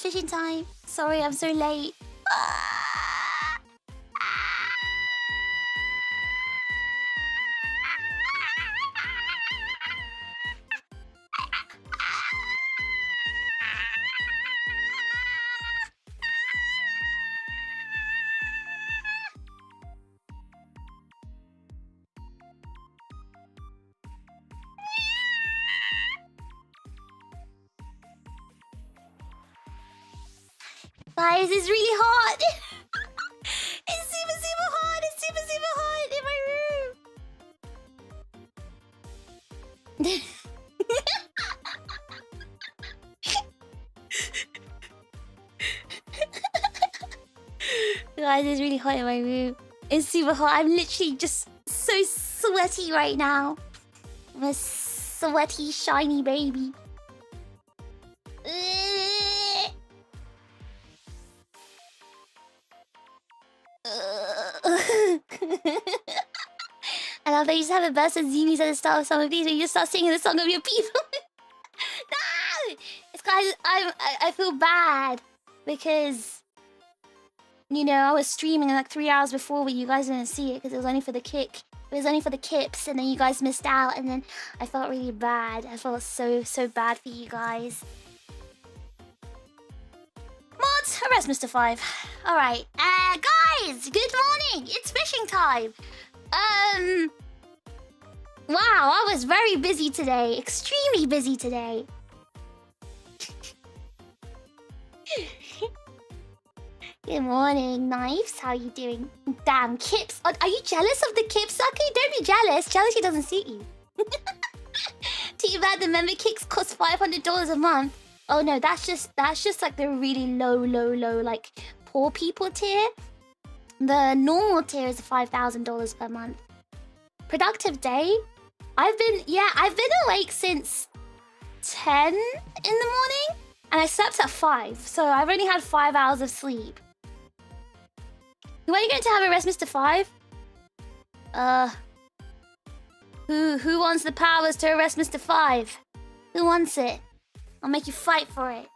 it's fishing time. Sorry, I'm so late. Guys, it's really hot. It's super, super hot. It's super, super hot in my room. Guys, it's really hot in my room. It's super hot. I'm literally just so sweaty right now. I'm a sweaty, shiny baby. I love that you just have a burst of zoomies at the start of some of these, and you just start singing the song of your people. No! It's guys, I feel bad because, you know, I was streaming like 3 hours before, but you guys didn't see it because it was only for the kick. It was only for the kips, and then you guys missed out, and then I felt really bad. I felt so bad for you guys. Mods, arrest Mr. 5. Alright, guys, good morning. It's fishing time. Wow, I was very busy today. Extremely busy today. Good morning, Knives. How you doing? Damn, Kips. Are you jealous of the Kips? Okay, don't be jealous. Jealousy doesn't suit you. Too bad the member kicks cost $500 a month. Oh no, that's just like the really low, like poor people tier. The normal tier is $5,000 per month. Productive day. I've been awake since 10 in the morning, and I slept at 5, so I've only had 5 hours of sleep. Who are you going to have arrest Mr. 5? Who wants the powers to arrest Mr. 5? Who wants it? I'll make you fight for it.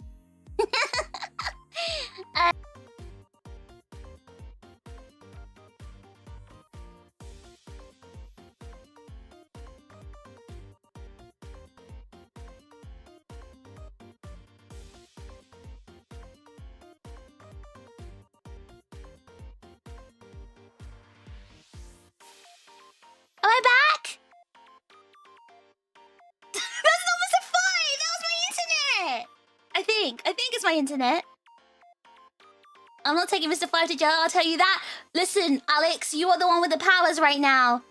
Am I back? That's not Mr. 5! That was my internet! I think it's my internet. I'm not taking Mr. 5 to jail, I'll tell you that. Listen, Alex, you are the one with the powers right now.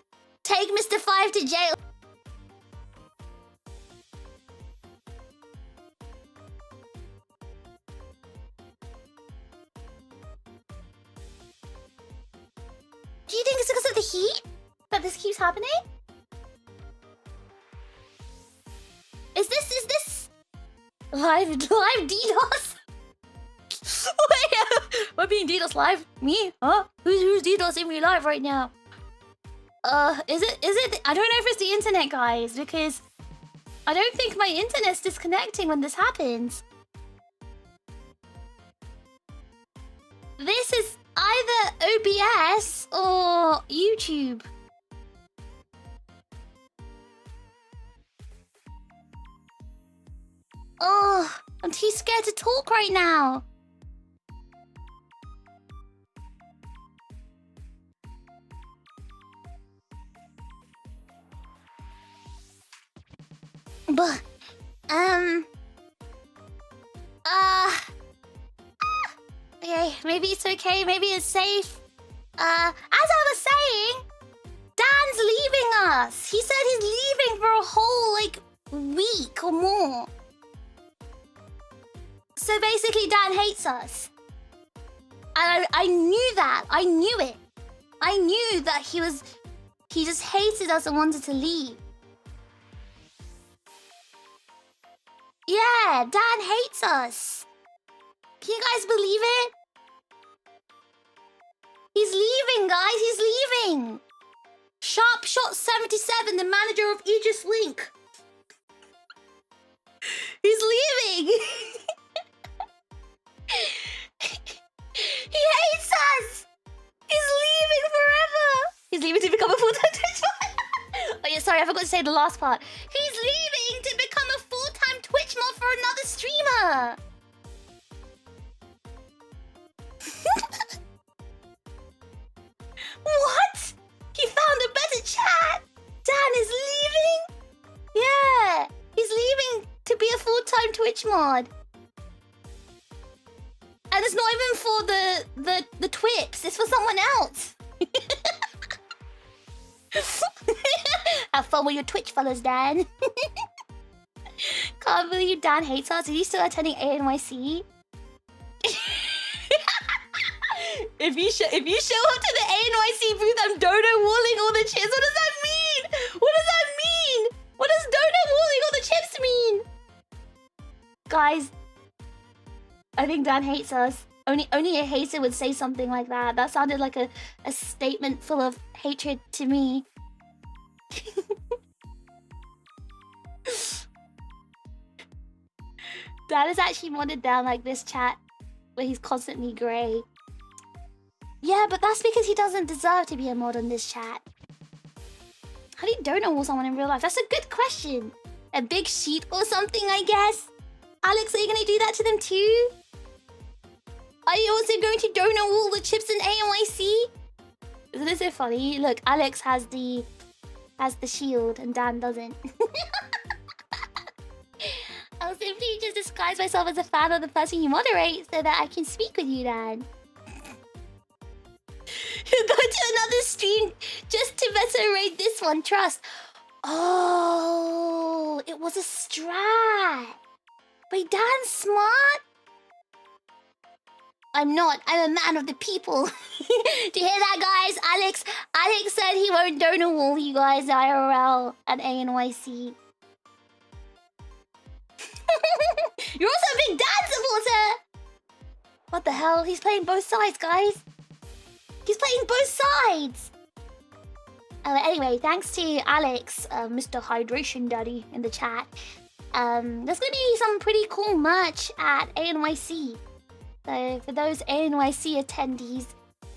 Take Mr. 5 to jail. Do you think it's because of the heat that this keeps happening? Is this live DDoS? Wait, we're being DDoS live? Me? Huh? Who's DDoSing me live right now? Is it? I don't know if it's the internet, guys, because I don't think my internet's disconnecting when this happens. This is either OBS or YouTube. Oh, I'm too scared to talk right now. But, okay, maybe it's okay, maybe it's safe. As I was saying, Dan's leaving us. He said he's leaving for a whole, like, week or more. So basically, Dan hates us. And I knew that. I knew it. I knew that he just hated us and wanted to leave. Yeah, Dan hates us. Can you guys believe it? He's leaving, guys. He's leaving. Sharp Shot 77, the manager of Aegis-Link. He's leaving. forgot to say the last part. He's leaving to become a full-time Twitch mod for another streamer. What? He found a better chat. Dan is leaving? Yeah, he's leaving to be a full-time Twitch mod. And it's not even for the Twips, it's for someone else. Have fun with your Twitch fellas, Dan. Can't believe Dan hates us. Is he still attending ANYC? If you show up to the ANYC booth, I'm donut walling all the chips. What does that mean? What does that mean? What does donut walling all the chips mean? Guys, I think Dan hates us. Only a hater would say something like that. That sounded like a statement full of hatred to me. Dan is actually modded down like this chat where he's constantly grey. Yeah, but that's because he doesn't deserve to be a mod on this chat. How do you donut wall someone in real life? That's a good question. A big sheet or something, I guess. Alex, are you gonna do that to them too? Are you also going to donut wall the chips in ANYC? Isn't this so funny? Look, Alex has the shield and Dan doesn't. I'll simply just disguise myself as a fan of the person you moderate so that I can speak with you, Dan. You go to another stream just to eviscerate this one, trust. Oh, it was a strat. Wait, Dan's smart? I'm not. I'm a man of the people. Do you hear that, guys? Alex said he won't donut wall you guys IRL at ANYC. You're also a big Dan supporter! What the hell? He's playing both sides, guys. He's playing both sides! Anyway, thanks to Alex, Mr. Hydration Daddy in the chat. There's gonna be some pretty cool merch at ANYC. So for those ANYC attendees,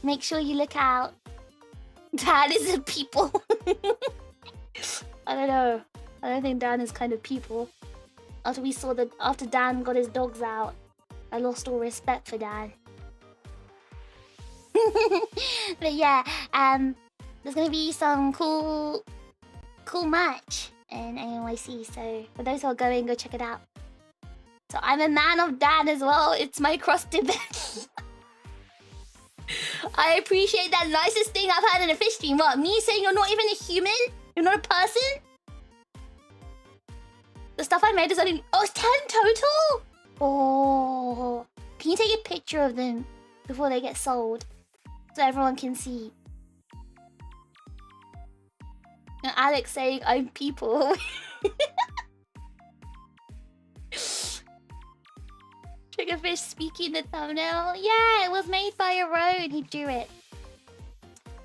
make sure you look out. Dan is a people. I don't know. I don't think Dan is kind of people. After Dan got his dogs out, I lost all respect for Dan. But yeah, there's gonna be some cool merch in ANYC. So for those who are going, go check it out. So I'm a man of Dan as well. It's my cross debate. I appreciate that. Nicest thing I've had in a fish stream. What, me saying you're not even a human? You're not a person? The stuff I made is only... Oh, it's 10 total? Oh. Can you take a picture of them before they get sold? So everyone can see. And Alex saying, I'm people. TRiGGERPHiSH speaking the thumbnail. Yeah, it was made by Aron. He drew it.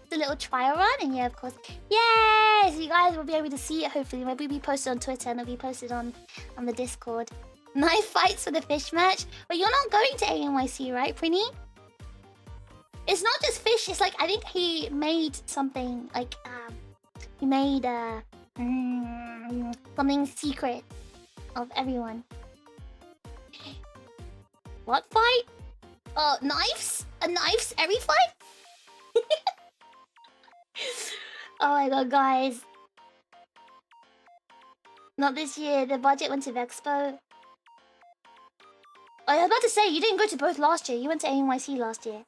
It's a little trial run, and yeah, of course. Yay! So you guys will be able to see it, hopefully. Maybe it'll be posted on Twitter and it'll be posted on the Discord. Knife fights for the fish match. But you're not going to ANYC, right, Prinny? It's not just fish. It's like, I think he made something, like, he made something secret of everyone. What fight? Knives? A knives every fight? Oh my god, guys. Not this year. The budget went to Vexpo. I was about to say, you didn't go to both last year. You went to ANYC last year.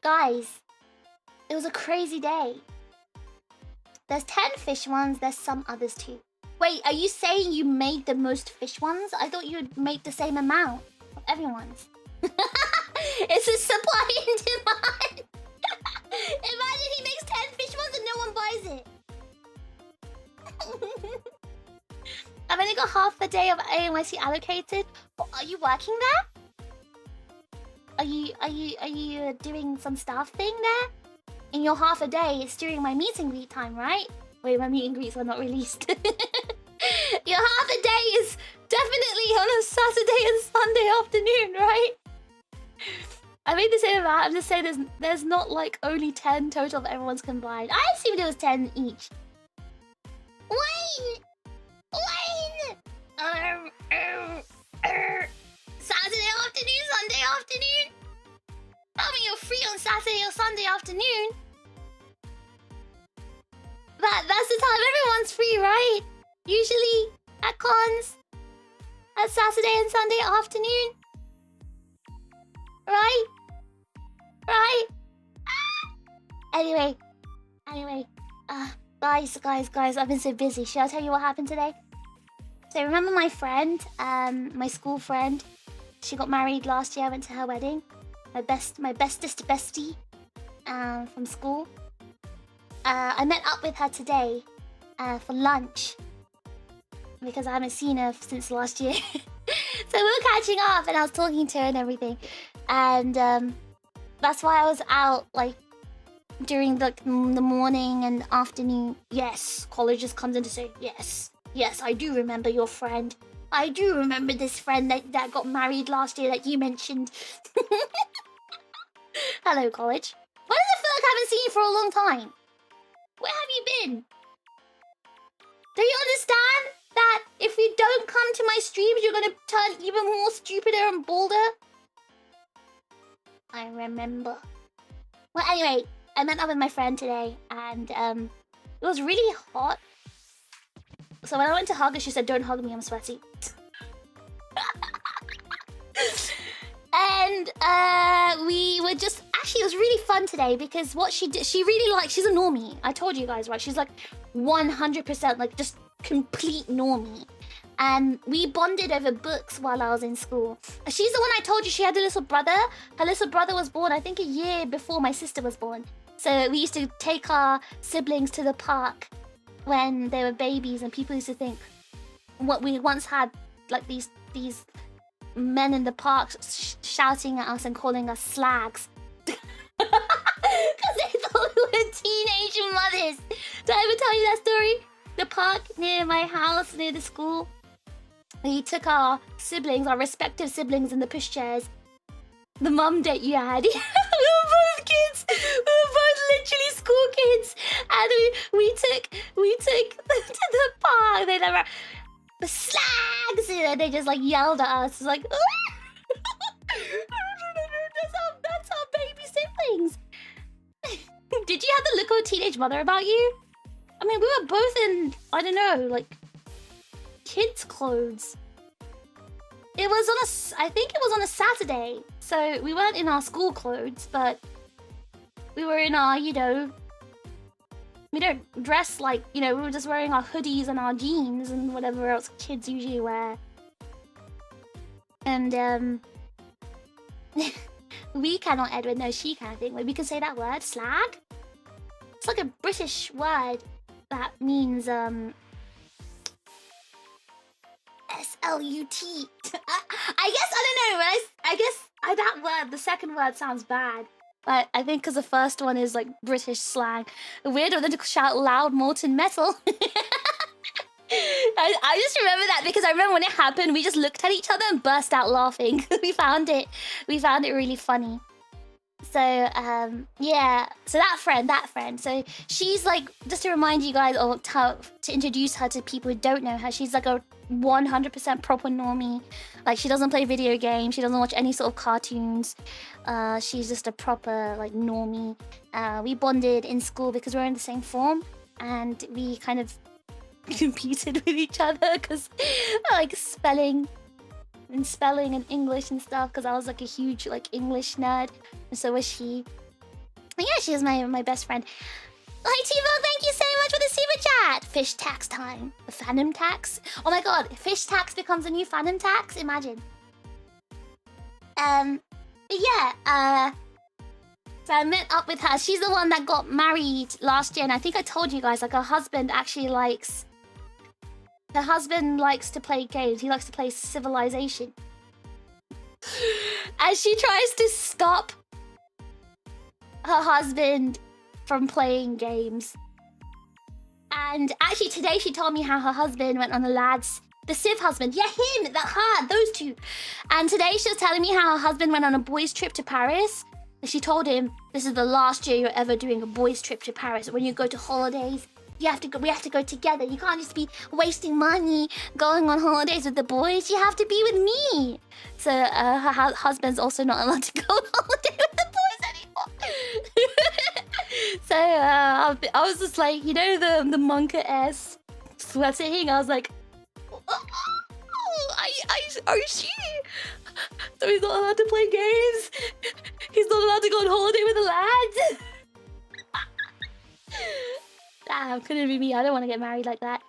Guys, it was a crazy day. There's 10 fish ones. There's some others too. Wait, are you saying you made the most fish ones? I thought you would make the same amount of everyone's. It's a supply and demand. Imagine he makes 10 fish ones and no one buys it. I've only got half a day of ANYC allocated. Oh, are you working there? Are you doing some staff thing there? In your half a day, it's during my meet and greet time, right? Wait, my meet and greets are not released. Your half a day is definitely on a Saturday and Sunday afternoon, right? I made the same amount. I'm just saying there's not like only 10 total of everyone's combined. I assumed it was 10 each. When? Saturday afternoon, Sunday afternoon? Tell me you're free on Saturday or Sunday afternoon. That's the time everyone's free, right? Usually at cons. At Saturday and Sunday afternoon. Right? Right? Anyway. Guys, I've been so busy. Should I tell you what happened today? So remember my friend, my school friend? She got married last year. I went to her wedding. My bestest bestie from school. I met up with her today for lunch because I haven't seen her since last year. So we were catching up and I was talking to her and everything. And that's why I was out like during the morning and afternoon. Yes, college just comes in to say, yes, I do remember your friend. I do remember this friend that got married last year that you mentioned. Hello, college. Why does it feel like I haven't seen you for a long time? Where have you been? Do you understand that if you don't come to my streams, you're gonna turn even more stupider and bolder? I remember. Well, anyway, I met up with my friend today, and it was really hot. So when I went to hug her, she said, "Don't hug me, I'm sweaty." And we were just... Actually, it was really fun today because what she did... She really like... She's a normie. I told you guys, right? She's like 100% like just complete normie. And we bonded over books while I was in school. She's the one I told you she had a little brother. Her little brother was born, I think, a year before my sister was born. So we used to take our siblings to the park when they were babies, and people used to think what we once had, like these men in the park shouting at us and calling us slags. Because they thought we were teenage mothers. Did I ever tell you that story? The park near my house, near the school. We took our siblings, our respective siblings in the pushchairs. The mum date you had. We were both kids. We were both literally school kids. And we took them to the park. They never... The slags! And they just like yelled at us. It's like... That's our baby siblings. Did you have the look of a teenage mother about you? I mean, we were both in, I don't know, like, kids' clothes. It was on I think it was on a Saturday. So we weren't in our school clothes, but we were in our, you know, we don't dress like, you know, we were just wearing our hoodies and our jeans and whatever else kids usually wear. And, we cannot, Edward, no, she can, I think. Wait, we can say that word, slag? It's like a British word that means, S-L-U-T. I guess, I don't know, I guess that word, the second word sounds bad. But I think because the first one is like British slang. Weirder than to shout loud molten metal. I just remember that because I remember when it happened, we just looked at each other and burst out laughing. we found it really funny. So yeah, so that friend. So she's like, just to remind you guys, or to introduce her to people who don't know her, she's like a 100% proper normie. Like, she doesn't play video games, she doesn't watch any sort of cartoons. She's just a proper like normie. We bonded in school because we're in the same form, and we kind of competed with each other because like spelling and English and stuff, because I was like a huge like English nerd, and so was she. And yeah, she is my best friend. Hi T-Bug, thank you so much for the super chat. Fish tax time. The fandom tax. Oh my god, fish tax becomes a new fandom tax. Imagine. Yeah. So I met up with her. She's the one that got married last year, and I think I told you guys, like, her husband actually likes... Her husband likes to play games. He likes to play Civilization. And she tries to stop her husband from playing games. And actually today she told me how her husband went on the Civ husband. Yeah, him, those two. And today she was telling me how her husband went on a boys' trip to Paris. And she told him, this is the last year you're ever doing a boys' trip to Paris. When you go to holidays, we have to go together. You can't just be wasting money going on holidays with the boys. You have to be with me. So her husband's also not allowed to go on holiday with the boys anymore. So I was just like, you know, the monka-ass sweating. I was like, are you sure? So he's not allowed to play games. He's not allowed to go on holiday with the lads. Damn, couldn't be me. I don't want to get married like that.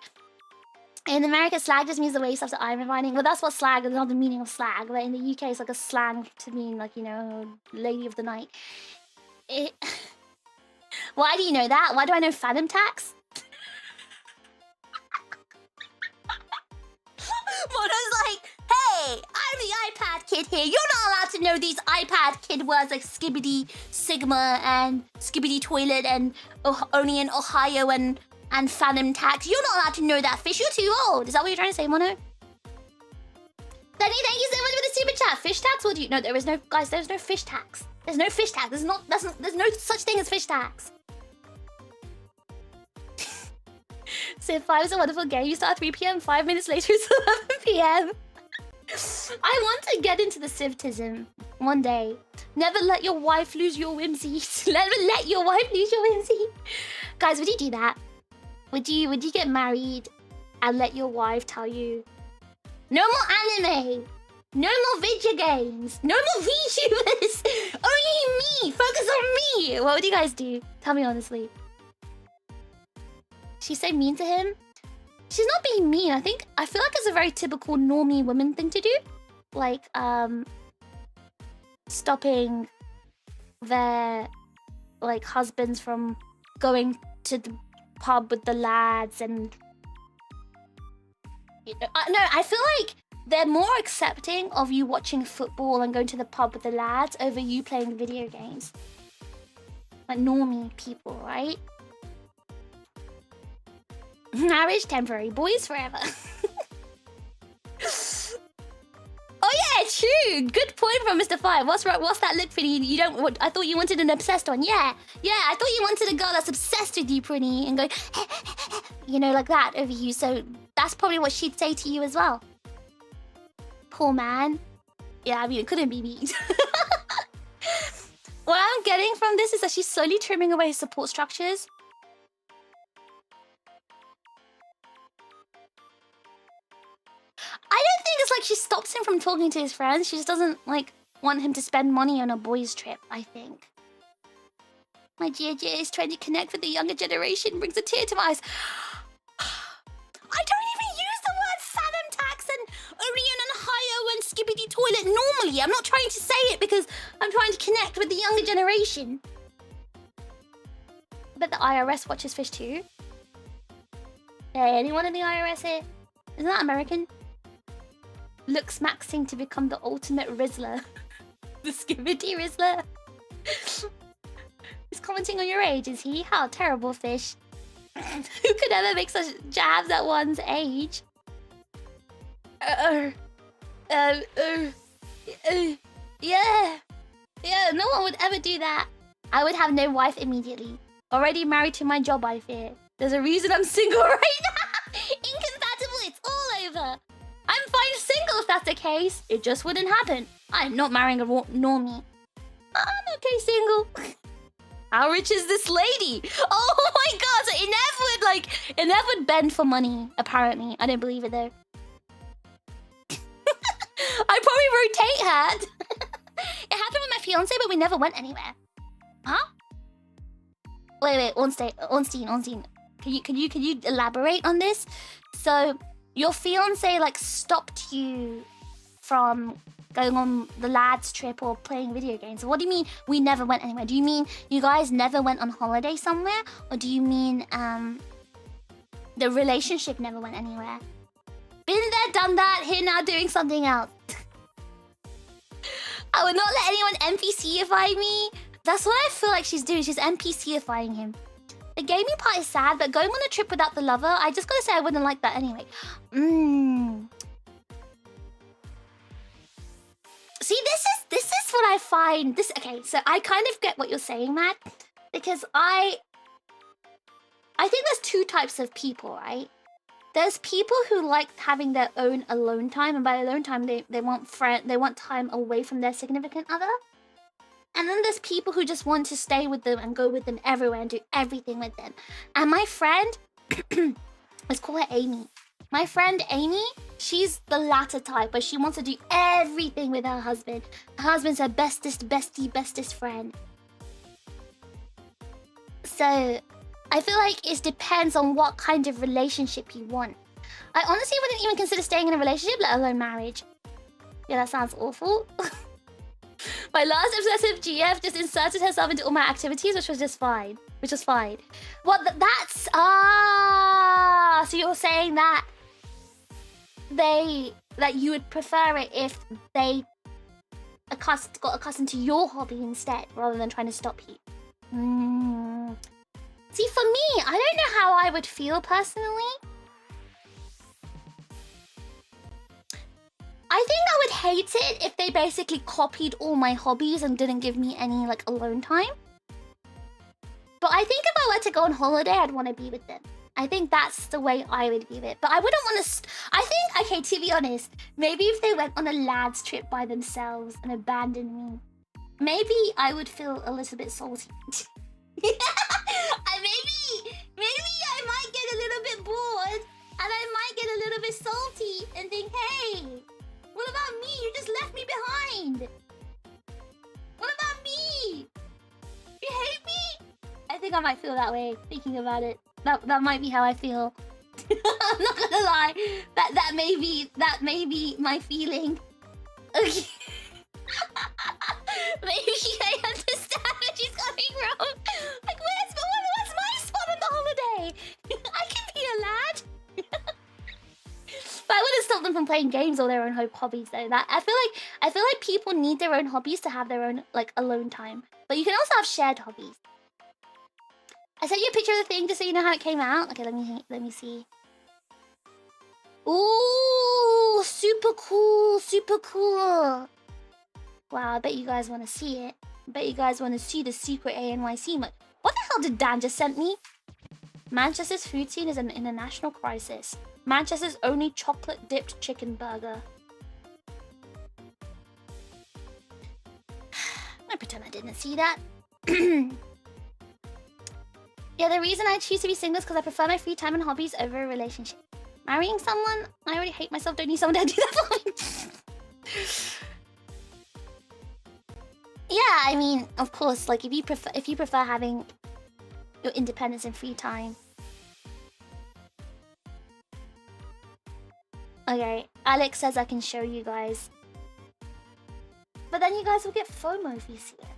In America, slag just means the waste after iron refining. Well, that's what slag is, not the meaning of slag. But in the UK, it's like a slang to mean, like, you know, lady of the night. Why do you know that? Why do I know phantom tax? Mono's like, hey, I'm the iPad kid here. You're not allowed to know these iPad kid words like skibbity sigma and skibbity toilet and only in Ohio and phantom tax. You're not allowed to know that, fish. You're too old. Is that what you're trying to say, Mono? Danny, thank you so much for the super chat. Fish tax? What do you... No, there is no... Guys, there's no fish tax. There's no fish tax. There's no such thing as fish tax. Civ 5 is a wonderful game. You start at 3 PM, 5 minutes later it's 11 PM. I want to get into the Civtism one day. Never let your wife lose your whimsy. Never let your wife lose your whimsy. Guys, would you do that? Would you get married and let your wife tell you, no more anime, no more video games, no more VTubers, only me, focus on me? What would you guys do? Tell me honestly. She's so mean to him. She's not being mean. I feel like it's a very typical normie woman thing to do. Like, stopping their, like, husbands from going to the pub with the lads and... You know, no, I feel like they're more accepting of you watching football and going to the pub with the lads over you playing video games. Like, normie people, right? Marriage temporary, boys forever. Oh yeah, true. Good point from Mr. Five. What's that look, Pretty? You don't. I thought you wanted an obsessed one. Yeah. I thought you wanted a girl that's obsessed with you, Pretty, and going, you know, like that over you. So that's probably what she'd say to you as well. Poor man. Yeah, I mean, it couldn't be me. What I'm getting from this is that she's slowly trimming away his support structures. I don't think it's like she stops him from talking to his friends. She just doesn't, like, want him to spend money on a boys' trip, I think. My GJ is trying to connect with the younger generation. Brings a tear to my eyes. I don't even use the word phantom tax and Orion and Ohio and skibbity toilet normally. I'm not trying to say it because I'm trying to connect with the younger generation. I bet the IRS watches fish too. Hey, anyone in the IRS here? Isn't that American? Looks maxing to become the ultimate Rizzler. The skibbity Rizzler. He's commenting on your age, is he? How terrible, fish. Who could ever make such jabs at one's age? Yeah, no one would ever do that. I would have no wife immediately. Already married to my job, I fear. There's a reason I'm single right now. Incompatible, it's all over. I'm fine single if that's the case. It just wouldn't happen. I'm not marrying a normie. I'm okay single. How rich is this lady? Oh my god, so it never would bend for money, apparently. I don't believe it though. I'd probably rotate her. It happened with my fiance, but we never went anywhere. Huh? Wait, Ornstein. Can you elaborate on this? So your fiance like stopped you from going on the lads trip or playing video games. What do you mean we never went anywhere? Do you mean you guys never went on holiday somewhere? Or do you mean the relationship never went anywhere? Been there, done that, here now doing something else. I would not let anyone NPC-ify me. That's what I feel like she's doing. She's NPC-ifying him. The gaming part is sad, but going on a trip without the lover, I just gotta say I wouldn't like that anyway. See, this is what I find. Okay, so I kind of get what you're saying, Matt, because I I think there's two types of people, right? There's people who like having their own alone time, and by alone time, they want time away from their significant other. And then there's people who just want to stay with them and go with them everywhere and do everything with them. And my friend, let's call her Amy. My friend Amy, she's the latter type, but she wants to do everything with her husband. Her husband's her bestest friend. So I feel like it depends on what kind of relationship you want. I honestly wouldn't even consider staying in a relationship, let alone marriage. Yeah, that sounds awful. My last obsessive GF just inserted herself into all my activities, which was just fine. Well, that's... Ah! So you're saying that that you would prefer it if they got accustomed to your hobby instead, rather than trying to stop you. See, for me, I don't know how I would feel personally. I think I would hate it if they basically copied all my hobbies and didn't give me any, like, alone time. But I think if I were to go on holiday, I'd want to be with them. I think that's the way I would view it. But I wouldn't want to... I think, okay, to be honest, maybe if they went on a lads trip by themselves and abandoned me, maybe I would feel a little bit salty. Maybe I might get a little bit bored and I might get a little bit salty and think, hey, what about me? You just left me behind. What about me? You hate me? I think I might feel that way, thinking about it. That might be how I feel. I'm not gonna lie. That may be my feeling. Okay. Maybe I understand where she's coming from. Like, what's my spot on the holiday? I can be a lad. But I wouldn't stop them from playing games or their own hobbies though. I feel like people need their own hobbies to have their own, like, alone time. But you can also have shared hobbies. I sent you a picture of the thing just so you know how it came out. Okay, let me see. Ooh, super cool. Wow, I bet you guys want to see it. I bet you guys want to see the secret ANYC. What the hell did Dan just send me? Manchester's food scene is in a national crisis. Manchester's only chocolate-dipped chicken burger. I pretend I didn't see that. Yeah, the reason I choose to be single is because I prefer my free time and hobbies over a relationship. Marrying someone? I already hate myself. Don't need someone to do that for me. Yeah, I mean, of course, like if you prefer having your independence and free time. Okay, Alex says I can show you guys. But then you guys will get FOMO if you see it.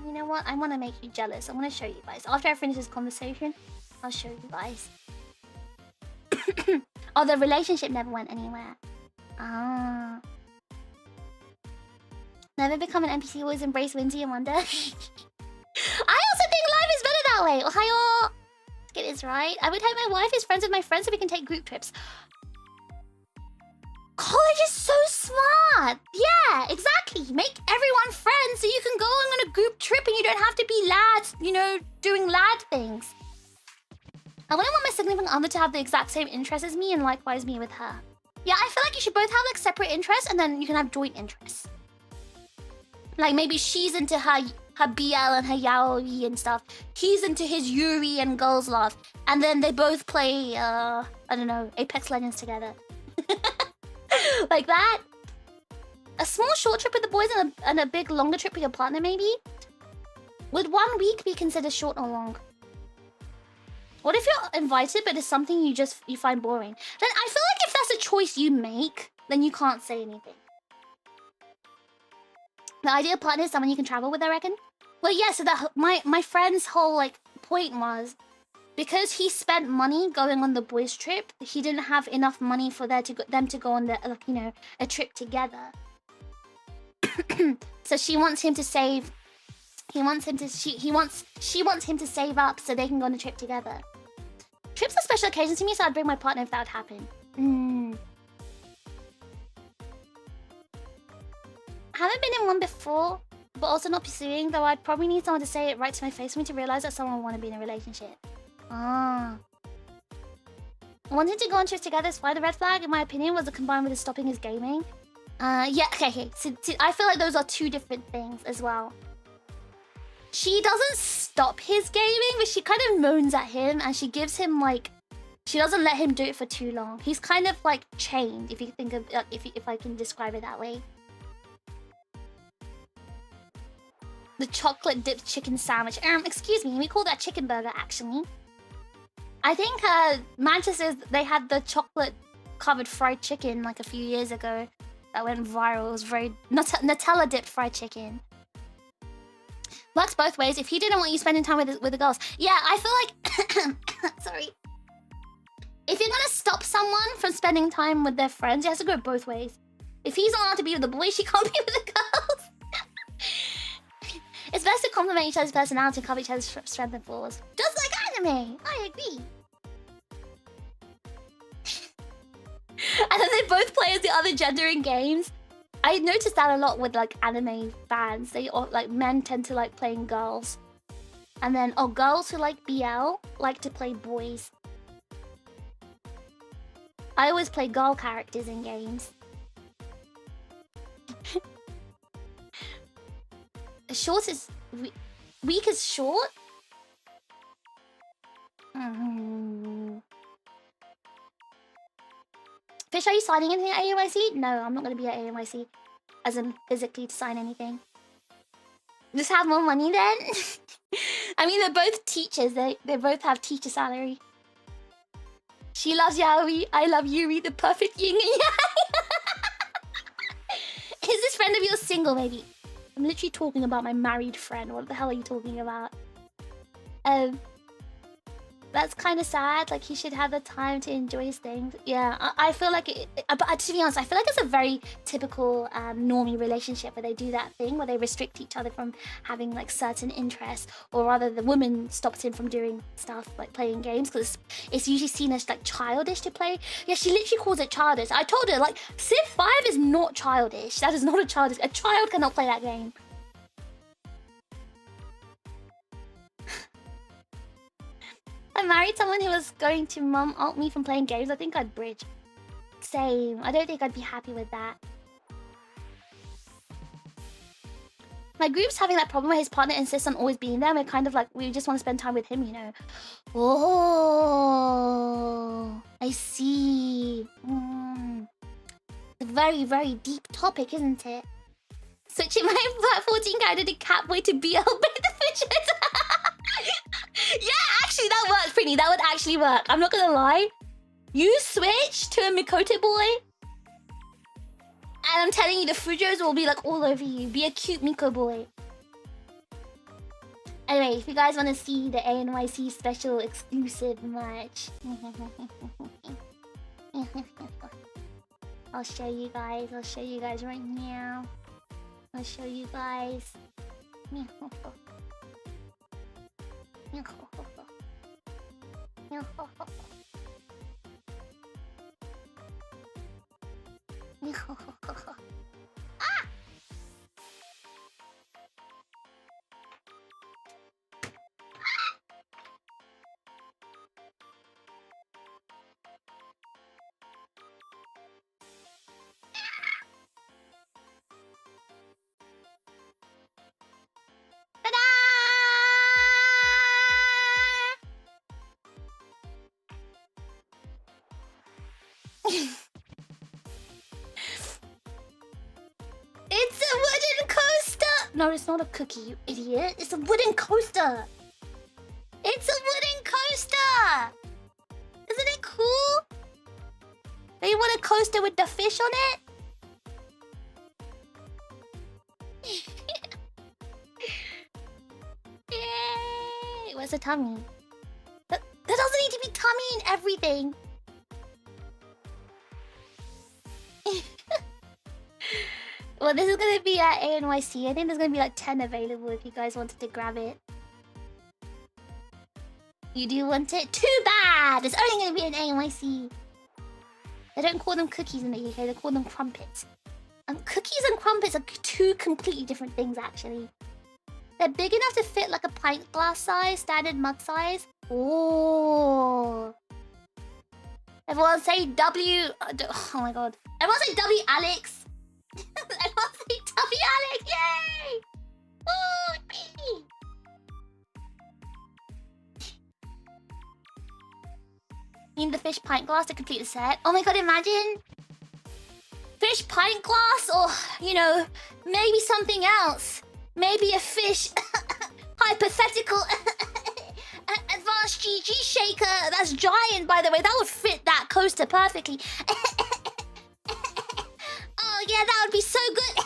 You know what? I want to make you jealous. I want to show you guys. After I finish this conversation, I'll show you guys. Oh, the relationship never went anywhere. Ah. Never become an NPC, always embrace Whimsy and wonder. I also think life is better that way. Ohayo. Let's get this right. I would hope my wife is friends with my friends so we can take group trips. College is so smart. Yeah, exactly. Make everyone friends so you can go on a group trip and you don't have to be lads, you know, doing lad things. I wouldn't want my significant other to have the exact same interests as me and likewise me with her. Yeah, I feel like you should both have like separate interests and then you can have joint interests. Like maybe she's into her BL and her yaoi and stuff. He's into his Yuri and Girls Love. And then they both play, I don't know, Apex Legends together. Like that. A small short trip with the boys and a big longer trip with your partner maybe? Would 1 week be considered short or long? What if you're invited but it's something you find boring? Then I feel like if that's a choice you make, then you can't say anything. The ideal partner is someone you can travel with, I reckon. Well, yeah, so that my friend's whole like point was because he spent money going on the boys' trip, he didn't have enough money for them to go on the you know, a trip together. So she wants him to save. She wants him to save up so they can go on a trip together. Trips are special occasions to me, so I'd bring my partner if that would happen. Haven't been in one before, but also not pursuing, though I'd probably need someone to say it right to my face for me to realize that someone would want to be in a relationship. Ah. Wanting to go on trips together is fine. The red flag, in my opinion, was the combined with the stopping his gaming. Yeah, okay. So, I feel like those are two different things as well. She doesn't stop his gaming, but she kind of moans at him, and she gives him like, she doesn't let him do it for too long. He's kind of like chained, if you think of if I can describe it that way. The chocolate dipped chicken sandwich. Excuse me, we call that chicken burger actually. I think Manchester, they had the chocolate covered fried chicken like a few years ago that went viral. It was very Nutella dipped fried chicken. Works both ways. If he didn't want you spending time with the girls, yeah, I feel like sorry. If you're gonna stop someone from spending time with their friends, it has to go both ways. If he's not allowed to be with the boys, she can't be with the girls. It's best to complement each other's personality and cover each other's strengths and flaws. Just like anime. I agree. And then they both play as the other gender in games. I noticed that a lot with like anime fans. They like men tend to like playing girls, and then girls who like BL like to play boys. I always play girl characters in games. Short is weak is short. Fish, are you signing anything at AYC? No, I'm not going to be at AYC. As in, physically to sign anything. Just have more money then? I mean, they're both teachers. They both have teacher salary. She loves Yaoi. I love Yuri, the perfect yin and yang. Is this friend of yours single, maybe? I'm literally talking about my married friend. What the hell are you talking about? That's kind of sad. Like, he should have the time to enjoy his things. Yeah, I feel like but to be honest, I feel like it's a very typical normie relationship where they do that thing where they restrict each other from having like certain interests, or rather the woman stops him from doing stuff like playing games because it's usually seen as like childish to play. Yeah, she literally calls it childish. I told her like Civ 5 is not childish. That is not a childish. A child cannot play that game. I married someone who was going to mum alt me from playing games. I think I'd bridge. Same. I don't think I'd be happy with that. My group's having that problem where his partner insists on always being there. And we're kind of like, we just want to spend time with him, you know. Oh, I see. A very, very deep topic, isn't it? Switching my 14 guy to the Catboy to BL by the fishes. Yeah, actually, that works, Pretty. That would actually work. I'm not gonna lie. You switch to a Mikoto boy, and I'm telling you, the Fujos will be like all over you. Be a cute Miko boy. Anyway, if you guys want to see the ANYC special exclusive merch, I'll show you guys. I'll show you guys right now. I'll show you guys. Ah! It's a wooden coaster! No, it's not a cookie, you idiot. It's a wooden coaster! It's a wooden coaster! Isn't it cool? They want a coaster with the fish on it? Yay! Where's the tummy? There doesn't need to be tummy in everything. Well, this is gonna be at ANYC. I think there's gonna be like 10 available if you guys wanted to grab it. You do want it? Too bad! It's only gonna be an ANYC. They don't call them cookies in the UK, they call them crumpets. And cookies and crumpets are two completely different things, actually. They're big enough to fit like a pint glass size, standard mug size. Oh. Everyone say W. Oh my god. Everyone say W Alex. Everyone say W Alex. Yay! Oh, me. Need the fish pint glass to complete the set. Oh my god, imagine. Fish pint glass, or, you know, maybe something else. Maybe a fish hypothetical advanced GG shaker. That's giant, by the way. That would fit that coaster perfectly. Oh yeah, that would be so good.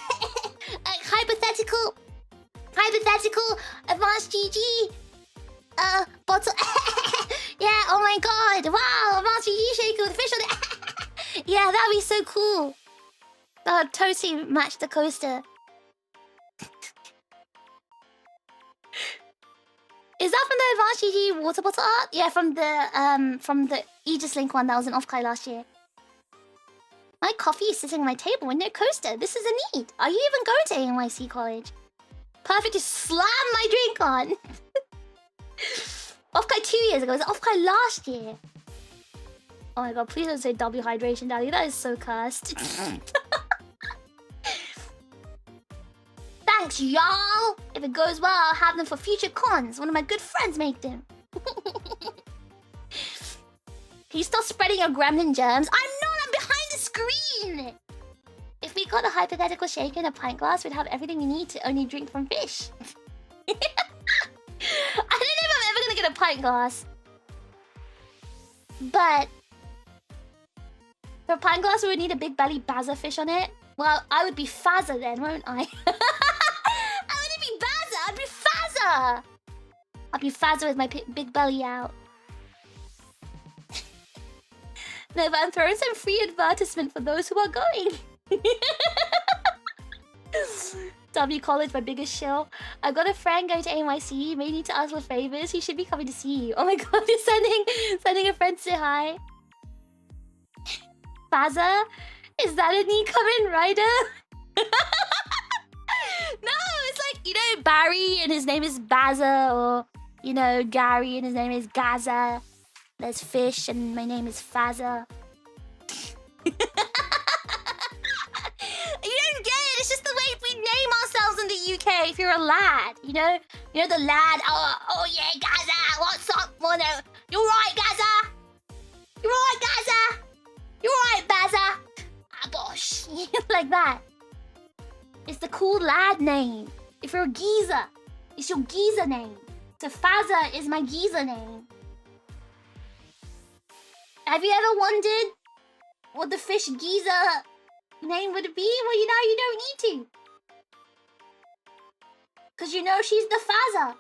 Hypothetical advanced GG bottle. Yeah, oh my god. Wow, advanced GG shaker with fish on it. Yeah, that would be so cool. That would totally match the coaster. Is that from the Advanced GG water bottle art? Yeah, from the Aegis-Link one that was in Offkai last year. My coffee is sitting on my table with no coaster. This is a need. Are you even going to ANYC college? Perfect to slam my drink on. Offkai 2 years ago. Was it Offkai last year? Oh my god, please don't say W hydration, daddy. That is so cursed. Thanks, y'all! If it goes well, I'll have them for future cons. One of my good friends made them. Can you stop spreading your gremlin germs? I'm not! I'm behind the screen! If we got a hypothetical shaker and a pint glass, we'd have everything we need to only drink from fish. I don't know if I'm ever gonna get a pint glass. But for a pint glass, we would need a big belly baza fish on it. Well, I would be Fazza then, won't I? I'll be Fazza with my big belly out. No, but I'm throwing some free advertisement for those who are going. W College, my biggest shill. I've got a friend going to NYC. May need to ask for favors. He should be coming to see you. Oh my god, you're sending a friend to say hi. Fazza? Is that a knee coming rider? No, it's like, you know, Barry and his name is Bazza, or, you know, Gary and his name is Gaza. There's Fish and my name is Fazza. You don't get it, it's just the way we name ourselves in the UK if you're a lad, you know? You know the lad, oh yeah, Gaza, what's up, Mono? You right, Gaza? You right, Gaza? You right, Bazza? Ah, bosh. Like that. It's the cool lad name. If you're a geezer, it's your geezer name. So Fazza is my geezer name. Have you ever wondered what the fish geezer name would be? Well, you know you don't need to. Because you know she's the Fazza.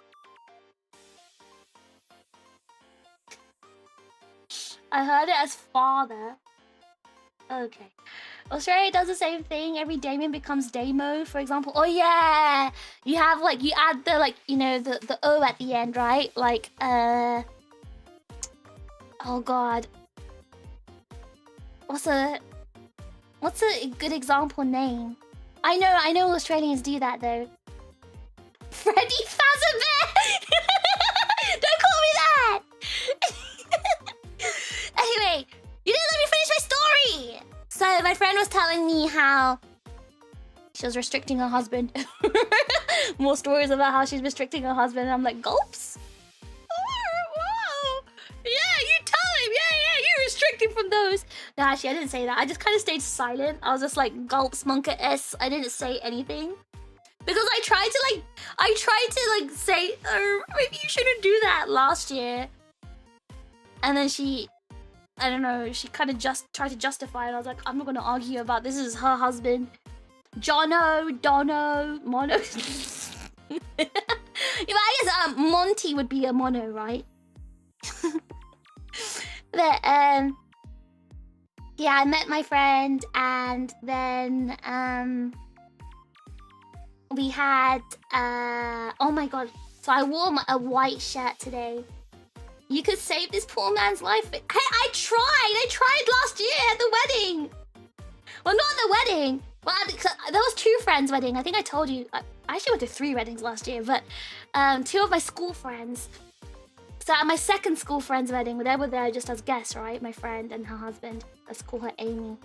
I heard it as father. Okay. Australia does the same thing. Every Damien becomes Damo, for example. Oh yeah! You have like, you add the like, you know, the O at the end, right? Like, oh god. What's a good example name? I know Australians do that though. Freddy Fazbear! Don't call me that! Anyway, you didn't let me finish my story! So my friend was telling me how she was restricting her husband. More stories about how she's restricting her husband, and I'm like, gulps? Oh, wow. Yeah, you tell him. Yeah, you restrict him from those. No, actually, I didn't say that. I just kind of stayed silent. I was just like, gulps, monka S. I didn't say anything. Because I tried to say, maybe you shouldn't do that last year. And then she, I don't know, she kind of just tried to justify it. I was like, I'm not going to argue about this. This is her husband. Dono, Mono. Yeah, but I guess Monty would be a mono, right? But, yeah, I met my friend, and then, we had, oh my god. So I wore a white shirt today. You could save this poor man's life. Hey, I tried last year at the wedding. Well, not at the wedding. Well, there was 2 friends' wedding. I think I told you. I actually went to 3 weddings last year, but 2 of my school friends. So at my second school friend's wedding, they were there just as guests, right? My friend and her husband. Let's call her Amy.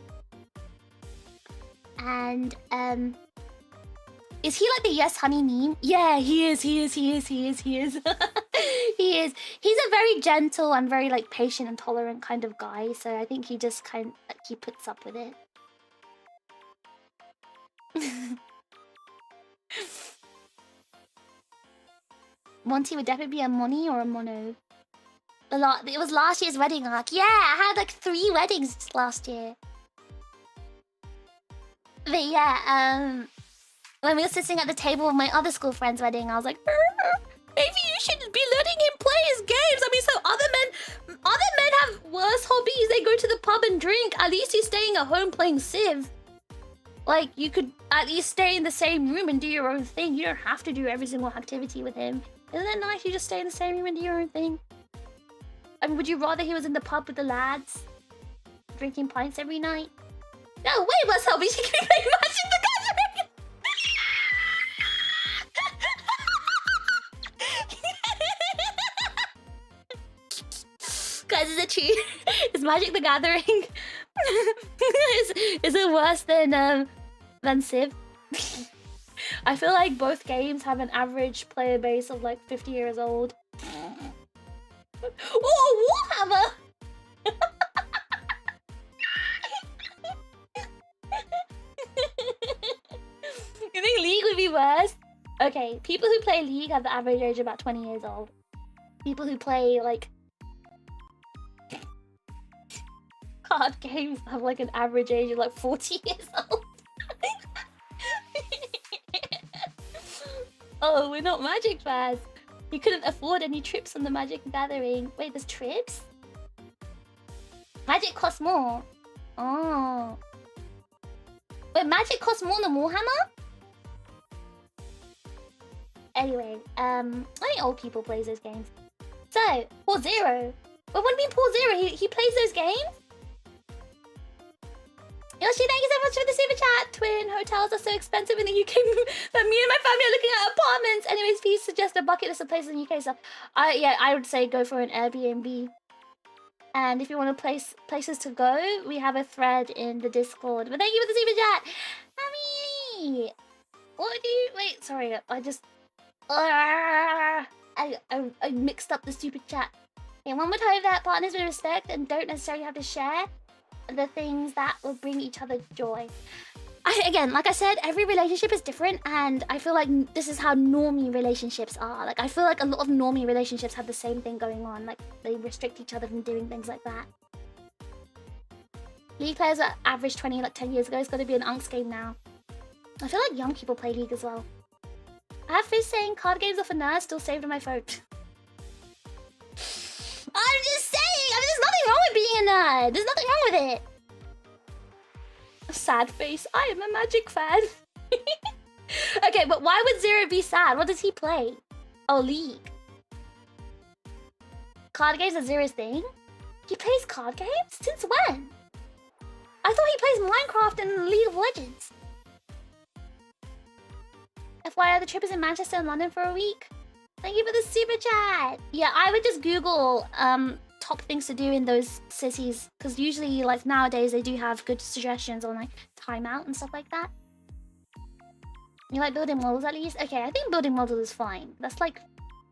And is he like the yes honey meme? Yeah, he is. He is. He is. He's a very gentle and very like patient and tolerant kind of guy. So I think he just kind of like, he puts up with it. Monty would definitely be a Moni or a Mono. It was last year's wedding arc. Yeah, I had like 3 weddings last year. But yeah, when we were sitting at the table with my other school friend's wedding, I was like, maybe you should be letting him play his games. I mean, so other men have worse hobbies. They go to the pub and drink. At least he's staying at home playing Civ. Like, you could at least stay in the same room and do your own thing. You don't have to do every single activity with him. Isn't it nice you just stay in the same room and do your own thing? I mean, would you rather he was in the pub with the lads? Drinking pints every night? No, way worse hobbies. He can play Magic the Gathering! Guys, is it true? Is Magic the Gathering... is it worse than Civ? I feel like both games have an average player base of like 50 years old. Oh, Warhammer! You think League would be worse? Okay, people who play League have the average age of about 20 years old. People who play like card games have like an average age of like 40 years old. Oh, we're not Magic fans. You couldn't afford any trips on the Magic Gathering. Wait, there's trips? Magic costs more. Oh. Wait, Magic costs more than Warhammer? Anyway, only old people plays those games. So, Paul Zero. But what do you mean Paul Zero? He plays those games? Yoshi, thank you so much for the super chat. Twin, hotels are so expensive in the UK that me and my family are looking at apartments. Anyways, please suggest a bucket list of places in the UK. So, yeah, I would say go for an Airbnb. And if you want to places to go, we have a thread in the Discord. But thank you for the super chat. Mommy, what do you... Wait, sorry, I just... I mixed up the stupid chat. Okay, one would hope that partners would respect and don't necessarily have to share the things that will bring each other joy. Again, like I said, every relationship is different, and I feel like this is how normie relationships are. Like, I feel like a lot of normie relationships have the same thing going on. Like, they restrict each other from doing things like that. League players were average 20, like 10 years ago. It's got to be an Unks game now. I feel like young people play League as well. I have Fizz saying card games are for nerds, still saved on my phone. I'm just saying! I mean, there's nothing wrong with being a nerd. There's nothing wrong with it. A sad face. I am a Magic fan. Okay, but why would Zero be sad? What does he play? Oh, League. Card games are Zero's thing? He plays card games? Since when? I thought he plays Minecraft and League of Legends. FYI, the trip is in Manchester and London for a week. Thank you for the super chat. Yeah, I would just Google top things to do in those cities, because usually, like nowadays, they do have good suggestions on like timeout and stuff like that. You like building models at least? Okay, I think building models is fine. That's like,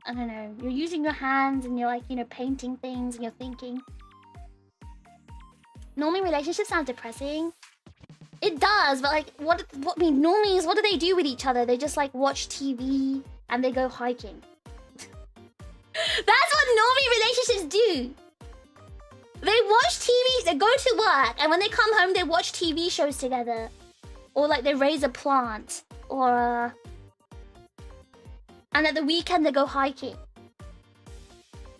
I don't know, you're using your hands and you're like, you know, painting things and you're thinking. Normally relationships sound depressing. It does, but like, what I mean, normies, what do they do with each other? They just like watch TV and they go hiking. That's what normie relationships do. They watch TV, they go to work, and when they come home, they watch TV shows together. Or like they raise a plant, or and at the weekend they go hiking.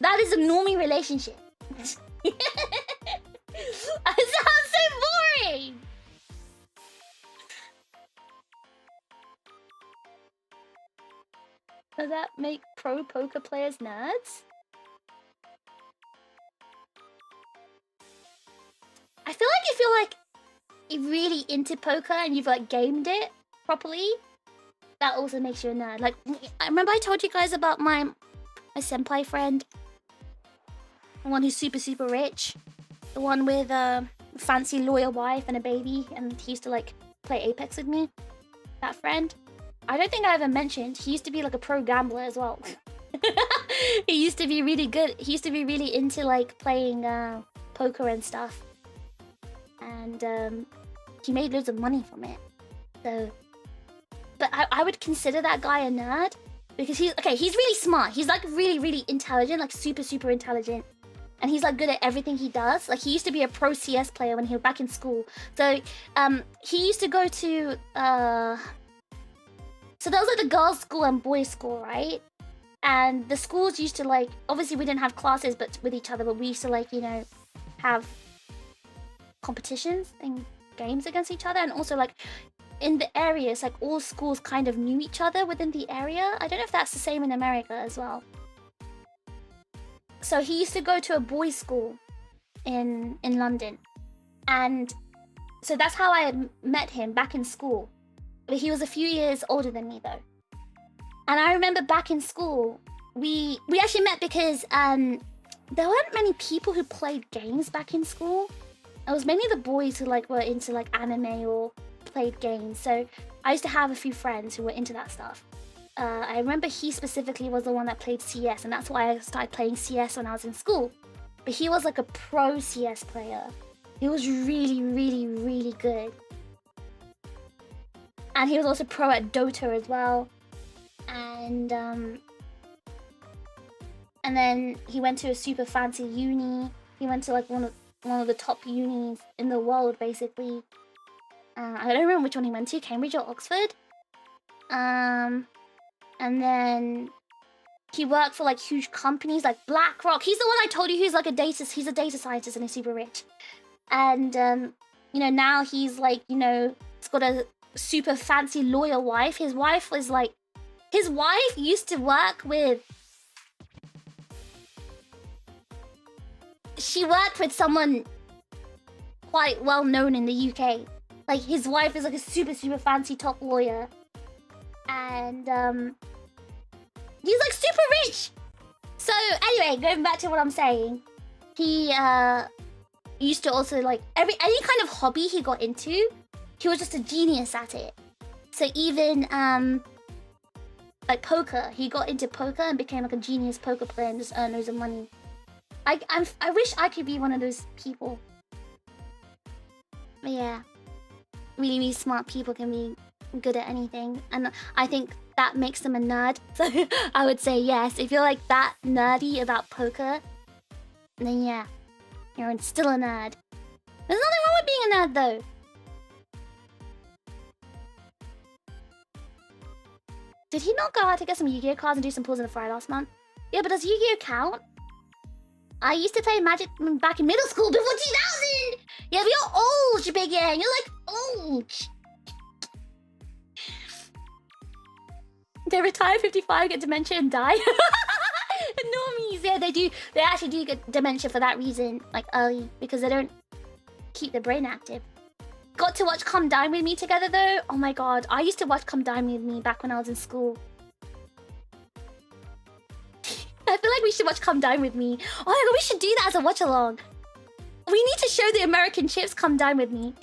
That is a normie relationship. It sounds so boring. Does that make pro poker players nerds? I feel like if you're like really into poker and you've like gamed it properly, that also makes you a nerd. Like, I remember I told you guys about my senpai friend The one who's super, super rich. The one with a fancy lawyer wife and a baby, and he used to like play Apex with me. That friend. I don't think I ever mentioned, he used to be like a pro gambler as well. He used to be really good. He used to be really into like playing poker and stuff. And he made loads of money from it. So, but I would consider that guy a nerd because he's really smart. He's like really, really intelligent, like super, super intelligent. And he's like good at everything he does. Like he used to be a pro CS player when he was back in school. So he used to go to so there was like the girls' school and boys' school, right? And the schools used to like, obviously we didn't have classes but with each other, but we used to like, you know, have competitions and games against each other. And also like in the areas, like all schools kind of knew each other within the area. I don't know if that's the same in America as well. So he used to go to a boys' school in London. And so that's how I met him back in school. But he was a few years older than me though. And I remember back in school, we actually met because there weren't many people who played games back in school. It was mainly the boys who like were into like anime or played games. So I used to have a few friends who were into that stuff. I remember he specifically was the one that played CS, and that's why I started playing CS when I was in school. But he was like a pro CS player. He was really, really, really good. And he was also pro at Dota as well. And then he went to a super fancy uni. He went to like one of the top unis in the world, basically. I don't remember which one he went to, Cambridge or Oxford. And then he worked for like huge companies like BlackRock. He's the one I told you he's like he's a data scientist and he's super rich. And you know, now he's like, you know, he's got a super fancy lawyer wife. His wife used to work with, she worked with someone quite well known in the UK. Like his wife is like a super, super fancy top lawyer. And he's like super rich. So anyway, going back to what I'm saying, he used to also like any kind of hobby he got into, he was just a genius at it. So even like poker, he got into poker and became like a genius poker player and just earned loads of money. I wish I could be one of those people. But yeah, really, really smart people can be good at anything, and I think that makes them a nerd. So I would say yes. If you're like that nerdy about poker, then yeah, you're still a nerd. There's nothing wrong with being a nerd though. Did he not go out to get some Yu-Gi-Oh cards and do some pulls in the fry last month? Yeah, but does Yu-Gi-Oh count? I used to play Magic back in middle school before 2000! Yeah, but you're old, Shibigyan! You're like old! They retire 55, get dementia and die. Normies, yeah, they do. They actually do get dementia for that reason, like early, because they don't keep their brain active. Got to watch Come Dine With Me together though. Oh my god, I used to watch Come Dine With Me back when I was in school. I feel like we should watch Come Dine With Me. Oh my god, we should do that as a watch along. We need to show the American chips Come Dine With Me.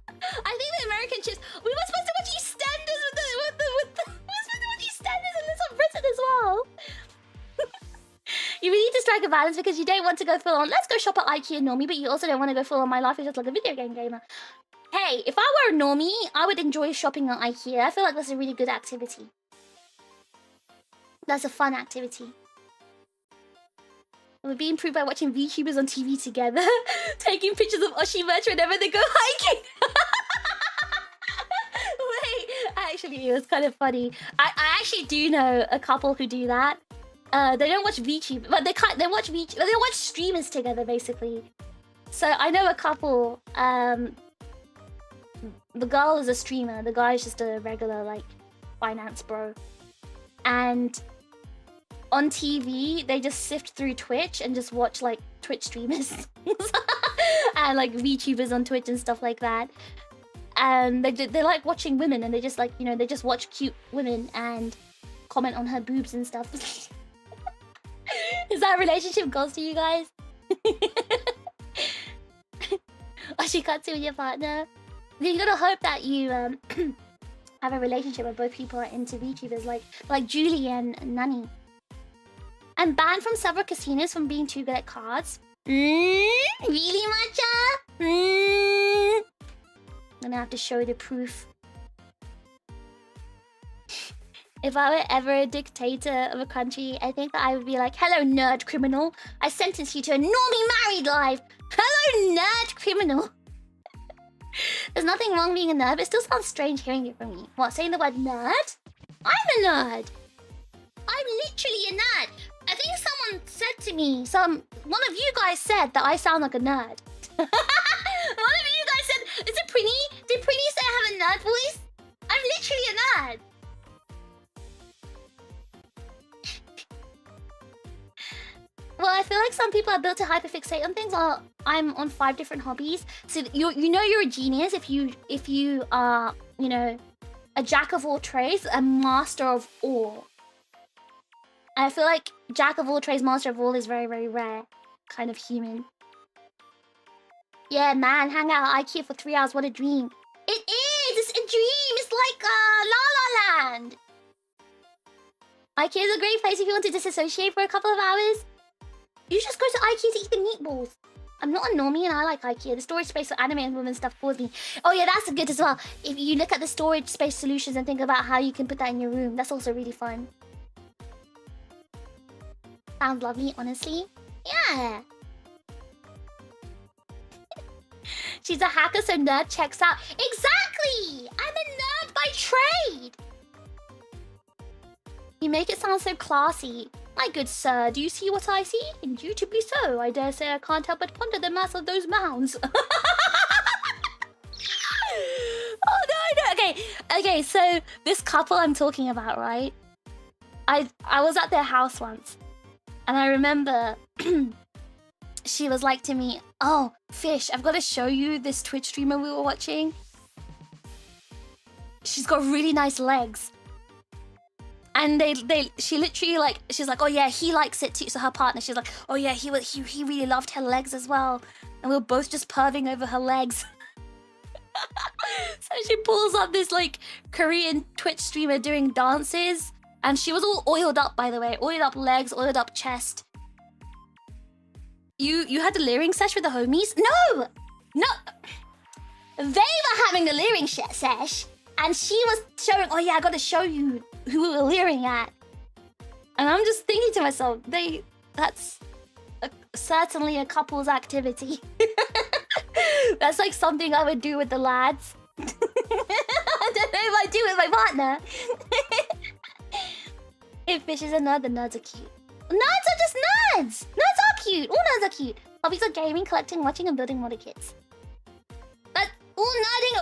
I think the American chips. We were supposed to watch EastEnders with the. We were supposed to watch EastEnders and Little Britain as well. You really need to strike a balance because you don't want to go full on. Let's go shop at IKEA normie, but you also don't want to go full on. My life is just like a video game gamer. Hey, if I were a normie, I would enjoy shopping at IKEA. I feel like that's a really good activity. That's a fun activity. It would be improved by watching VTubers on TV together, taking pictures of Oshi merch whenever they go hiking. Wait, actually, it was kind of funny. I actually do know a couple who do that. They don't watch VTube, but they watch VTube. They watch streamers together, basically. So I know a couple. The girl is a streamer. The guy is just a regular like finance bro, and on TV, they just sift through Twitch and just watch like Twitch streamers and like VTubers on Twitch and stuff like that. And they like watching women, and they just like, you know, they just watch cute women and comment on her boobs and stuff. It's that relationship goals to you guys? Oshikatsu with your partner? You gotta hope that you have a relationship where both people are into VTubers, like Julie and Nani. I'm banned from several casinos from being too good at cards. Really, Matcha? I'm gonna have to show the proof. If I were ever a dictator of a country, I think that I would be like, hello, nerd criminal. I sentence you to a normie married life. Hello, nerd criminal. There's nothing wrong being a nerd, but it still sounds strange hearing it from me. What, saying the word nerd? I'm a nerd. I'm literally a nerd. I think someone said to me, one of you guys said that I sound like a nerd. One of you guys said, is it Prinny? Did Prinny say I have a nerd voice? I'm literally a nerd. Well, I feel like some people are built to hyperfixate on things, while I'm on 5 different hobbies. So you know you're a genius if you are, you know, a jack of all trades, a master of all. And I feel like jack of all trades, master of all is very, very rare kind of human. Yeah, man, hang out at IKEA for 3 hours. What a dream! It is. It's a dream. It's like La La Land. IKEA is a great place if you want to disassociate for a couple of hours. You just go to IKEA to eat the meatballs. I'm not a normie and I like IKEA. The storage space for anime and women stuff bores me. Oh yeah, that's good as well. If you look at the storage space solutions and think about how you can put that in your room, that's also really fun. Sounds lovely, honestly. Yeah. She's a hacker, so nerd checks out. Exactly! I'm a nerd by trade! You make it sound so classy. My good sir, do you see what I see? Indubitably so. I dare say I can't help but ponder the mass of those mounds. Oh no. Okay, so this couple I'm talking about, right? I was at their house once. And I remember she was like to me, oh, Fish, I've got to show you this Twitch streamer we were watching. She's got really nice legs. And she literally like, she's like, oh yeah, he likes it too. So her partner, she's like, oh yeah, he really loved her legs as well. And we were both just perving over her legs. So she pulls up this like Korean Twitch streamer doing dances. And she was all oiled up, by the way. Oiled up legs, oiled up chest. You had the leering sesh with the homies? No! They were having the leering sesh. And she was showing, oh yeah, I gotta show you who we were leering at. And I'm just thinking to myself, that's certainly a couple's activity. That's like something I would do with the lads. I don't know if I do with my partner. If Fish is a nerd, then nerds are cute. Nerds are just nerds! Nerds are cute! All nerds are cute. Hobbies are gaming, collecting, watching, and building model kits. But all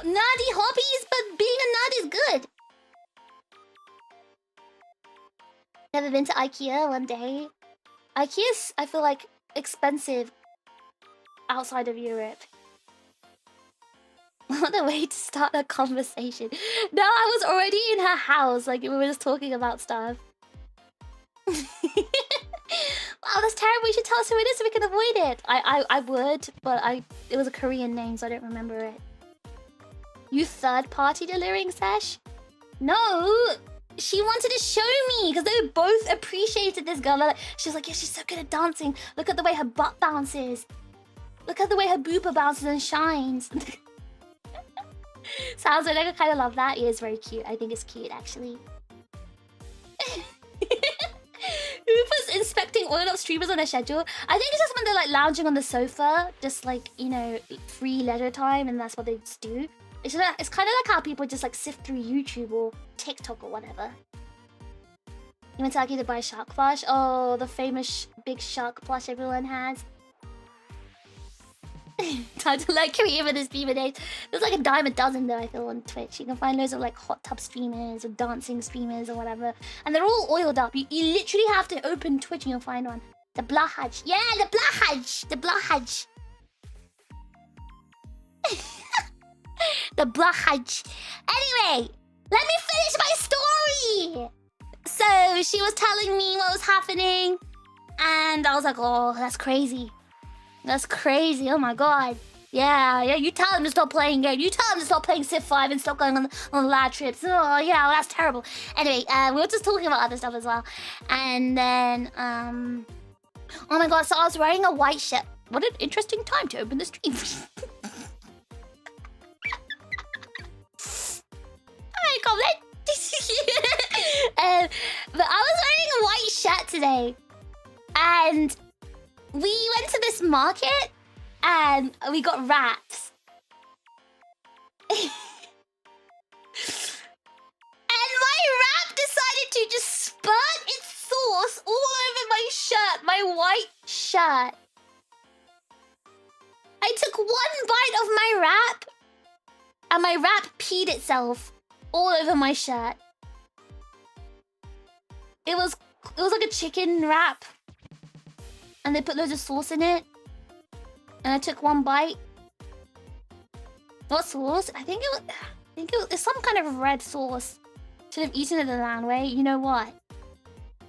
nerdy hobbies, but being a nerd is good. Never been to IKEA one day. IKEA's, I feel like, expensive outside of Europe. What a way to start a conversation. No, I was already in her house, like we were just talking about stuff. Wow, that's terrible. You should tell us who it is so we can avoid it. I would, but it was a Korean name, so I don't remember it. You third-party delivering sesh? No, she wanted to show me because they both appreciated this girl. She's like, yeah, she's so good at dancing. Look at the way her butt bounces. Look at the way her booper bounces and shines. Sounds like I kind of love that. It is very cute. I think it's cute, actually. Who puts inspecting oiled up streamers on their schedule? I think it's just when they're like lounging on the sofa, just like, you know, free leisure time, and that's what they just do. It's kind of like how people just like sift through YouTube or TikTok or whatever. You went to IKEA to buy shark plush? Oh, the famous big shark plush everyone has. Time to like Korea for this beaver days. There's like a dime a dozen though, I feel, on Twitch. You can find loads of like hot tub streamers or dancing streamers or whatever. And they're all oiled up. You literally have to open Twitch and you'll find one. The Blahaj. Yeah, the Blahaj. The Blahaj. The Blahaj. Anyway, let me finish my story. So she was telling me what was happening. And I was like, oh, that's crazy. That's crazy. Oh my god. Yeah, you tell him to stop playing game. You tell him to stop playing Civ 5 and stop going on lad trips. Oh, yeah, well, that's terrible. Anyway, we were just talking about other stuff as well. And then, oh my god, so I was wearing a white shirt. What an interesting time to open the stream. Alright, comment. But I was wearing a white shirt today. And we went to this market and we got wraps. And my wrap decided to just spurt its sauce all over my shirt, my white shirt. I took one bite of my wrap and my wrap peed itself all over my shirt. It was like a chicken wrap. And they put loads of sauce in it. And I took one bite. What sauce? I think it was some kind of red sauce. Should have eaten it the land way. You know what?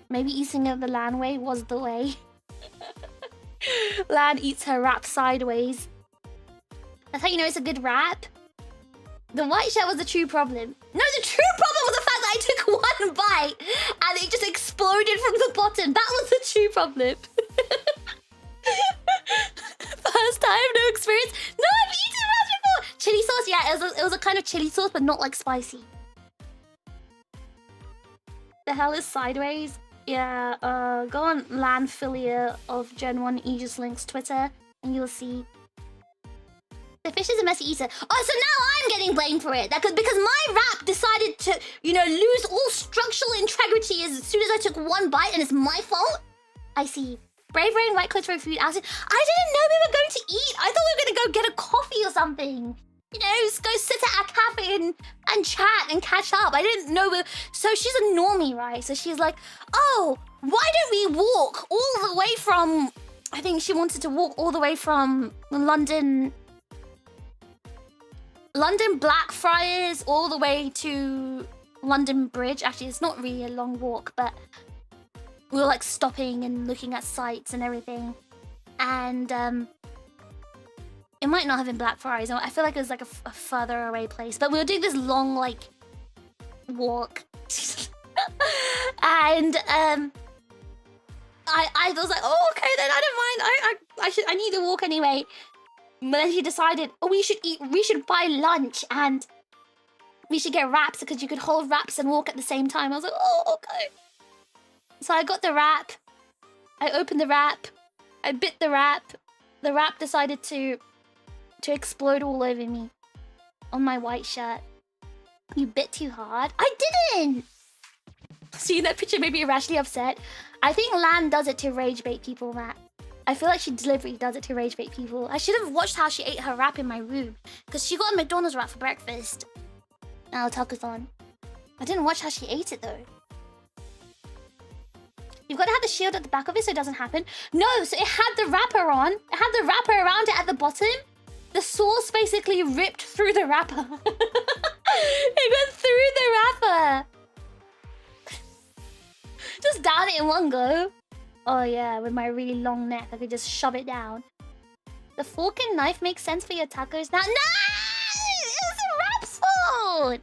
Maybe eating it the land way was the way. Lan eats her wrap sideways. That's how you know it's a good wrap. The white shirt was the true problem. No, the true problem was the fact that I took one bite and it just exploded from the bottom. That was the true problem. First time, no experience. No, I've eaten wraps before. Chili sauce, yeah, it was a kind of chili sauce, but not like spicy. The hell is sideways? Yeah, go on Landfilia of Gen 1 Aegis-Link's Twitter and you'll see. The fish is a messy eater. Oh, so now I'm getting blamed for it. Because my wrap decided to, you know, lose all structural integrity as soon as I took one bite and it's my fault? I see. Brave rain, white clothes for food. I didn't know we were going to eat. I thought we were going to go get a coffee or something. You know, just go sit at a cafe and chat and catch up. I didn't know we... So she's a normie, right? So she's like, oh, why don't we walk all the way from... I think she wanted to walk all the way from London Blackfriars all the way to London Bridge. Actually, it's not really a long walk, but we were like stopping and looking at sights and everything. And it might not have been Blackfriars. I feel like it was like a further away place. But we were doing this long like walk. And I was like, oh, okay, then I don't mind. I need to walk anyway. But then she decided, oh, we should buy lunch and we should get wraps because you could hold wraps and walk at the same time. I was like, oh, okay. So I got the wrap. I opened the wrap. I bit the wrap. The wrap decided to explode all over me on my white shirt. You bit too hard. I didn't! Seeing that picture made me irrationally upset. I think Lan does it to rage bait people, Matt. I feel like she deliberately does it to rage bait people. I should have watched how she ate her wrap in my room. Because she got a McDonald's wrap for breakfast. Now Takuthon. I didn't watch how she ate it though. You've got to have the shield at the back of it so it doesn't happen. No, so it had the wrapper on. It had the wrapper around it at the bottom. The sauce basically ripped through the wrapper. It went through the wrapper. Just down it in one go. Oh yeah, with my really long neck, I could just shove it down. The fork and knife makes sense for your tacos now. No! It's a wrap's fault!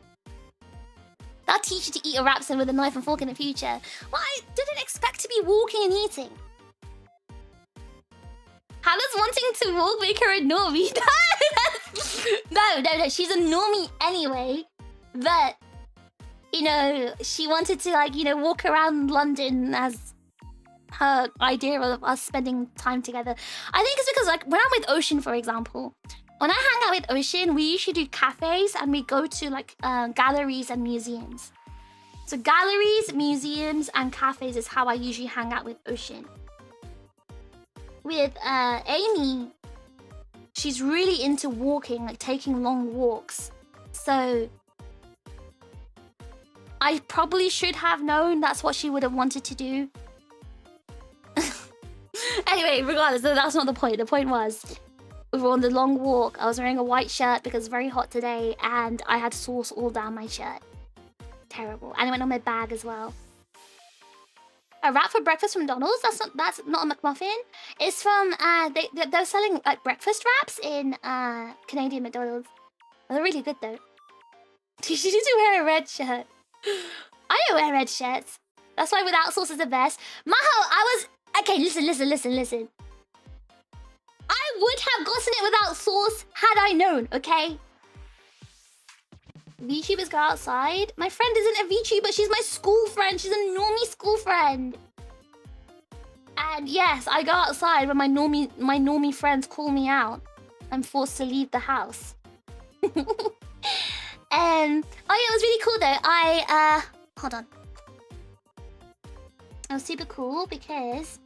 I'll teach you to eat a wraps with a knife and fork in the future. Well, I didn't expect to be walking and eating. How does wanting to walk make her a normie? No, she's a normie anyway. But, you know, she wanted to, like, you know, walk around London as her idea of us spending time together. I think it's because, like, when I'm with Ocean, for example, when I hang out with Ocean, we usually do cafes and we go to, like, galleries and museums. So galleries, museums, and cafes is how I usually hang out with Ocean. With Amy, she's really into walking, like taking long walks. So I probably should have known that's what she would have wanted to do. Anyway, regardless, that's not the point. The point was, we were on the long walk. I was wearing a white shirt because it's very hot today, and I had sauce all down my shirt. Terrible. And it went on my bag as well. A wrap for breakfast from McDonald's? That's not a McMuffin. It's from they're selling like breakfast wraps in Canadian McDonald's. They're really good though. You should just wear a red shirt. I don't wear red shirts. That's why without sauce is the best. Maho, okay, listen. I would have gotten it without sauce had I known, okay? VTubers go outside. My friend isn't a VTuber, she's my school friend. She's a normie school friend. And yes, I go outside when my normie friends call me out. I'm forced to leave the house. And oh yeah, it was really cool though. Hold on. It was super cool because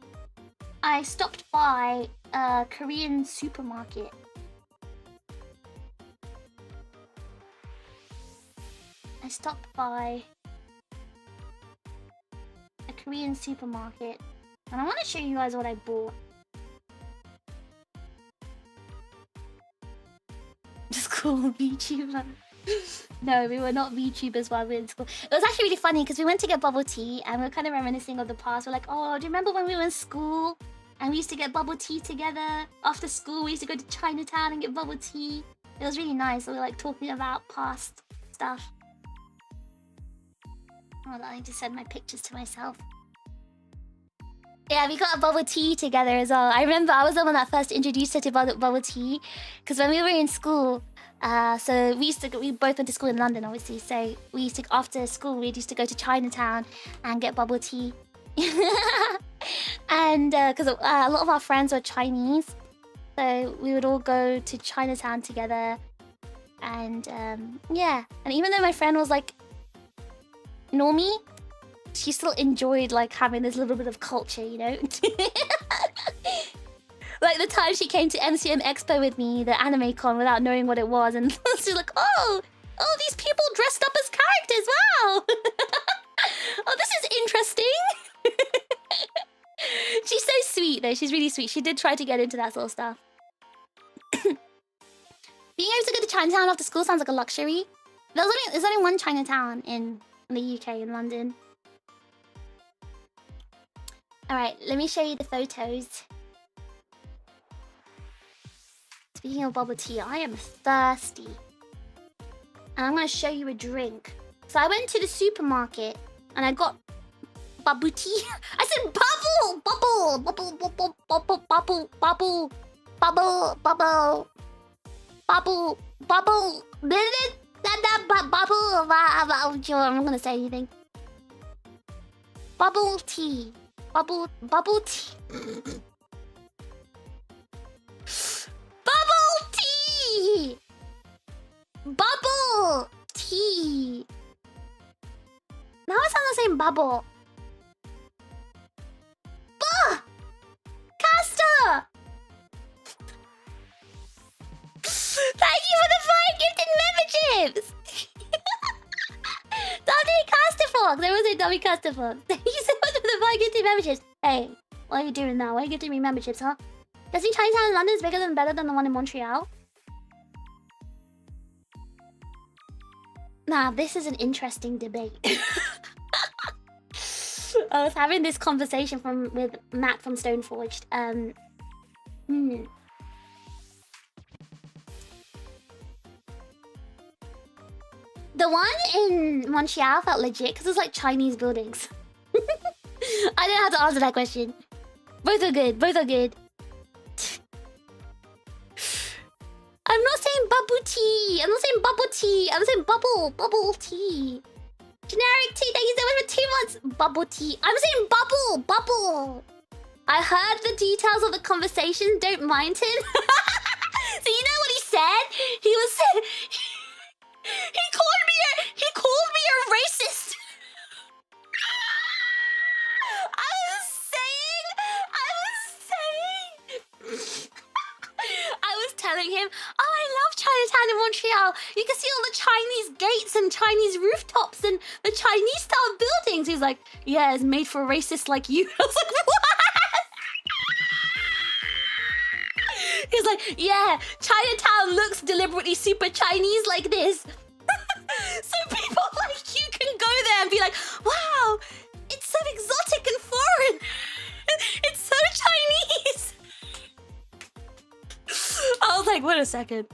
I stopped by a Korean supermarket. I stopped by a Korean supermarket and I want to show you guys what I bought. Just cool VTuber. No, we were not VTubers while we were in school. It was actually really funny because we went to get bubble tea and we were kind of reminiscing of the past. We're like, oh, do you remember when we were in school and we used to get bubble tea together? After school, we used to go to Chinatown and get bubble tea. It was really nice. We were like talking about past stuff. Hold on, I need to send my pictures to myself. Yeah, we got a bubble tea together as well. I remember I was the one that first introduced her to bubble tea because when we were in school, so we both went to school in London, obviously. So we used to, after school, we used to go to Chinatown and get bubble tea. And because a lot of our friends were Chinese, so we would all go to Chinatown together. And yeah, and even though my friend was like normie, she still enjoyed like having this little bit of culture, you know. Like the time she came to MCM Expo with me, the anime con, without knowing what it was, and she's like, oh, these people dressed up as characters, wow. Oh, this is interesting. She's so sweet though, she's really sweet. She did try to get into that sort of stuff. Being able to go to Chinatown after school sounds like a luxury. There's only one Chinatown in the UK, in London. Alright, let me show you the photos. Speaking of bubble tea, I am thirsty. And I'm going to show you a drink. So I went to the supermarket and I got bubble tea. I said bubble! Bubble! Bubble, bubble, bubble, bubble, bubble, bubble, bubble, bubble, bubble. Bubble. I'm not going to say anything. Bubble tea. Bubble tea. Bubble tea! Bubble tea! Now it sounds the same bubble. Bah! Caster! Thank you for the 5 gifted memberships! Dante Casterfox! There was a dummy Casterfox. Thank you so much for the 5 gifted memberships. Hey, what are you doing now? Why are you gifting me memberships, huh? Does it Chinatown in London is bigger than better than the one in Montreal? Nah, this is an interesting debate. I was having this conversation with Matt from Stoneforged. The one in Montreal felt legit because it's like Chinese buildings. I didn't have to answer that question. Both are good. Both are good. I'm not saying bubble tea. I'm not saying bubble tea. I'm saying bubble tea. Generic tea. Thank you so much for 2 months. Bubble tea. I'm saying bubble. I heard the details of the conversation. Don't mind him. So you know what he said? He called me a racist. I was telling him, oh, I love Chinatown in Montreal. You can see all the Chinese gates and Chinese rooftops and the Chinese style buildings. He's like, yeah, it's made for racists like you. I was like, what? He's like, yeah, Chinatown looks deliberately super Chinese like this. So people like you can go there and be like, wow, it's so exotic and foreign. like, wait a second.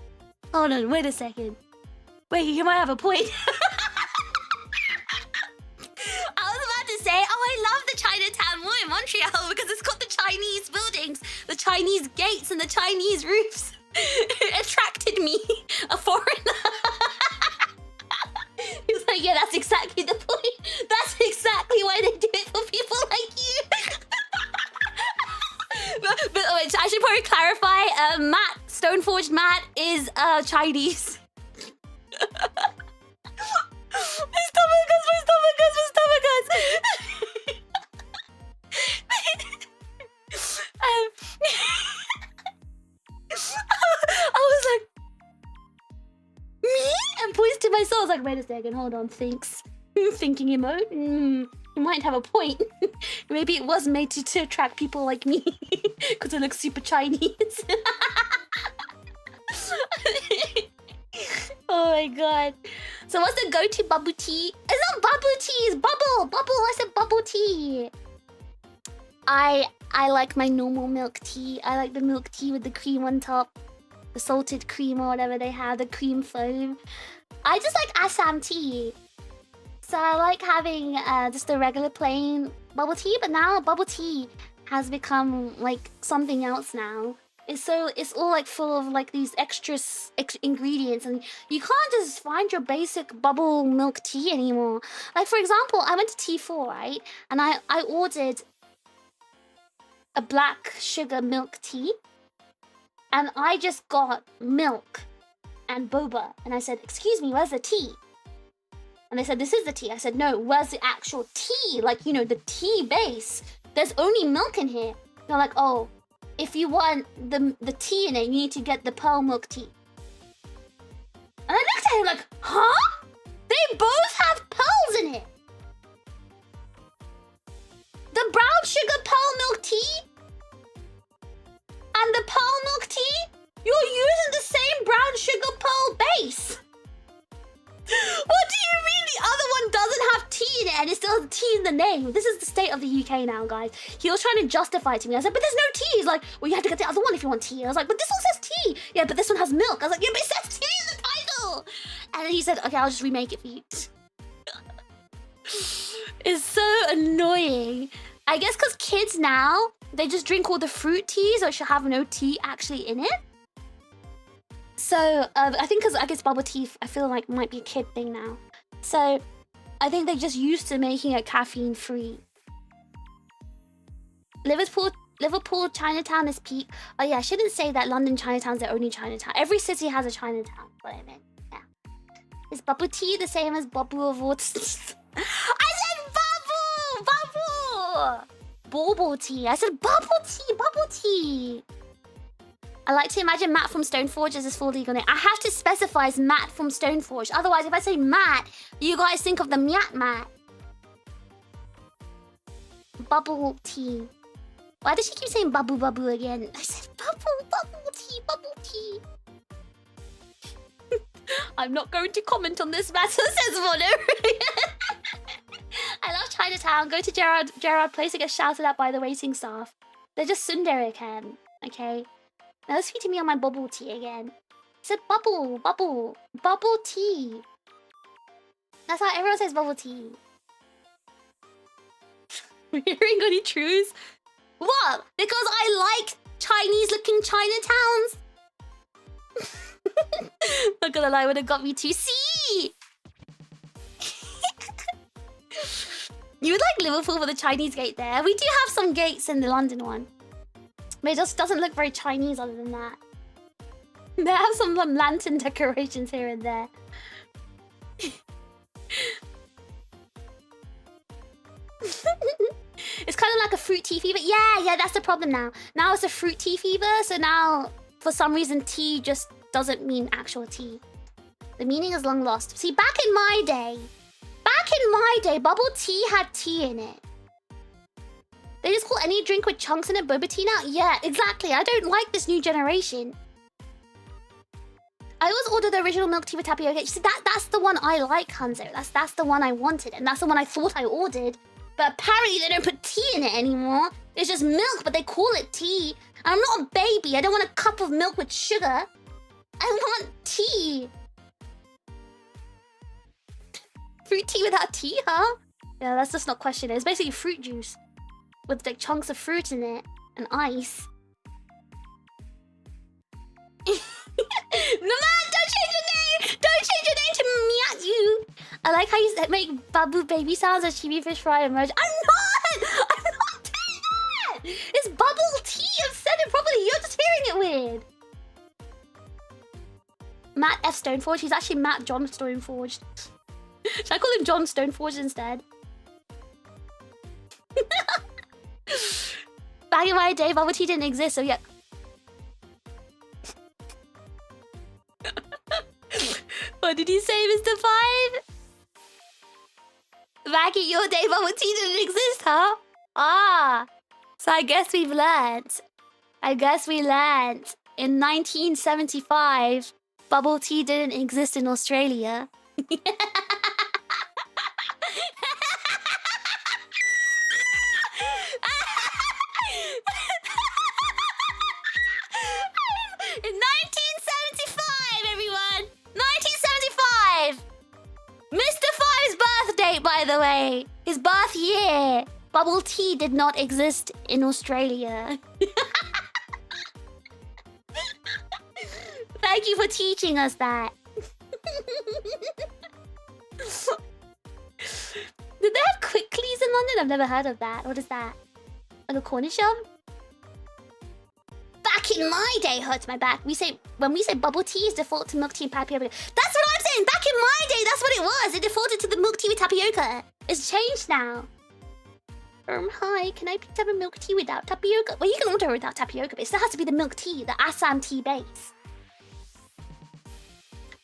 Hold on, wait a second. Wait, you might have a point. I was about to say, oh, I love the Chinatown more in Montreal because it's got the Chinese buildings, the Chinese gates, and the Chinese roofs. It attracted me, a foreigner. He was like, yeah, that's exactly the point. That's exactly why they do it for people like you. but I should probably clarify, Matt, Stoneforged Matt is Chinese. My stomach hurts. I was like, me? And poised to myself. I was like, wait a second, hold on, thanks. Thinking emote? You might have a point. Maybe it was made to attract people like me. Because it looks super Chinese. Oh my god. So what's the go-to bubble tea? It's not bubble tea, it's bubble. Bubble, I said bubble tea. I like my normal milk tea. I like the milk tea with the cream on top. The salted cream or whatever they have, the cream foam. I just like Assam tea. So I like having just the regular plain bubble tea, but now bubble tea has become like something else now. It's all like full of like these extra ingredients, and you can't just find your basic bubble milk tea anymore. Like for example, I went to T4, right? And I ordered a black sugar milk tea, and I just got milk and boba, and I said, excuse me, where's the tea? And they said, this is the tea. I said, no, where's the actual tea? Like, you know, the tea base. There's only milk in here. They're like, oh, if you want the tea in it, you need to get the pearl milk tea. And I looked at him like, huh? They both have pearls in it. The brown sugar pearl milk tea and the pearl milk tea, you're using the same brown sugar pearl base. What do you mean the other one doesn't have tea in it and it still has tea in the name? This is the state of the UK now, guys. He was trying to justify it to me. I said, but there's no tea. He's like, well, you have to get the other one if you want tea. I was like, but this one says tea. Yeah, but this one has milk. I was like, yeah, but it says tea in the title. And then he said, okay, I'll just remake it for you. It's so annoying. I guess because kids now, they just drink all the fruit teas or should have no tea actually in it. So I think because I guess bubble tea, I feel like might be a kid thing now. So I think they're just used to making it caffeine free. Liverpool Chinatown is peak. Oh yeah, I shouldn't say that London Chinatown's the only Chinatown. Every city has a Chinatown. What I meant. Yeah. Is bubble tea the same as bubble of water? I said bubble! Bubble tea. I said bubble tea. I like to imagine Matt from Stoneforge as his full legal name. I have to specify as Matt from Stoneforge. Otherwise, if I say Matt, you guys think of the Miat Matt. Bubble tea. Why does she keep saying bubble again? I said bubble tea. I'm not going to comment on this matter, says Mono. I love Chinatown. Go to Gerard Place to get shouted at by the waiting staff. They're just tsundere again, okay? Now let's feed me on my bubble tea again. I said bubble tea. That's how everyone says bubble tea. We're hearing any truths? What? Because I like Chinese-looking Chinatowns? Not gonna lie, would have got me to see. You would like Liverpool for the Chinese gate there. We do have some gates in the London one. But it just doesn't look very Chinese other than that. They have some lantern decorations here and there. It's kind of like a fruit tea fever. Yeah, that's the problem now. Now it's a fruit tea fever, so now for some reason tea just doesn't mean actual tea. The meaning is long lost. See, back in my day, bubble tea had tea in it. They just call any drink with chunks in it boba tea now? Yeah, exactly. I don't like this new generation. I always order the original milk tea with tapioca. See, that's the one I like, Hanzo. That's the one I wanted, and that's the one I thought I ordered. But apparently they don't put tea in it anymore. It's just milk, but they call it tea. And I'm not a baby. I don't want a cup of milk with sugar. I want tea. Fruit tea without tea, huh? Yeah, that's just not question it. It's basically fruit juice with like chunks of fruit in it and ice. No, man, don't change your name! Don't change your name to Miyatu! I like how you make babu baby sounds as TRiGGERPHiSH fry emoji. I'm not doing that! It's bubble tea! I've said it properly, you're just hearing it weird. Matt F. Stoneforge, he's actually Matt John Stoneforged. Should I call him John Stoneforge instead? Back in my day, bubble tea didn't exist, so yeah. What did he say, Mr. Five? Back in your day, bubble tea didn't exist, huh? Ah, so I guess we've learnt. I guess we learnt. In 1975, bubble tea didn't exist in Australia. In 1975, everyone! 1975! Mr. Five's birthday, by the way. His birth year. Bubble tea did not exist in Australia. Thank you for teaching us that. Did they have Quicklies in London? I've never heard of that. What is that? Like a corner shop? Back in my day hurts my back. When we say bubble tea is default to milk tea and tapioca. That's what I'm saying. Back in my day, that's what it was. It defaulted to the milk tea with tapioca. It's changed now. Hi, can I please have a milk tea without tapioca? Well, you can order without tapioca, but it still has to be the milk tea, the Assam tea base.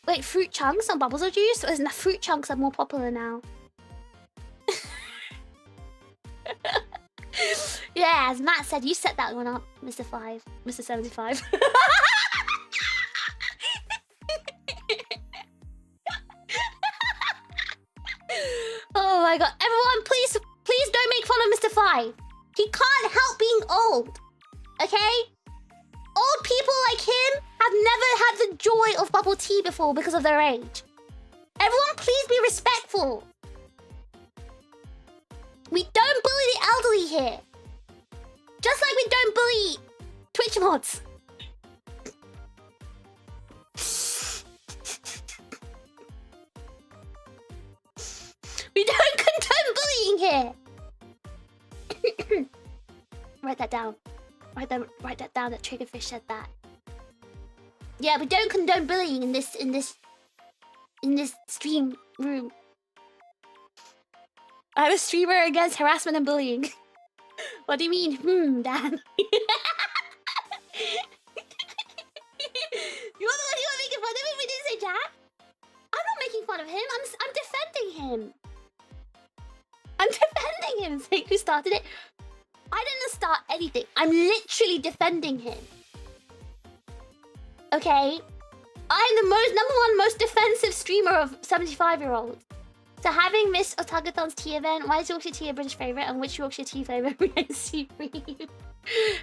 Wait, fruit chunks on bubbles or juice? Or isn't that fruit chunks are more popular now? Yeah, as Matt said, you set that one up, Mr. 5. Mr. 75. Oh my god. Everyone, please don't make fun of Mr. 5. He can't help being old. Okay? Old people like him have never had the joy of bubble tea before because of their age. Everyone, please be respectful. We don't bully the elderly here. Just like we don't bully Twitch mods. We don't condone bullying here. Write that down. Write that down that TRiGGERPHiSH said that. Yeah, we don't condone bullying in this stream room. I'm a streamer against harassment and bullying. What do you mean? Dan. You're the one making fun of him. We didn't say Jack. I'm not making fun of him. I'm defending him. I'm defending him. Saying who started it? I didn't start anything. I'm literally defending him. Okay? I'm the #1 most defensive streamer of 75-year-olds. So having missed Otagathon's tea event, why is Yorkshire tea a British favourite and which Yorkshire tea flavour reminds you?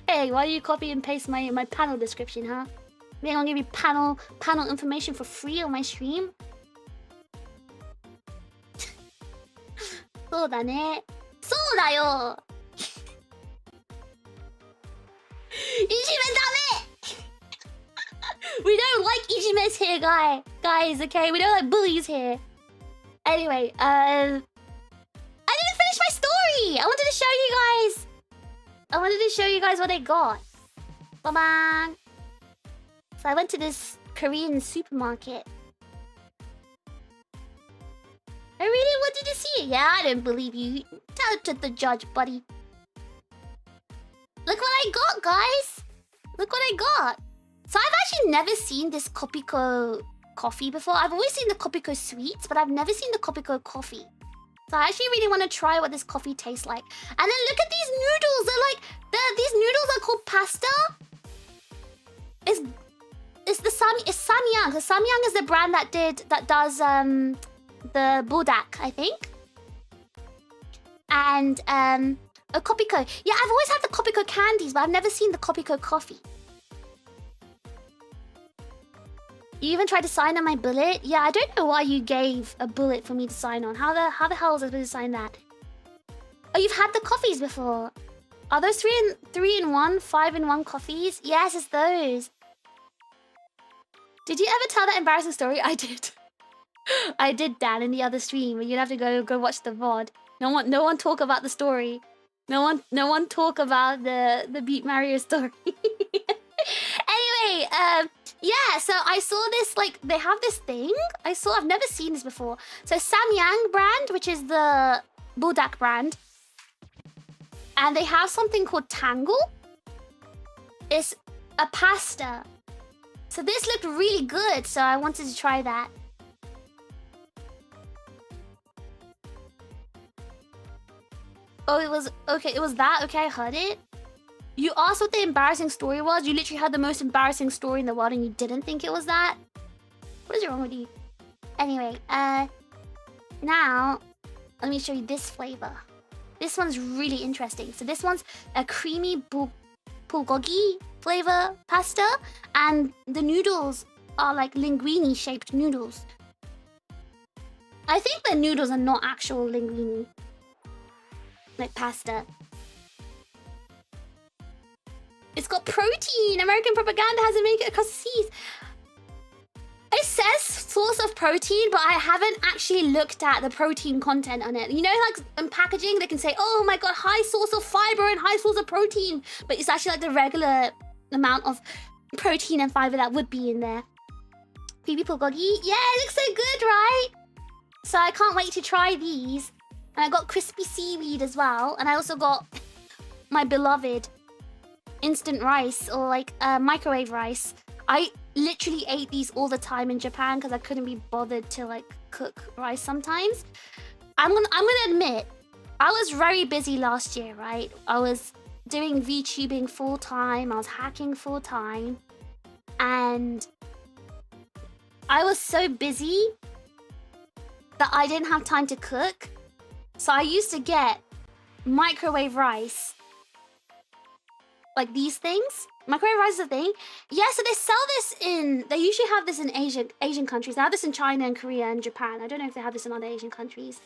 Hey, why do you copy and paste my panel description, huh? They're gonna give me panel information for free on my stream? そうだね。そうだよ。いじめダメ We don't like ijimes here, guys, okay? We don't like bullies here. Anyway, I didn't finish my story! I wanted to show you guys what I got. Bye-bye. So I went to this Korean supermarket. I really wanted to see it. Yeah, I didn't believe you. Tell it to the judge, buddy. Look what I got, guys. Look what I got. So I've actually never seen this Kopiko coffee before. I've always seen the Kopiko sweets, but I've never seen the Kopiko coffee. So I actually really want to try what this coffee tastes like. And then look at these noodles. They're like, these noodles are called pasta. It's Samyang. So Samyang is the brand that does the Budak, I think. And a Kopiko. Yeah, I've always had the Kopiko candies, but I've never seen the Kopiko coffee. You even tried to sign on my bullet? Yeah, I don't know why you gave a bullet for me to sign on. How the hell was I supposed to sign that? Oh, you've had the coffees before. Are those 3-in-1, 5-in-1 coffees? Yes, it's those. Did you ever tell that embarrassing story? I did. I did, Dan, in the other stream. You'd have to go watch the VOD. No one talk about the story. No one talk about the Beat Mario story. Anyway, yeah, so I saw this, like, they have this thing. I've never seen this before. So Samyang brand, which is the Buldak brand, and they have something called Tangle. It's a pasta. So this looked really good, so I wanted to try that. Oh, it was okay. It was that. Okay, I heard it. You asked what the embarrassing story was. You literally had the most embarrassing story in the world, and you didn't think it was that. What is wrong with you? Anyway, now let me show you this flavor. This one's really interesting. So this one's a creamy bulgogi flavor pasta, and the noodles are like linguine shaped noodles. I think the noodles are not actual linguine, like pasta. It's got protein. American propaganda hasn't made it across the seas. It says source of protein, but I haven't actually looked at the protein content on it. You know, like in packaging, they can say, oh my god, high source of fiber and high source of protein. But it's actually like the regular amount of protein and fiber that would be in there. Creamy bulgogi. Yeah, it looks so good, right? So I can't wait to try these. And I got crispy seaweed as well. And I also got my beloved instant rice, or like microwave rice. I literally ate these all the time in Japan because I couldn't be bothered to like cook rice sometimes. I'm gonna admit, I was very busy last year, right? I was doing VTubing full time, I was hacking full time, and I was so busy that I didn't have time to cook. So I used to get microwave rice, like these things. Microwave rice is a thing. Yeah, so they sell this in... They usually have this in Asian countries. They have this in China and Korea and Japan. I don't know if they have this in other Asian countries.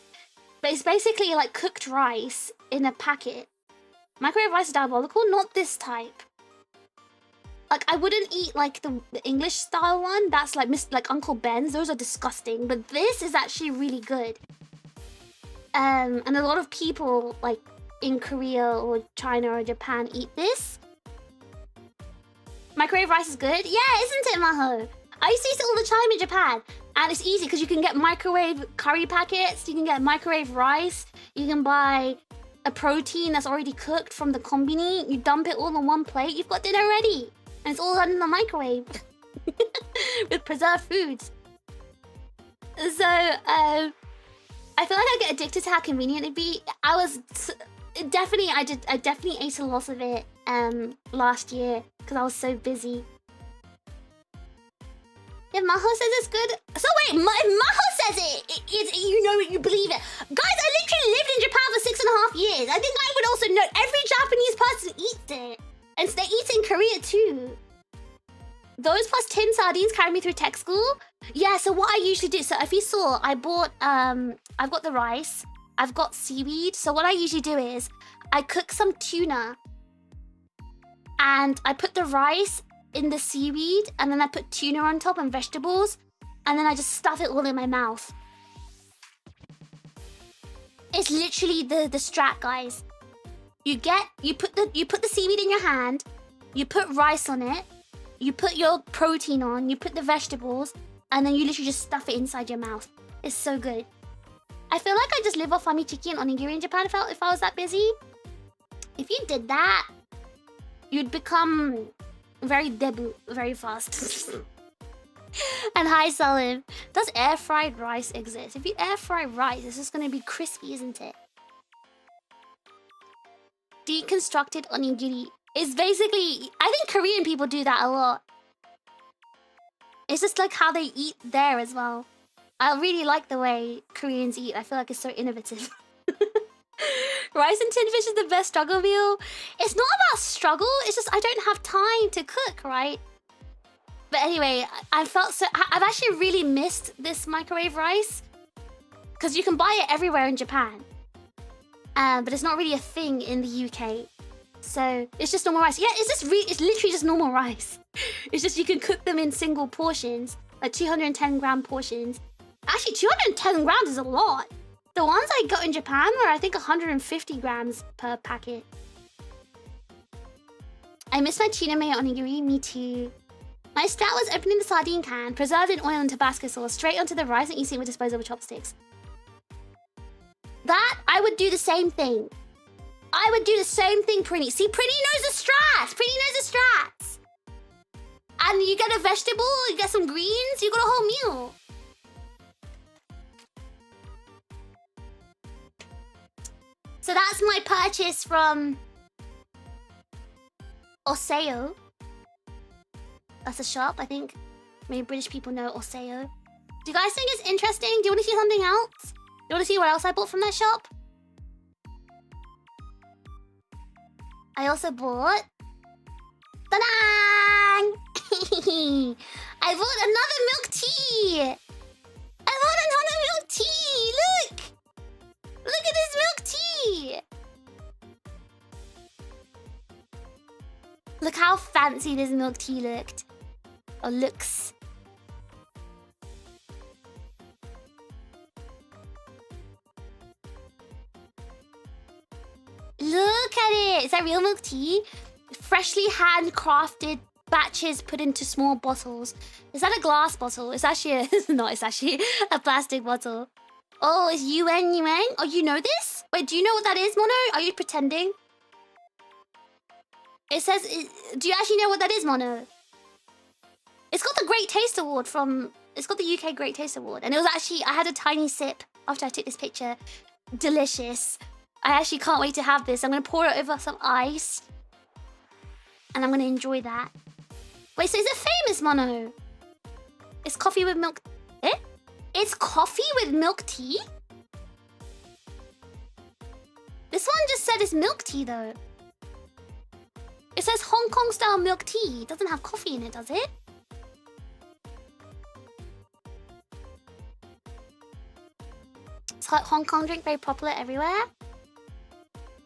But it's basically like cooked rice in a packet. Microwave rice is diabolical. Not this type. Like, I wouldn't eat like the English style one. That's like Uncle Ben's. Those are disgusting. But this is actually really good. And a lot of people like in Korea or China or Japan eat this. Microwave rice is good? Yeah, isn't it, Maho? I used to eat it all the time in Japan. And it's easy because you can get microwave curry packets, you can get microwave rice, you can buy a protein that's already cooked from the combini, you dump it all on one plate, you've got dinner ready. And it's all done in the microwave. With preserved foods. So, I feel like I get addicted to how convenient it'd be. I definitely ate a lot of it last year because I was so busy. If Maho says it's good, so wait, if Maho says it, you know it, you believe it. Guys, I literally lived in Japan for 6.5 years. I think I would also know every Japanese person eats it, and they eat it in Korea too. Those plus tin sardines carry me through tech school. Yeah, so what I usually do, so if you saw, I bought I've got the rice, I've got seaweed. So what I usually do is I cook some tuna and I put the rice in the seaweed, and then I put tuna on top and vegetables, and then I just stuff it all in my mouth. It's literally the strat, guys. You put the seaweed in your hand, you put rice on it, you put your protein on, you put the vegetables, and then you literally just stuff it inside your mouth. It's so good. I feel like I just live off famichiki and onigiri in Japan if I was that busy. If you did that, you'd become very debut very fast. And hi, Salim. Does air fried rice exist? If you air fry rice, it's just gonna be crispy, isn't it? Deconstructed onigiri is basically, I think Korean people do that a lot. It's just like how they eat there as well. I really like the way Koreans eat. I feel like it's so innovative. Rice and tin fish is the best struggle meal. It's not about struggle, it's just I don't have time to cook, right? But anyway, I felt so... I've actually really missed this microwave rice. Because you can buy it everywhere in Japan. But it's not really a thing in the UK. So it's just normal rice. Yeah, it's literally just normal rice. It's just you can cook them in single portions. Like 210 gram portions. Actually, 210 grams is a lot. The ones I got in Japan were, I think, 150 grams per packet. I miss my tuna mayo onigiri, me too. My strat was opening the sardine can, preserved in oil and Tabasco sauce, straight onto the rice and eating with disposable chopsticks. That, I would do the same thing. I would do the same thing, Prinny. See, Prinny knows the strats. Prinny knows the strats. And you get a vegetable, you get some greens, you got a whole meal. So that's my purchase from Oseo. That's a shop, I think. Maybe British people know Oseo. Do you guys think it's interesting? Do you want to see something else? Do you want to see what else I bought from that shop? I also bought... Ta-da! I bought another milk tea! I bought another milk tea! Look! Look at this milk tea! Look how fancy this milk tea looked. Or looks. Look at it! Is that real milk tea? Freshly handcrafted batches put into small bottles. Is that a glass bottle? It's actually no, it's actually a plastic bottle. Oh, it's Yuan. Oh, you know this? Wait, do you know what that is, Mono? Are you pretending? It says... Do you actually know what that is, Mono? It's got the Great Taste Award from... It's got the UK Great Taste Award. And it was actually... I had a tiny sip after I took this picture. Delicious. I actually can't wait to have this. I'm going to pour it over some ice. And I'm going to enjoy that. Wait, so is it famous, Mono? It's coffee with milk... Eh? It's coffee with milk tea? This one just said it's milk tea, though. It says Hong Kong style milk tea. It doesn't have coffee in it, does it? It's a Hong Kong drink, very popular everywhere.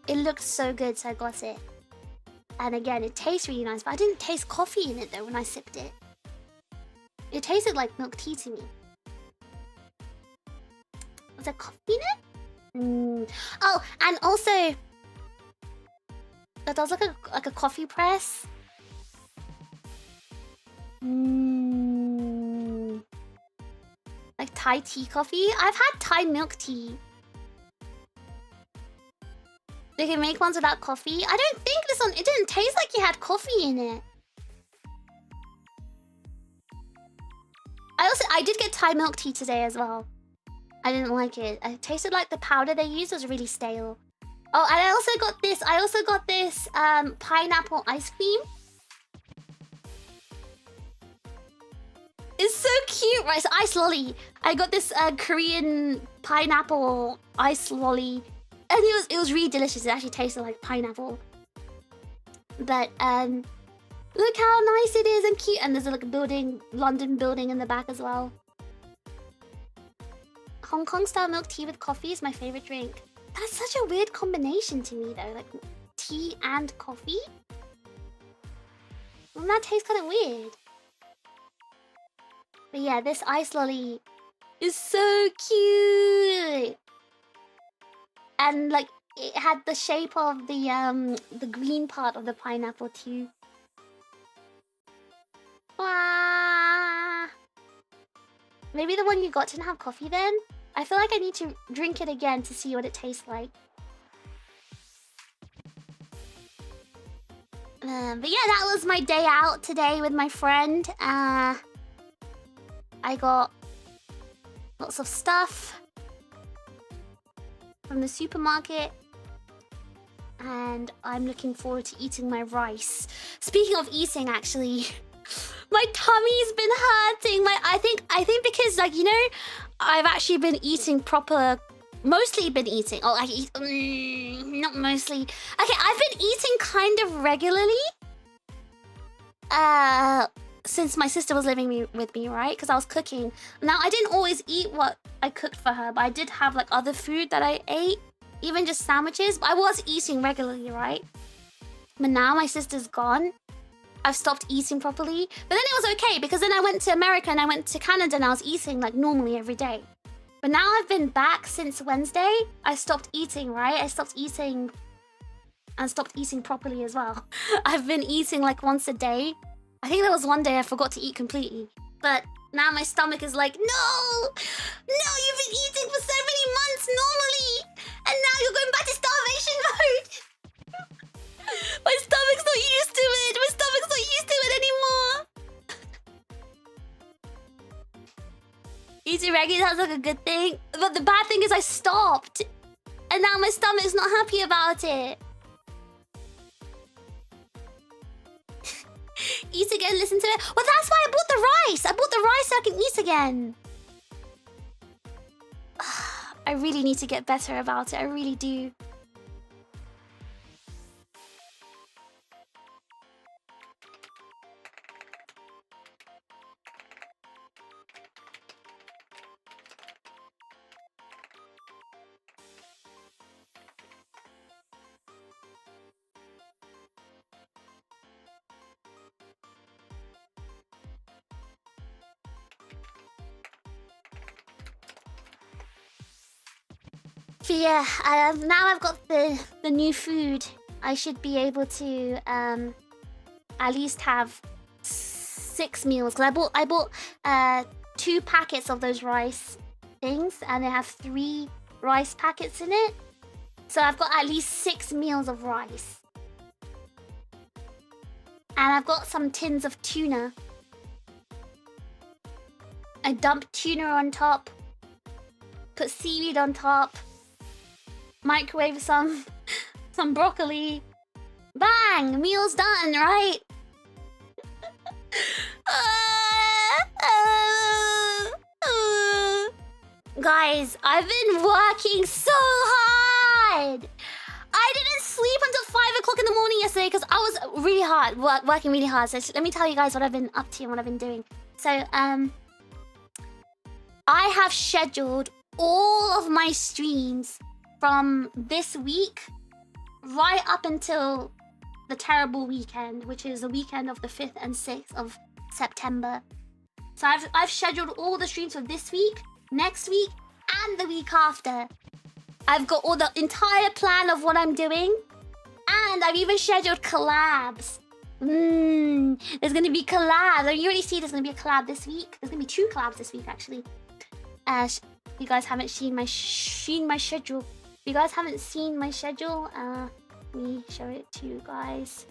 It looked so good, so I got it. And again, it tastes really nice, but I didn't taste coffee in it, though, when I sipped it. It tasted like milk tea to me. Was there coffee in it? Oh, and also... That does like a coffee press. Like Thai tea coffee. I've had Thai milk tea. They can make ones without coffee. I don't think this one... It didn't taste like it had coffee in it. I did get Thai milk tea today as well. I didn't like it. It tasted like the powder they used was really stale. Oh, and I also got this pineapple ice cream. It's so cute, right? It's ice lolly. I got this Korean pineapple ice lolly. And it was really delicious. It actually tasted like pineapple. But look how nice it is and cute. And there's like a building, London building in the back as well. Hong Kong style milk tea with coffee is my favorite drink. That's such a weird combination to me though, like tea and coffee. Well, that tastes kind of weird. But yeah, this ice lolly is so cute. And like it had the shape of the green part of the pineapple too. Wow. Maybe the one you got didn't have coffee then? I feel like I need to drink it again to see what it tastes like. But yeah, that was my day out today with my friend. I got lots of stuff from the supermarket. And I'm looking forward to eating my rice. Speaking of eating, actually... My tummy's been hurting. I think because, like, you know, I've actually been eating mostly been eating. Oh, I eat not mostly. Okay, I've been eating kind of regularly. since my sister was living with me, right? Because I was cooking. Now, I didn't always eat what I cooked for her, but I did have like other food that I ate, even just sandwiches. But I was eating regularly, right? But now my sister's gone. I've stopped eating properly. But then it was okay because then I went to America and I went to Canada and I was eating like normally every day. But now I've been back since Wednesday. I stopped eating, right? I stopped eating and stopped eating properly as well. I've been eating like once a day. I think there was one day I forgot to eat completely. But now my stomach is like, no! No, you've been eating for so many months normally! And now you're going back to starvation mode! My stomach's not used to it! My stomach's not used to it anymore! Eating regularly sounds like a good thing. But the bad thing is I stopped. And now my stomach's not happy about it. Eat again, listen to it. Well, that's why I bought the rice. I bought the rice so I can eat again. I really need to get better about it. I really do. But yeah, now I've got the new food. I should be able to at least have 6 meals. Because I bought 2 packets of those rice things, and they have 3 rice packets in it. So I've got at least 6 meals of rice. And I've got some tins of tuna. I dumped tuna on top. Put seaweed on top. Microwave some broccoli. Bang! Meal's done, right? Guys, I've been working so hard. I didn't sleep until 5 o'clock in the morning yesterday because I was really hard, working really hard. So let me tell you guys what I've been up to and what I've been doing. So, I have scheduled all of my streams from this week right up until the terrible weekend, which is the weekend of the 5th and 6th of September. So I've scheduled all the streams for this week, next week, and the week after. I've got all the entire plan of what I'm doing, and I've even scheduled collabs. There's gonna be collabs. I mean, you already see there's gonna be a collab this week. There's gonna be 2 collabs this week, actually. You guys haven't seen my schedule. If you guys haven't seen my schedule, let me show it to you guys.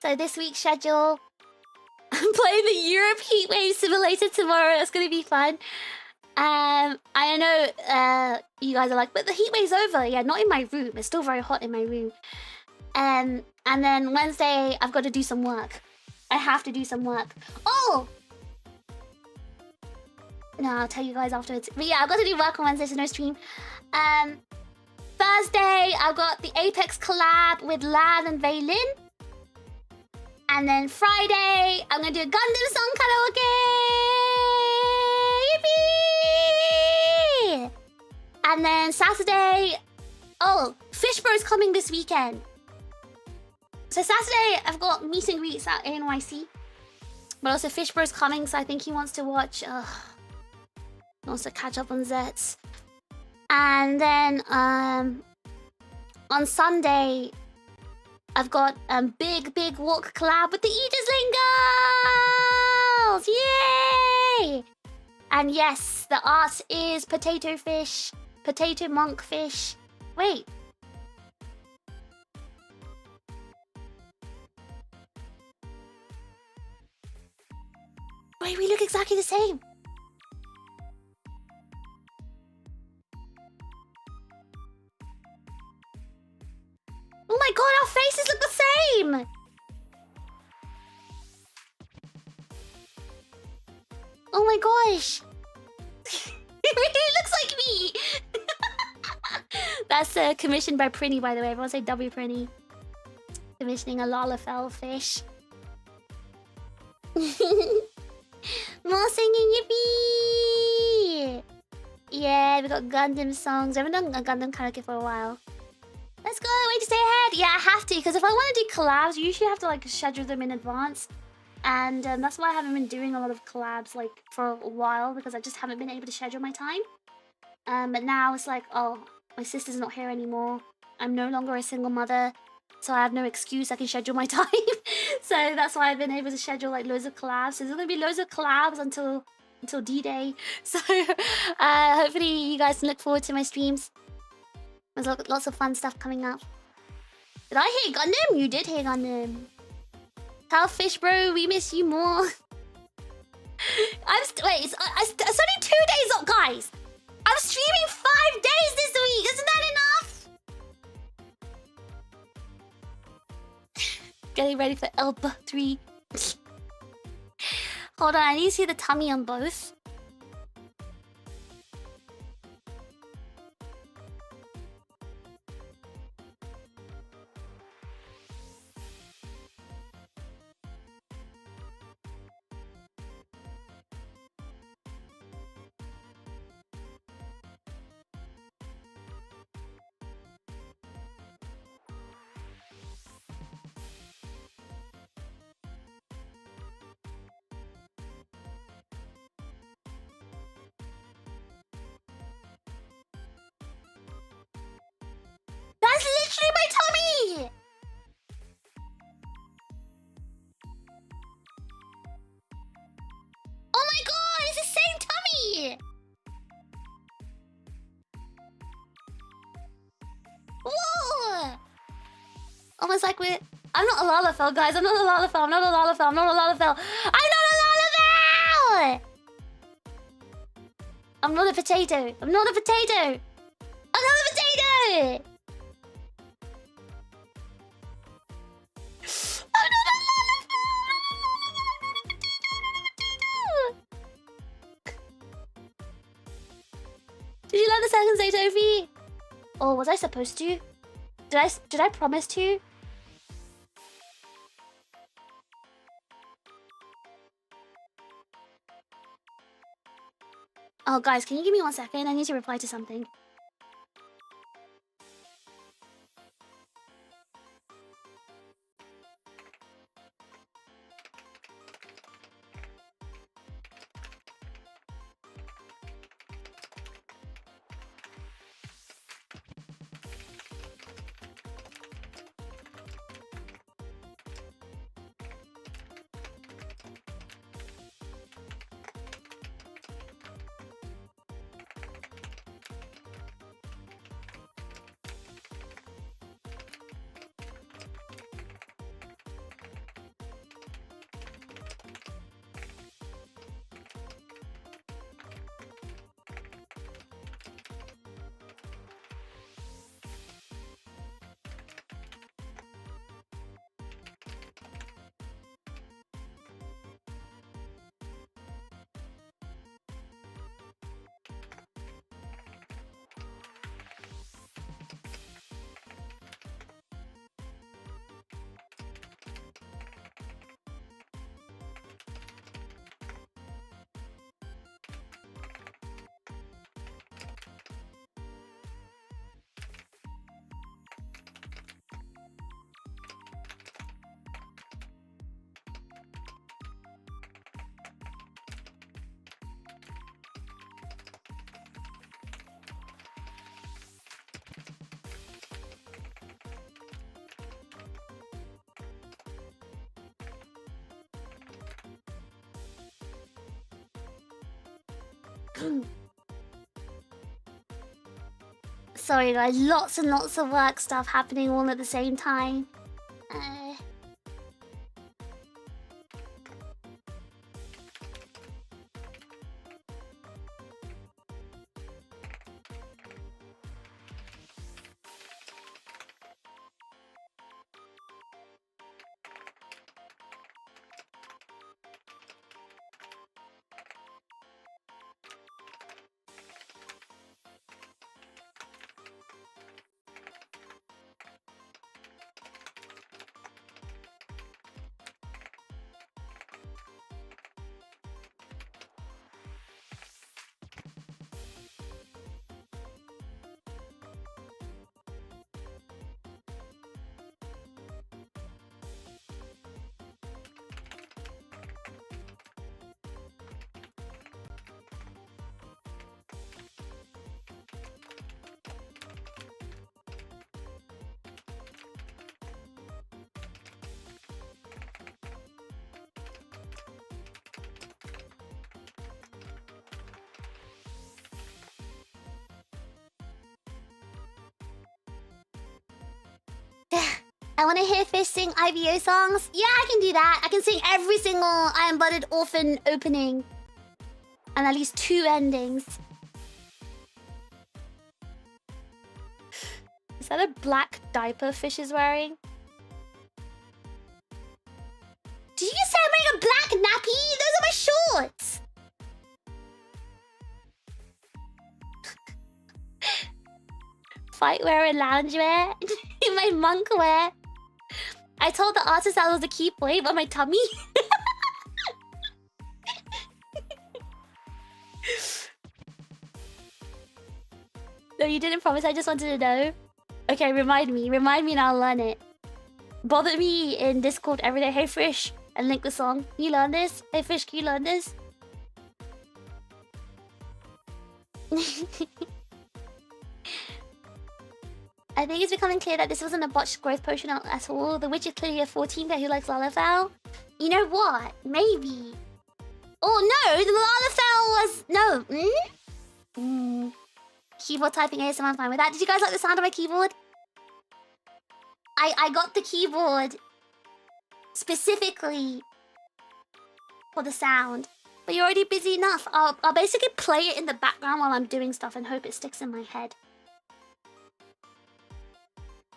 So this week's schedule, I'm playing the Europe Heatwave Simulator tomorrow. It's gonna be fun. I know you guys are like, but the heat wave's over. Yeah, not in my room. It's still very hot in my room. And then Wednesday, I've got to do some work. I have to do some work. Oh! No, I'll tell you guys afterwards. But yeah, I've got to do work on Wednesday, so no stream. Thursday, I've got the Apex collab with Lan and Vaylin. And then Friday, I'm going to do a Gundam song karaoke! Yippee! And then Saturday... Oh, Fish Bro's coming this weekend. So Saturday, I've got meet and greets at ANYC. But also Fish Bro's coming, so I think he wants to watch... he wants to catch up on Zets. And then on Sunday... I've got big walk collab with the Aegis-Link girls! Yay! And yes, the art is potato fish, potato monk fish. Wait. Wait, we look exactly the same. Oh my god, our faces look the same! my gosh. It really looks like me. That's commissioned by Prinny, by the way. Everyone say W Prinny. Commissioning a Lalafell fish. More singing, yippee! Yeah, we got Gundam songs. I haven't done a Gundam karaoke for a while. Let's go, way to stay ahead. Yeah, I have to, because if I want to do collabs, you usually have to like schedule them in advance. And that's why I haven't been doing a lot of collabs like for a while, because I just haven't been able to schedule my time. But now it's like, oh, my sister's not here anymore. I'm no longer a single mother, so I have no excuse. I can schedule my time. So that's why I've been able to schedule like loads of collabs. So there's gonna be loads of collabs until D-Day. So hopefully you guys can look forward to my streams. There's lots of fun stuff coming up. Did I hear Gundam? You did hear Gundam. Fish, bro, we miss you more. Wait, it's only 2 days up, guys. I'm streaming 5 days this week. Isn't that enough? Getting ready for Elba 3. Hold on, I need to see the tummy on both. That's literally my tummy! Oh my god, it's the same tummy! Whoa! Almost like we're... I'm not a Lalafell, guys. I'm not a Lalafell. I'm not a Lalafell. I'm not a Lalafell. I'm not a Lalafell! I'm not a potato. I'm not a potato. I'm not a potato! I'm not a Did you learn the second say, Sophie? Oh, was I supposed to? Did I promise to? Oh, guys, can you give me 1 second? I need to reply to something. Sorry guys, lots and lots of work stuff happening all at the same time. I want to hear Fish sing IVO songs. Yeah, I can do that. I can sing every single I Am Blooded Orphan opening. And at least 2 endings. Is that a black diaper Fish is wearing? Did you just say I'm wearing a black nappy? Those are my shorts. Fight wear and loungewear. In my monk wear. I told the artist I was a key point on my tummy. No, you didn't promise. I just wanted to know. Okay, remind me. Remind me and I'll learn it. Bother me in Discord every day. Hey, Fish. And link the song. Can you learn this? Hey, Fish, can you learn this? I think it's becoming clear that this wasn't a botched growth potion at all. The witch is clearly a 14-bit who likes Lalafell. You know what? Maybe. Oh, no. The Lalafell was... No. Keyboard typing ASMR, I'm fine with that. Did you guys like the sound of my keyboard? I got the keyboard specifically for the sound. But you're already busy enough. I'll basically play it in the background while I'm doing stuff and hope it sticks in my head.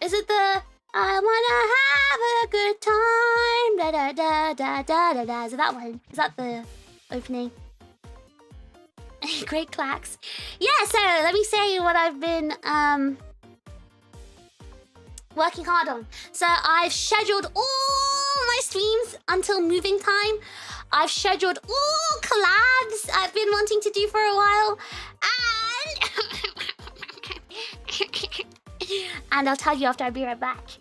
Is it the I wanna have a good time? Da da da da da da da. Is it that one? Is that the opening? Great clacks. Yeah, so let me say what I've been working hard on. So I've scheduled all my streams until moving time. I've scheduled all collabs I've been wanting to do for a while. And I'll tell you after. I'll be right back.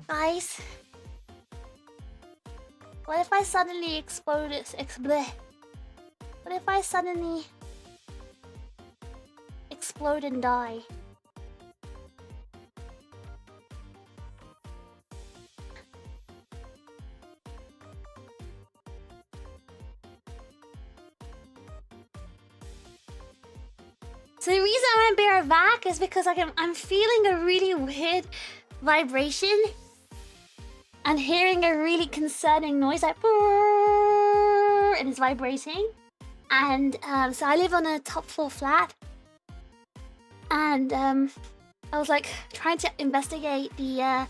Guys, what if I suddenly explode? What if I suddenly explode and die? So the reason I went bear back is because I'm feeling a really weird vibration and hearing a really concerning noise like brrrr, and it's vibrating. And so I live on a top floor flat, and I was like trying to investigate the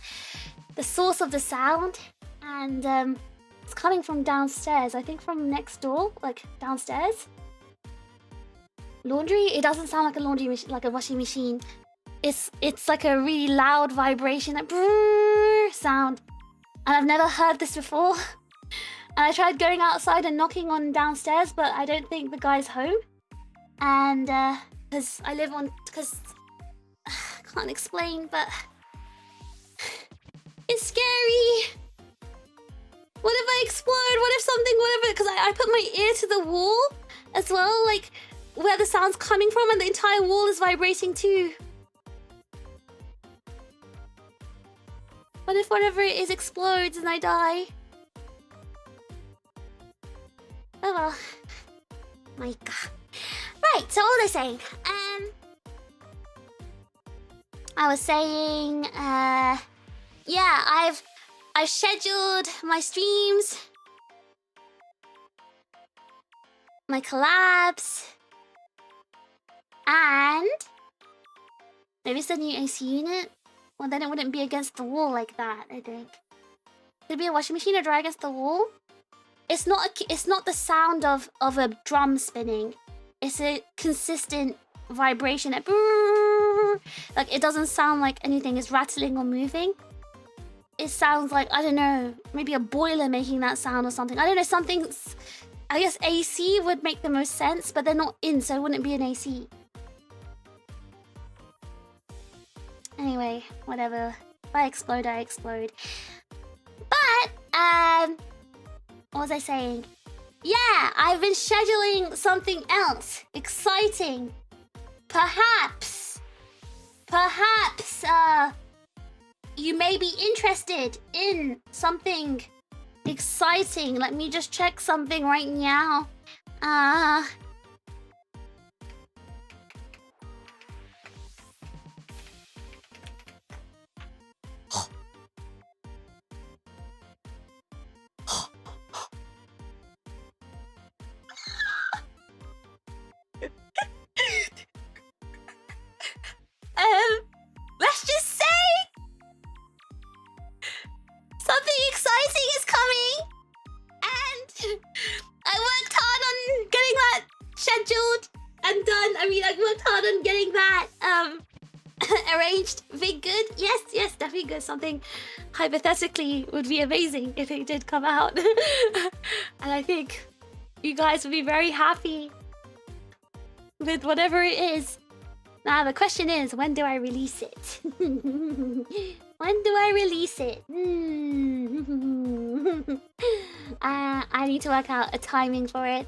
source of the sound, and it's coming from downstairs. I think from next door, like downstairs. Laundry? It doesn't sound like a laundry machine, like a washing machine. It's like a really loud vibration, like brrrr sound. And I've never heard this before. And I tried going outside and knocking on downstairs, but I don't think the guy's home. And because I live on, because I can't explain, but it's scary. What if I explode? What if something, whatever? Because I put my ear to the wall as well, like where the sound's coming from, and the entire wall is vibrating too. What if whatever it is explodes and I die? Oh well. My god. Right, so what was I saying? I was saying, yeah, I've scheduled my streams, my collabs, and maybe it's the new AC unit. Well, then it wouldn't be against the wall like that, I think. It'd be a washing machine or dryer against the wall. It's not the sound of a drum spinning. It's a consistent vibration. Like, like it doesn't sound like anything is rattling or moving. It sounds like, I don't know, maybe a boiler making that sound or something. I don't know, something's... I guess AC would make the most sense, but they're not in, so it wouldn't be an AC. Anyway, whatever. If I explode, I explode. But, what was I saying? Yeah, I've been scheduling something else. Exciting. Perhaps, you may be interested in something exciting. Let me just check something right now. Let's just say something exciting is coming, and I worked hard on getting that scheduled and done. I mean, I worked hard on getting that arranged. Be good? Yes, definitely good. Something hypothetically would be amazing if it did come out. And I think you guys would be very happy with whatever it is. Now the question is, when do I release it? When do I release it? I need to work out a timing for it.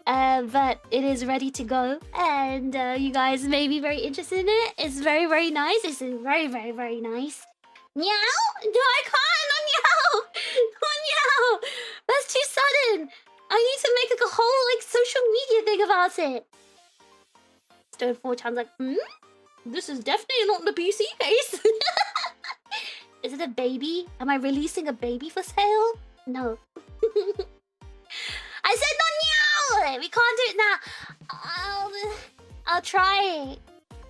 But it is ready to go, and you guys may be very interested in it. It's very, very nice. It's very, very, very nice. Meow? No, I can't. No, meow. No, meow. That's too sudden. I need to make like a whole like social media thing about it. Stone 4chan's like, this is definitely not the PC face. Is it a baby? Am I releasing a baby for sale? No. I said no, meow. We can't do it now. I'll try.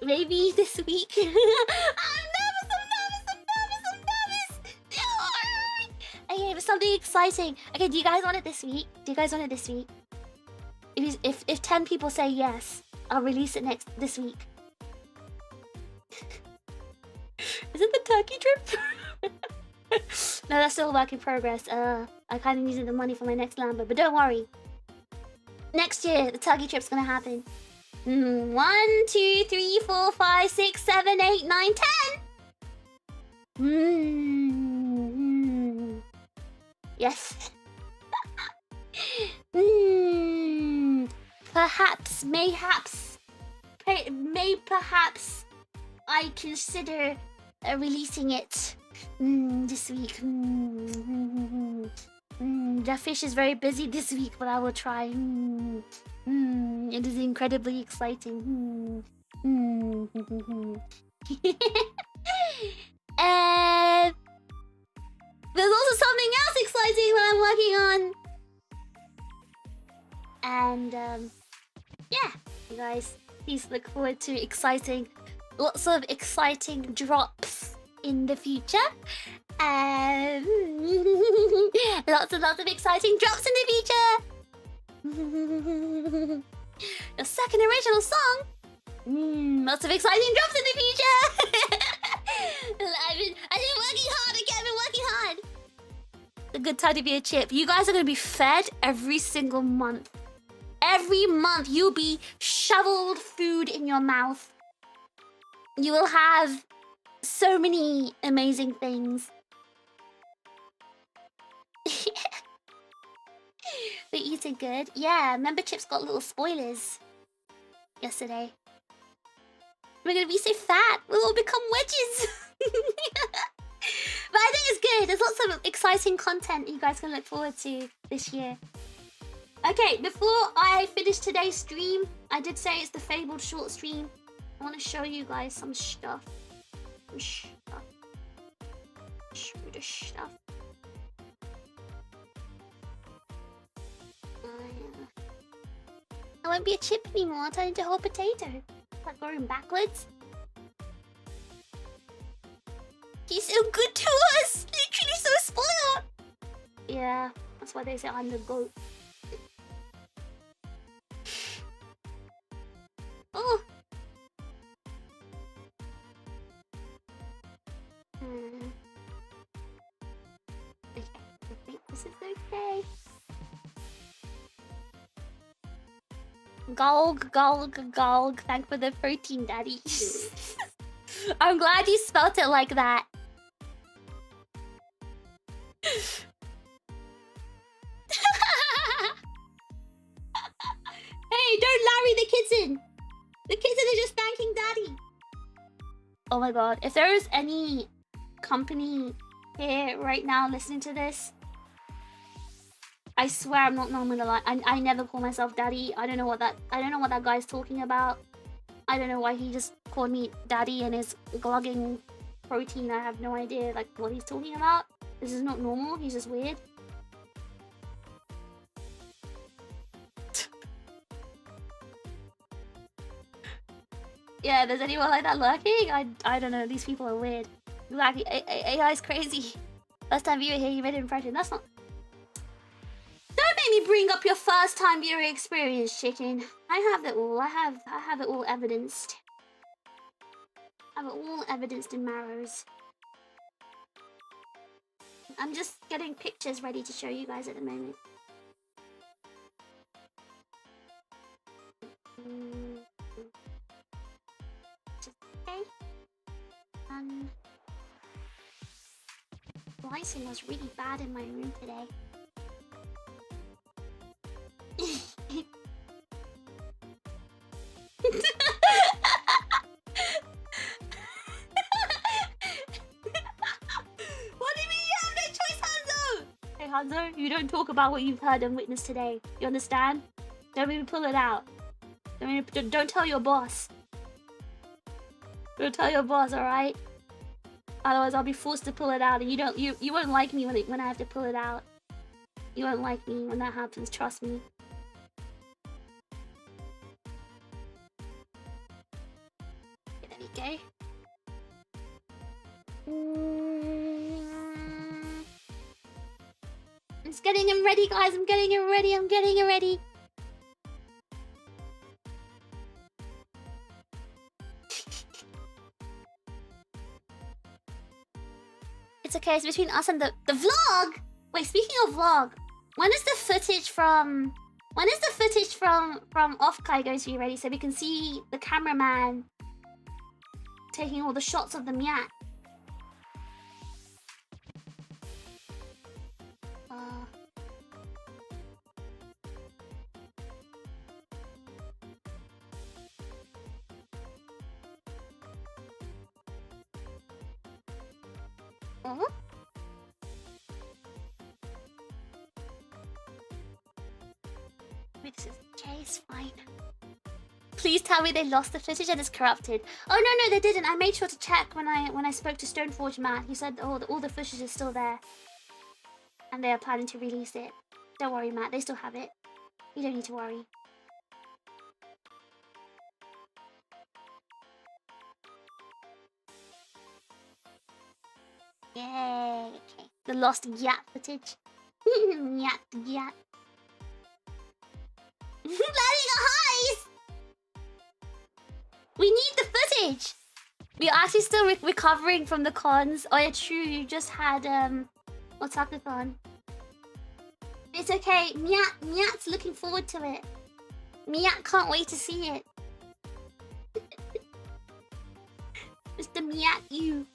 Maybe this week. I'm nervous. Okay, but something exciting. Okay, do you guys want it this week? If 10 people say yes, I'll release it this week. Is it the turkey trip? No, that's still a work in progress. I kind of needed the money for my next Lambo, but don't worry. Next year, the turkey trip's gonna happen. 1, 2, 3, 4, 5, 6, 7, 8, 9, 10. Yes. Perhaps, mayhaps, perhaps I consider releasing it this week. The fish is very busy this week, but I will try. It is incredibly exciting. And there's also something else exciting that I'm working on. And yeah, you guys, please look forward to lots of exciting drops in the future. Lots and lots of exciting drops in the future. Your second original song. Lots of exciting drops in the future. I've been working hard again. I've been working hard. It's a good time to be a chip. You guys are gonna be fed every single month. Every month you'll be shoveled food in your mouth. You will have so many amazing things. We're eating good. Yeah, memberships got little spoilers yesterday. We're gonna be so fat, we'll all become wedges. But I think it's good. There's lots of exciting content you guys can look forward to this year. Okay, before I finish today's stream, I did say it's the fabled short stream. I want to show you guys some stuff. Show the stuff. I won't be a chip anymore. I'll turn into a whole potato. Like going backwards. He's so good to us. Literally so spoiled. Yeah, that's why they say I'm the GOAT. Oh. Okay, I think this is okay. Golg, golg, golg. Thank for the protein, daddy. I'm glad you spelt it like that. Hey, don't Larry the kitten. The kitten is just thanking daddy. Oh my god, if there is any company here right now listening to this, I swear I'm not gonna lie. I never call myself daddy. I don't know what that guy's talking about. I don't know why he just called me daddy and is glogging protein. I have no idea like what he's talking about. This is not normal. He's just weird. Yeah, there's anyone like that lurking? I don't know. These people are weird. Exactly. AI's crazy. Last time you were here, you made an impression. That's not. Don't make me bring up your first time viewer experience, chicken. I have it all. I have it all evidenced. I have it all evidenced in marrows. I'm just getting pictures ready to show you guys at the moment. Okay. Lighting was really bad in my room today. What do you mean you have no choice, Hanzo? Hey Hanzo, you don't talk about what you've heard and witnessed today. You understand? Don't even pull it out. Don't tell your boss. Don't tell your boss, alright? Otherwise I'll be forced to pull it out and you won't like me when I have to pull it out. You won't like me when that happens, trust me. There we go. I'm just getting him ready, guys. I'm getting him ready. I'm getting it ready. It's okay. It's between us and the vlog. Wait, speaking of vlog, when is the footage from Off-Kai going to be ready so we can see the cameraman taking all the shots of the Miat? Oh? Wait, this is okay, it's fine. Please tell me they lost the footage and it's corrupted. Oh no, they didn't. I made sure to check when I spoke to Stoneforge Matt. He said all the footage is still there. And they are planning to release it. Don't worry, Matt, they still have it. You don't need to worry. Yay, okay. The lost YAP footage. YAP. Planning a heist! We need the footage! We're actually still recovering from the cons. Oh yeah, true, you just had, Otakuthon. It's okay, Miat's looking forward to it. Miat can't wait to see it. Mr. Miat, you.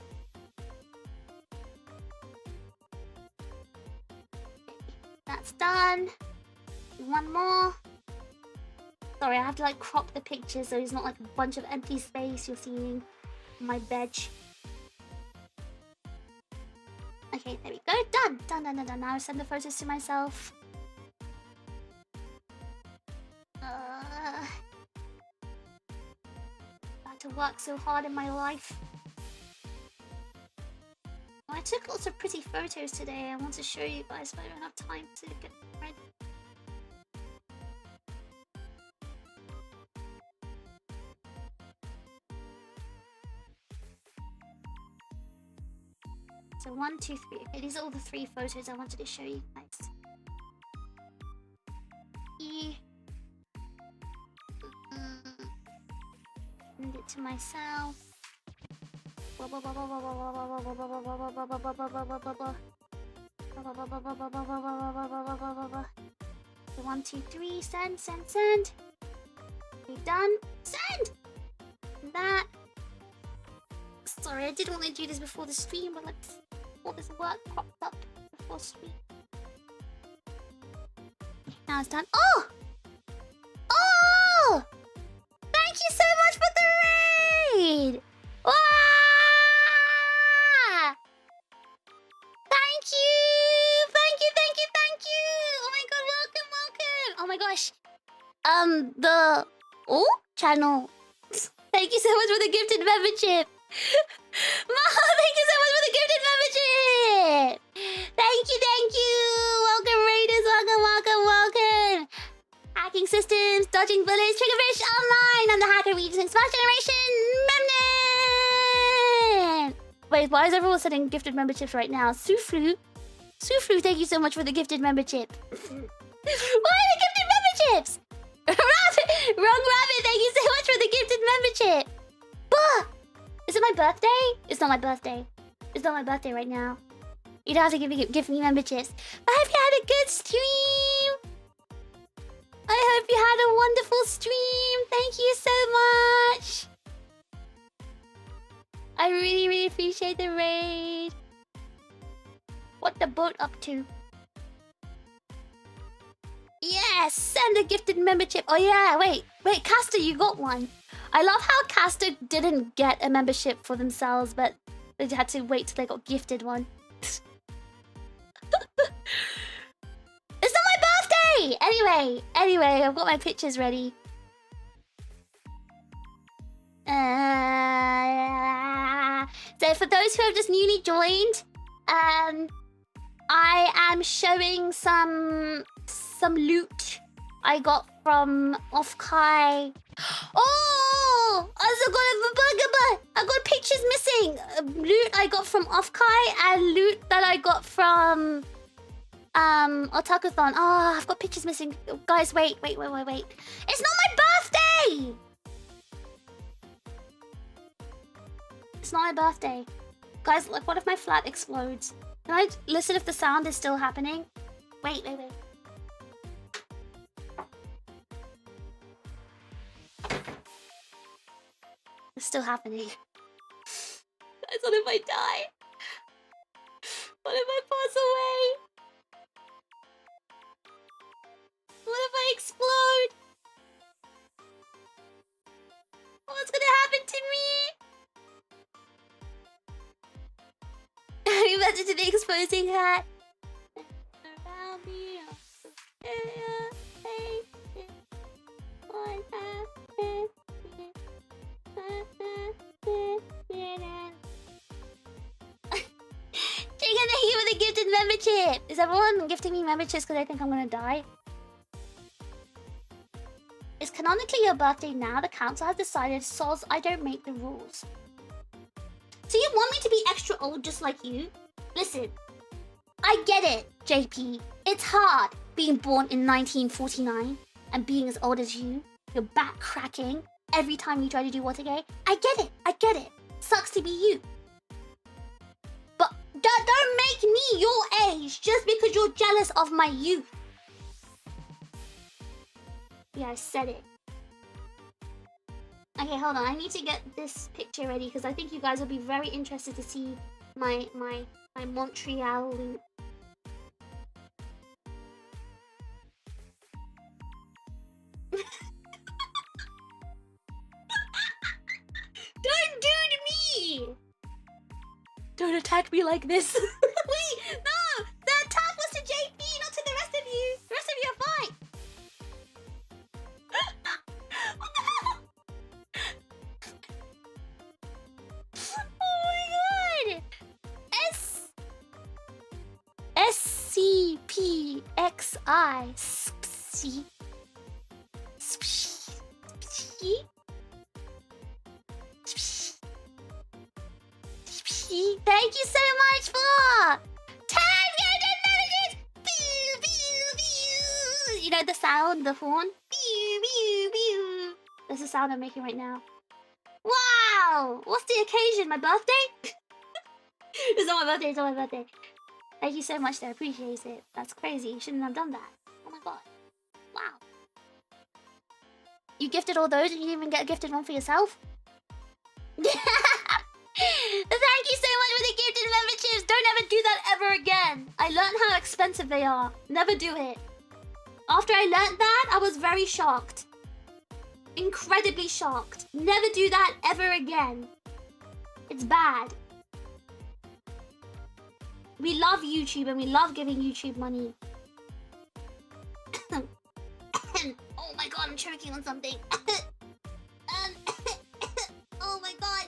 That's done. One more. Sorry, I have to like crop the picture so it's not like a bunch of empty space you're seeing on my bed. Okay, there we go. Done. Done. Now I send the photos to myself. About to work so hard in my life. Well, I took lots of pretty photos today. I want to show you guys, but I don't have time to get them ready. So 1, 2, 3. Okay, these are all the 3 photos I wanted to show you guys. Send it to myself. 1, 2, 3. Send. We done. Send. That. Sorry, I didn't want to do this before the stream, but like all this work popped up before stream. Now it's done. Oh! Thank you so much for the raid! Wow! Thank you! Oh my god, welcome! Oh my gosh. The channel. Thank you so much for the gifted membership. Maha, thank you so much for the gifted membership! Thank you! Welcome, Raiders, welcome! Hacking systems, dodging bullets, TRiGGERPHiSH online! I'm the hacker using Smash Generation Remnant! Wait, why is everyone sending gifted memberships right now? Suflu, thank you so much for the gifted membership. Why the gifted memberships? Rabbit! Wrong Rabbit, thank you so much for the gifted membership! Bah! Is it my birthday? It's not my birthday. It's not my birthday right now. You don't have to give me memberships. I hope you had a good stream. I hope you had a wonderful stream. Thank you so much. I really appreciate the raid. What the boat up to? Yes, send a gifted membership. Oh yeah, wait, Caster, you got one. I love how Caster didn't get a membership for themselves, but they had to wait till they got gifted one. It's not my birthday! Anyway, I've got my pictures ready. So for those who have just newly joined, I am showing some loot I got from Offkai. Oh! I got pictures missing. Loot I got from Offkai and loot that I got from Otakuthon. Oh, I've got pictures missing. Guys, wait. It's not my birthday! It's not my birthday. Guys, like, what if my flat explodes? Can I listen if the sound is still happening? Wait. It's still happening. Guys, what if I die? What if I pass away? What if I explode? What's gonna happen to me? better to the exposing hat. Taking the heat with a gifted membership. Is everyone gifting me memberships because they think I'm gonna die? It's canonically your birthday now. The council has decided, soz, I don't make the rules. So you want me to be extra old just like you? Listen, I get it, JP. It's hard being born in 1949 and being as old as you. Your back cracking every time you try to do Watergate. I get it. Sucks to be you. But don't make me your age just because you're jealous of my youth. Yeah, I said it. Okay, hold on. I need to get this picture ready because I think you guys will be very interested to see my Montreal loot. Don't do to me! Don't attack me like this. Wait, no! The attack was to JP, not to the rest of you. The rest of you are fine. What the hell? Oh my god! SCPXI. Thank you so much for 10 gifted messages! You know the sound, the horn? That's the sound I'm making right now. Wow! What's the occasion? My birthday? It's not my birthday, it's not my birthday. Thank you so much, I appreciate it. That's crazy, you shouldn't have done that. Oh my god. Wow. You gifted all those and you didn't even get a gifted one for yourself? Thank you so much for the gifted memberships. Don't ever do that ever again. I learned how expensive they are. Never do it. After I learned that, I was very shocked. Incredibly shocked. Never do that ever again. It's bad. We love YouTube and we love giving YouTube money. Oh my god, I'm choking on something. Oh my god.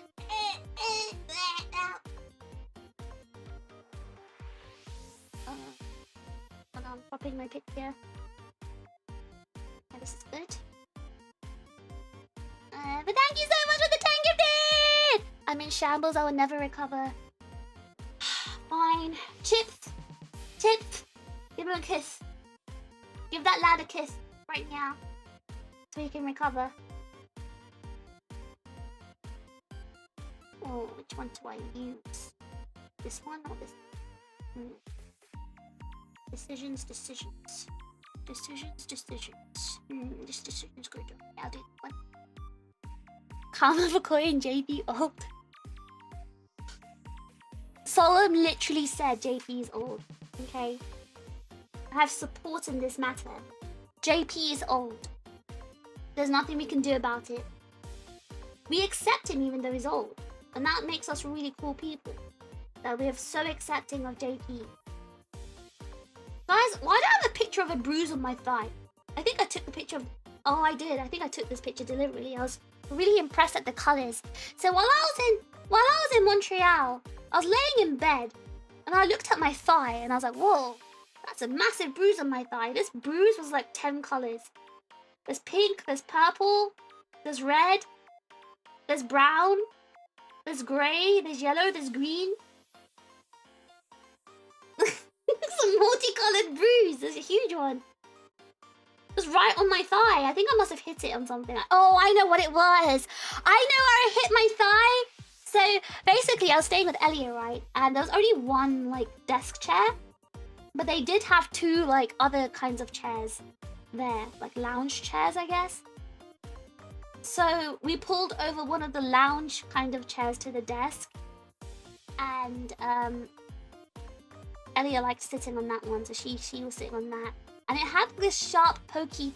Hold on, popping my picture. Yeah, this is good. But thank you so much for the 10 gifted! I'm in shambles, I will never recover. Fine. Chips! Give him a kiss. Give that lad a kiss right now. So he can recover. Oh, which one do I use? This one or this? Decisions. This decision's good. Yeah, I'll do one. Karma for calling JP old. Solemn literally said JP is old. Okay? I have support in this matter. JP is old. There's nothing we can do about it. We accept him even though he's old. And that makes us really cool people. That we are so accepting of JP. Guys, why do I have a picture of a bruise on my thigh? I think I took the picture of... Oh, I did. I think I took this picture deliberately. I was really impressed at the colours. So while I was in Montreal, I was laying in bed and I looked at my thigh and I was like, whoa, that's a massive bruise on my thigh. This bruise was like 10 colours. There's pink, there's purple, there's red, there's brown, there's grey, there's yellow, there's green. It's a multicolored bruise. There's a huge one. It was right on my thigh. I think I must have hit it on something. Oh, I know what it was. I know where I hit my thigh. So basically, I was staying with Elia, right? And there was only one like desk chair, but they did have two like other kinds of chairs there, like lounge chairs, I guess. So we pulled over one of the lounge kind of chairs to the desk, and Elia liked sitting on that one, so she was sitting on that. And it had this sharp pokey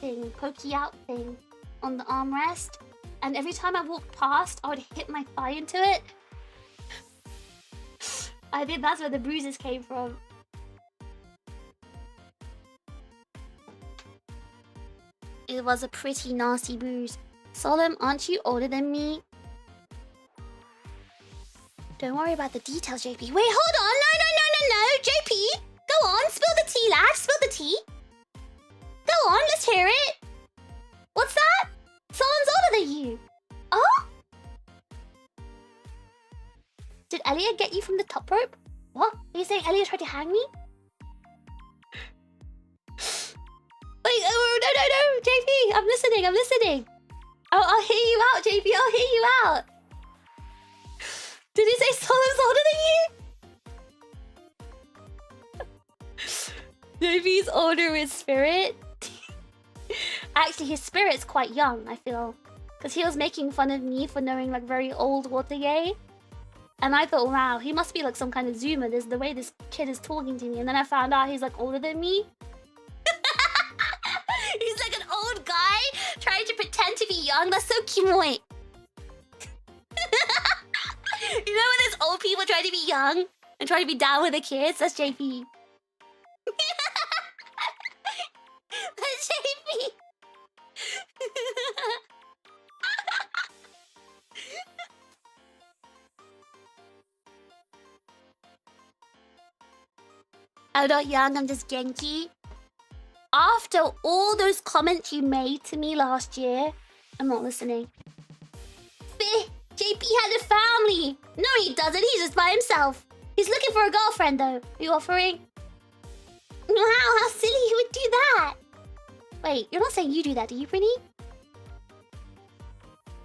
out thing on the armrest. And every time I walked past, I would hit my thigh into it. I think that's where the bruises came from. It was a pretty nasty bruise. Solemn, aren't you older than me? Don't worry about the details, JP. Wait, hold on. No. JP, go on. Spill the tea, lad. Spill the tea. Go on, let's hear it. What's that? Someone's older than you. Oh? Did Elliot get you from the top rope? What? Are you saying Elliot tried to hang me? Wait, oh, no. JP, I'm listening. I'll hear you out, JP. I'll hear you out. Did he say Solemn's older than you? JP's older with Spirit. Actually, his Spirit's quite young, I feel. Because he was making fun of me for knowing like very old Watergate. And I thought, wow, he must be like some kind of zoomer. There's the way this kid is talking to me. And then I found out he's like older than me. He's like an old guy trying to pretend to be young. That's so kimoy. You know when there's old people trying to be young and trying to be down with the kids? That's JP. That's JP. I'm not young, I'm just Genki. After all those comments you made to me last year, I'm not listening. JP had a family. No, he doesn't. He's just by himself. He's looking for a girlfriend, though. Are you offering? Wow, how silly he would do that. Wait, you're not saying you do that, do you, Prinny?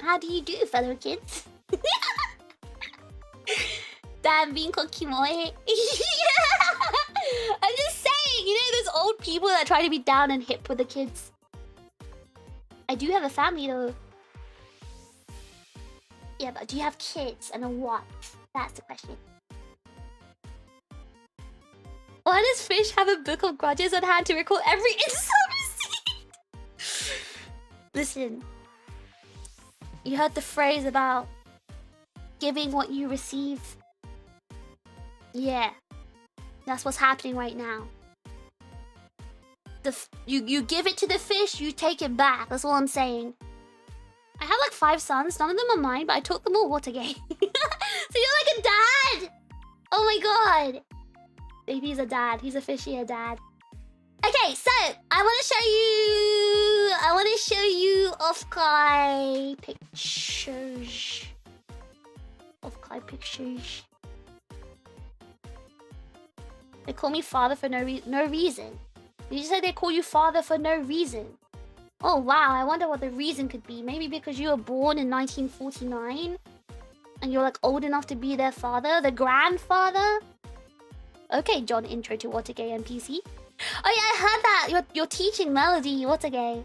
How do you do, fellow kids? Damn, being kimoe. I'm just saying, you know those old people that try to be down and hip with the kids. I do have a family, though. Yeah, but do you have kids and a wife? That's the question. Why does Fish have a book of grudges on hand to record every insult received? Listen. You heard the phrase about giving what you receive. Yeah. That's what's happening right now. You give it to the fish, you take it back. That's all I'm saying. I have like 5 sons. None of them are mine, but I took them all Watergate. So you're like a dad! Oh my god. Baby's a dad. He's officially a dad. Okay, so I want to show you off-kai pictures. Off-kai pictures. They call me father for no reason. Did you say they call you father for no reason? Oh wow, I wonder what the reason could be. Maybe because you were born in 1949 and you're like old enough to be their father, the grandfather. Okay, John, intro to Watergate NPC. Oh yeah, I heard that. You're teaching Melody Watergate.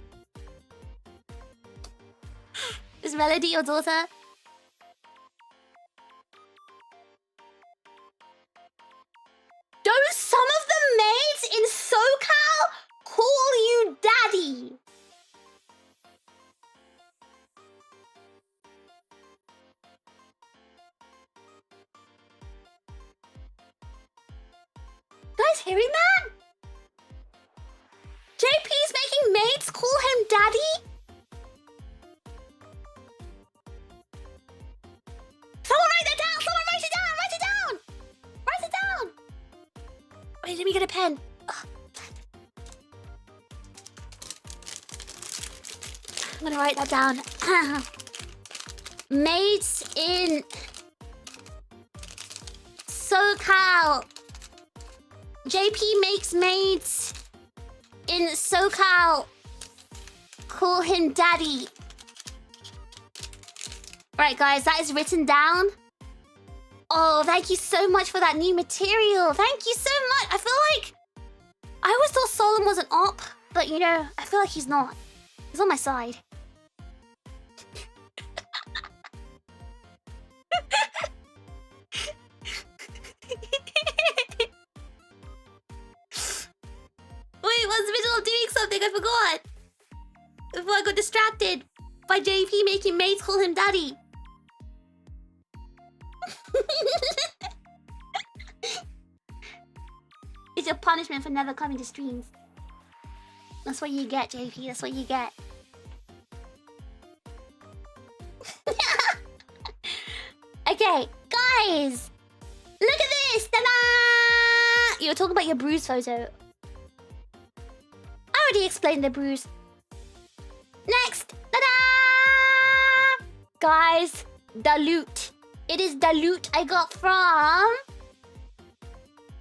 Is Melody your daughter? Don't some of the maids in SoCal call you daddy? Guys hearing that? JP's making mates call him daddy? Someone write that down! Someone write it down! Write it down! Write it down! Wait, let me get a pen. Ugh. I'm gonna write that down. Mates in SoCal. JP makes mates in SoCal. Call him daddy. Right, guys, that is written down. Oh, thank you so much for that new material. Thank you so much. I feel like I always thought Solon was an op, but you know, I feel like he's not. He's on my side. Wait, what's the middle of doing something? I forgot. Before I got distracted by JP making mates call him daddy. is your punishment for never coming to streams. That's what you get, JP. That's what you get. Okay, guys. Look at this. Ta-da! You were talking about your bruise photo. I already explained the bruise. Next. Ta-da! Guys, the loot. It is the loot I got from...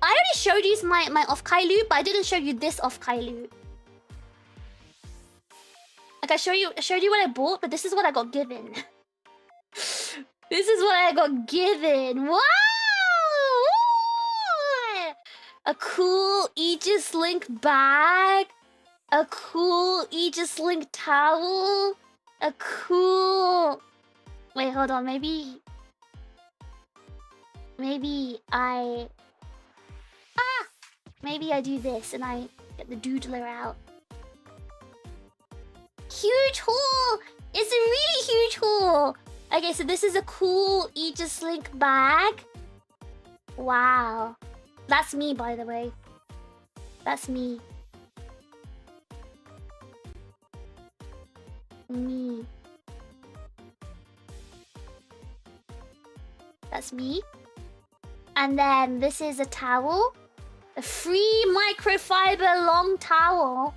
I already showed you my off-Kai loot, but I didn't show you this off-Kai loot. Like I showed you what I bought, but this is what I got given. This is what I got given. Wow! A cool Aegis-Link bag. A cool Aegis-Link towel. A cool... Wait, hold on. Maybe I... Maybe I do this and I get the doodler out. Huge haul! It's a really huge haul! Okay, so this is a cool Aegis-Link bag. Wow. That's me, by the way. That's me. Me. That's me. And then this is a towel. A free microfiber long towel.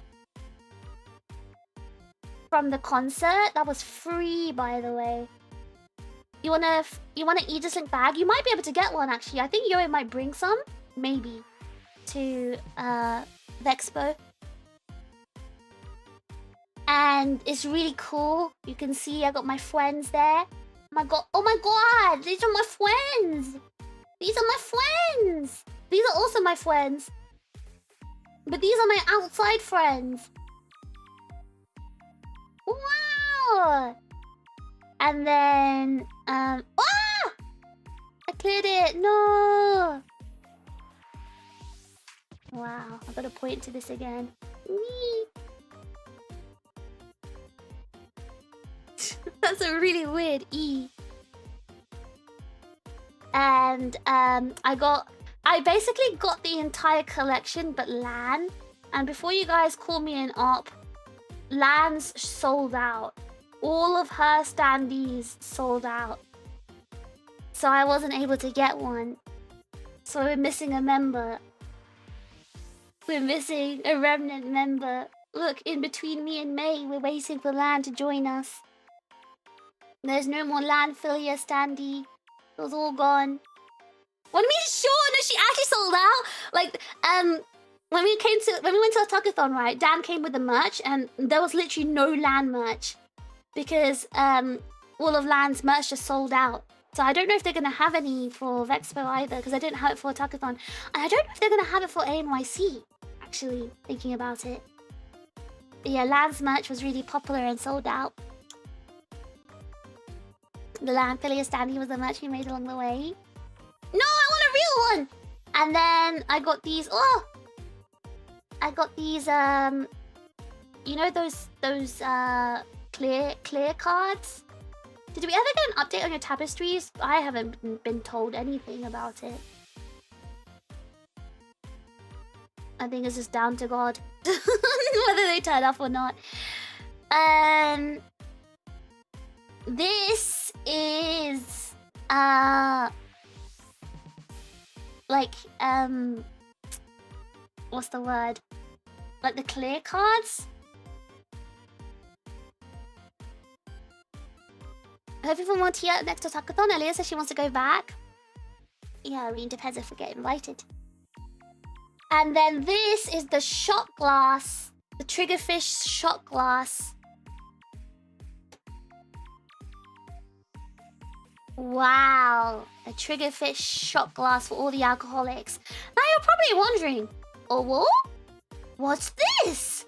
From the concert. That was free, by the way. You want an Aegis-Link bag? You might be able to get one, actually. I think Yoe might bring some. Maybe. To Vexpo. And it's really cool. You can see I got my friends there. Oh my god! These are my friends! These are my friends! These are also my friends. But these are my outside friends. Wow! And then... Ah! I cleared it! No! Wow, I've got to point to this again. Whee! That's a really weird E. And I basically got the entire collection but LAN. And before you guys call me an op, LAN's sold out. All of her standees sold out. So I wasn't able to get one. So we're missing a member. We're missing a remnant member. Look, in between me and May, we're waiting for LAN to join us. There's no more LAN Philia standee. It was all gone. What do you mean sure? No, she actually sold out. Like, when we went to a Talkathon, right? Dan came with the merch, and there was literally no LAN merch because all of LAN's merch just sold out. So I don't know if they're gonna have any for Vexpo either, because I didn't have it for a Talkathon, and I don't know if they're gonna have it for ANYC. Actually, thinking about it, but yeah, LAN's merch was really popular and sold out. The LAN Philia standee was the merch we made along the way. No, I want a real one! And then I got these... Oh! I got these, you know those clear cards? Did we ever get an update on your tapestries? I haven't been told anything about it. I think it's just down to God. Whether they turn up or not. This is like what's the word? Like the clear cards. Hoping for more tea next to Talkathon. Elia says she wants to go back. Yeah, I mean, depends if we get invited. And then this is the shot glass, the TRiGGERPHiSH shot glass. Wow, a TRiGGERPHiSH shot glass for all the alcoholics. Now you're probably wondering, oh what? What's this?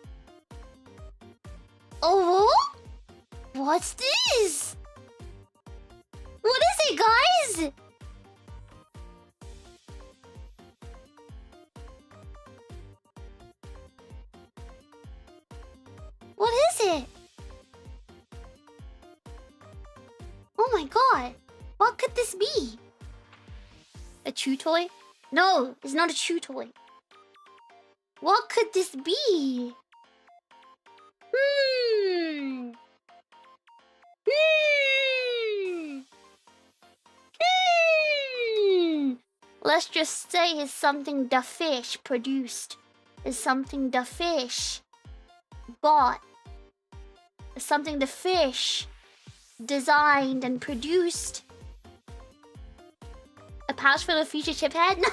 Oh what? What's this? What is it, guys? What is it? Oh my god. What could this be? A chew toy? No, it's not a chew toy. What could this be? Hmm. Hmm. Hmm. Let's just say it's something the fish produced. It's something the fish bought. It's something the fish designed and produced. A pouch full of future chip head? No!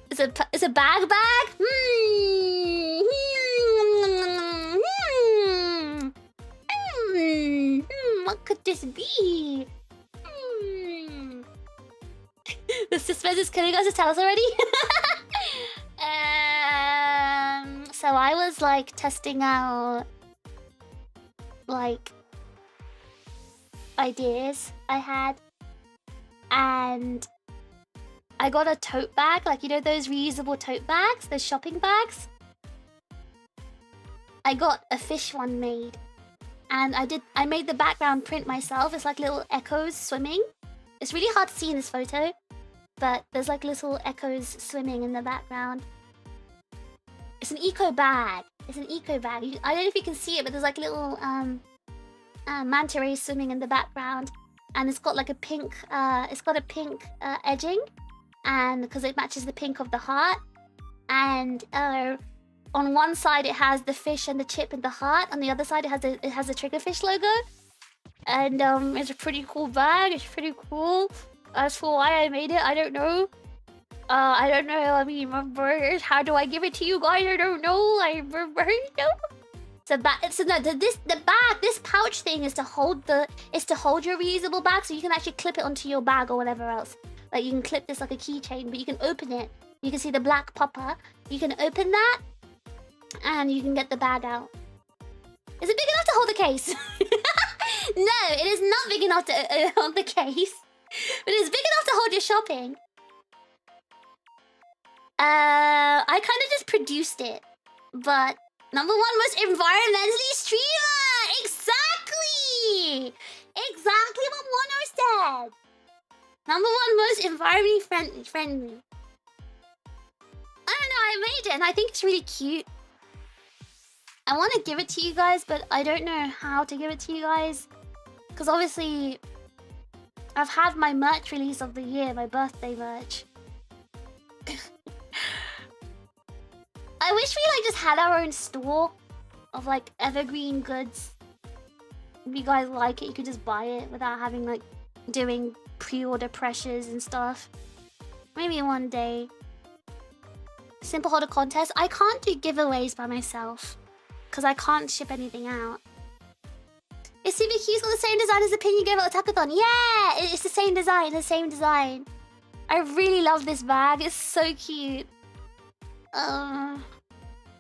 It's a bag? Hmm. What could this be? The suspense is killing us. Tell us already. So I was like testing out like ideas I had, and I got a tote bag, like, you know those reusable tote bags, those shopping bags. I got a fish one made, and I made the background print myself. It's like little echoes swimming. It's really hard to see in this photo, but there's like little echoes swimming in the background. It's an eco bag. It's an eco bag. I don't know if you can see it, but there's like little manta rays swimming in the background, and it's got like a pink edging, and because it matches the pink of the heart, and on one side it has the fish and the chip and the heart. On the other side it has the TRiGGERPHiSH logo, and it's a pretty cool bag. It's pretty cool. As for why I made it, I don't know. I don't know. I mean, remember, how do I give it to you guys? I don't know. I remember. No. The bag. This pouch thing is to hold your reusable bag, so you can actually clip it onto your bag or whatever else. Like, you can clip this like a keychain, but you can open it. You can see the black popper. You can open that, and you can get the bag out. Is it big enough to hold the case? No, it is not big enough to hold the case. But it's big enough to hold your shopping. I kind of just produced it, but #1 most environmentally streamer. Exactly what Mono said. #1 most environmentally friendly. I don't know. I made it, and I think it's really cute. I want to give it to you guys, but I don't know how to give it to you guys, because obviously I've had my merch release of the year, my birthday merch. I wish we like just had our own store of like evergreen goods. If you guys like it, you could just buy it without having like doing pre-order pressures and stuff. Maybe one day. Simple holder contest. I can't do giveaways by myself because I can't ship anything out. Is CBQ's got the same design as the pin you gave at the Takathon? Yeah, it's the same design. The same design. I really love this bag. It's so cute.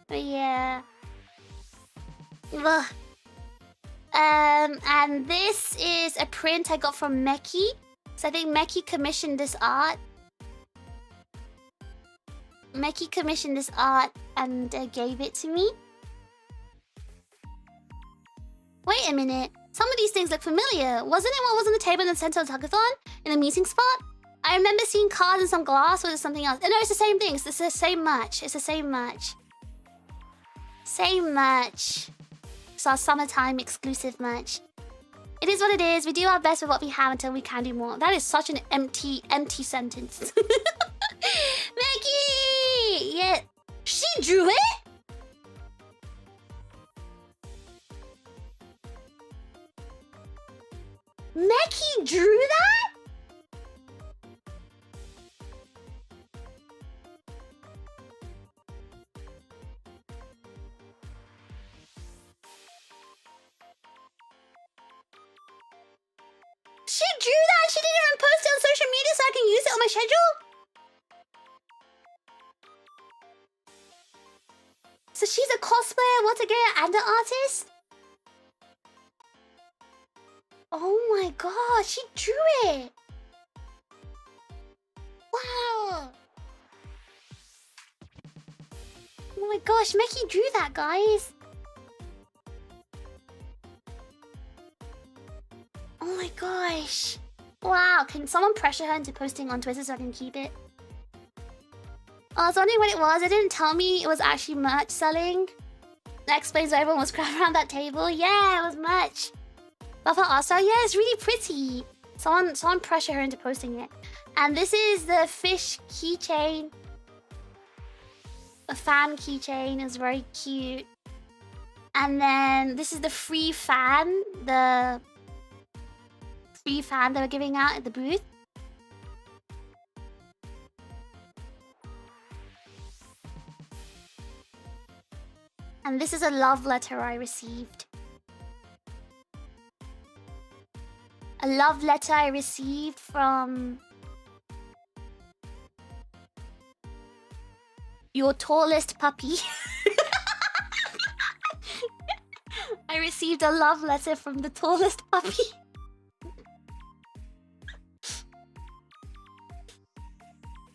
But yeah. Ugh. And this is a print I got from Meki. So I think Meki commissioned this art. Meki commissioned this art and gave it to me. Wait a minute. Some of these things look familiar. Wasn't it what was on the table in the center of the Takathon? In a meeting spot? I remember seeing cards and some glass, or is it something else? No, it's the same thing. It's the same merch. It's the same merch. Same merch. It's our summertime exclusive merch. It is what it is. We do our best with what we have until we can do more. That is such an empty sentence. Maggie! Yeah. She drew it? Meki drew that? She drew that? She didn't even post it on social media so I can use it on my schedule? So she's a cosplayer, Watageya, and an artist? Oh my god, she drew it! Wow! Oh my gosh, Meki drew that, guys! Oh my gosh! Wow, can someone pressure her into posting on Twitter so I can keep it? I was wondering what it was. It didn't tell me it was actually merch selling. That explains why everyone was crowded around that table. Yeah, it was merch. Love her art style. Yeah, it's really pretty. Someone pressure her into posting it. And this is the fish keychain. A fan keychain. Is very cute. And then this is the free fan. The free fan they were giving out at the booth. And this is a love letter I received. A love letter I received from your tallest puppy. I received a love letter from the tallest puppy.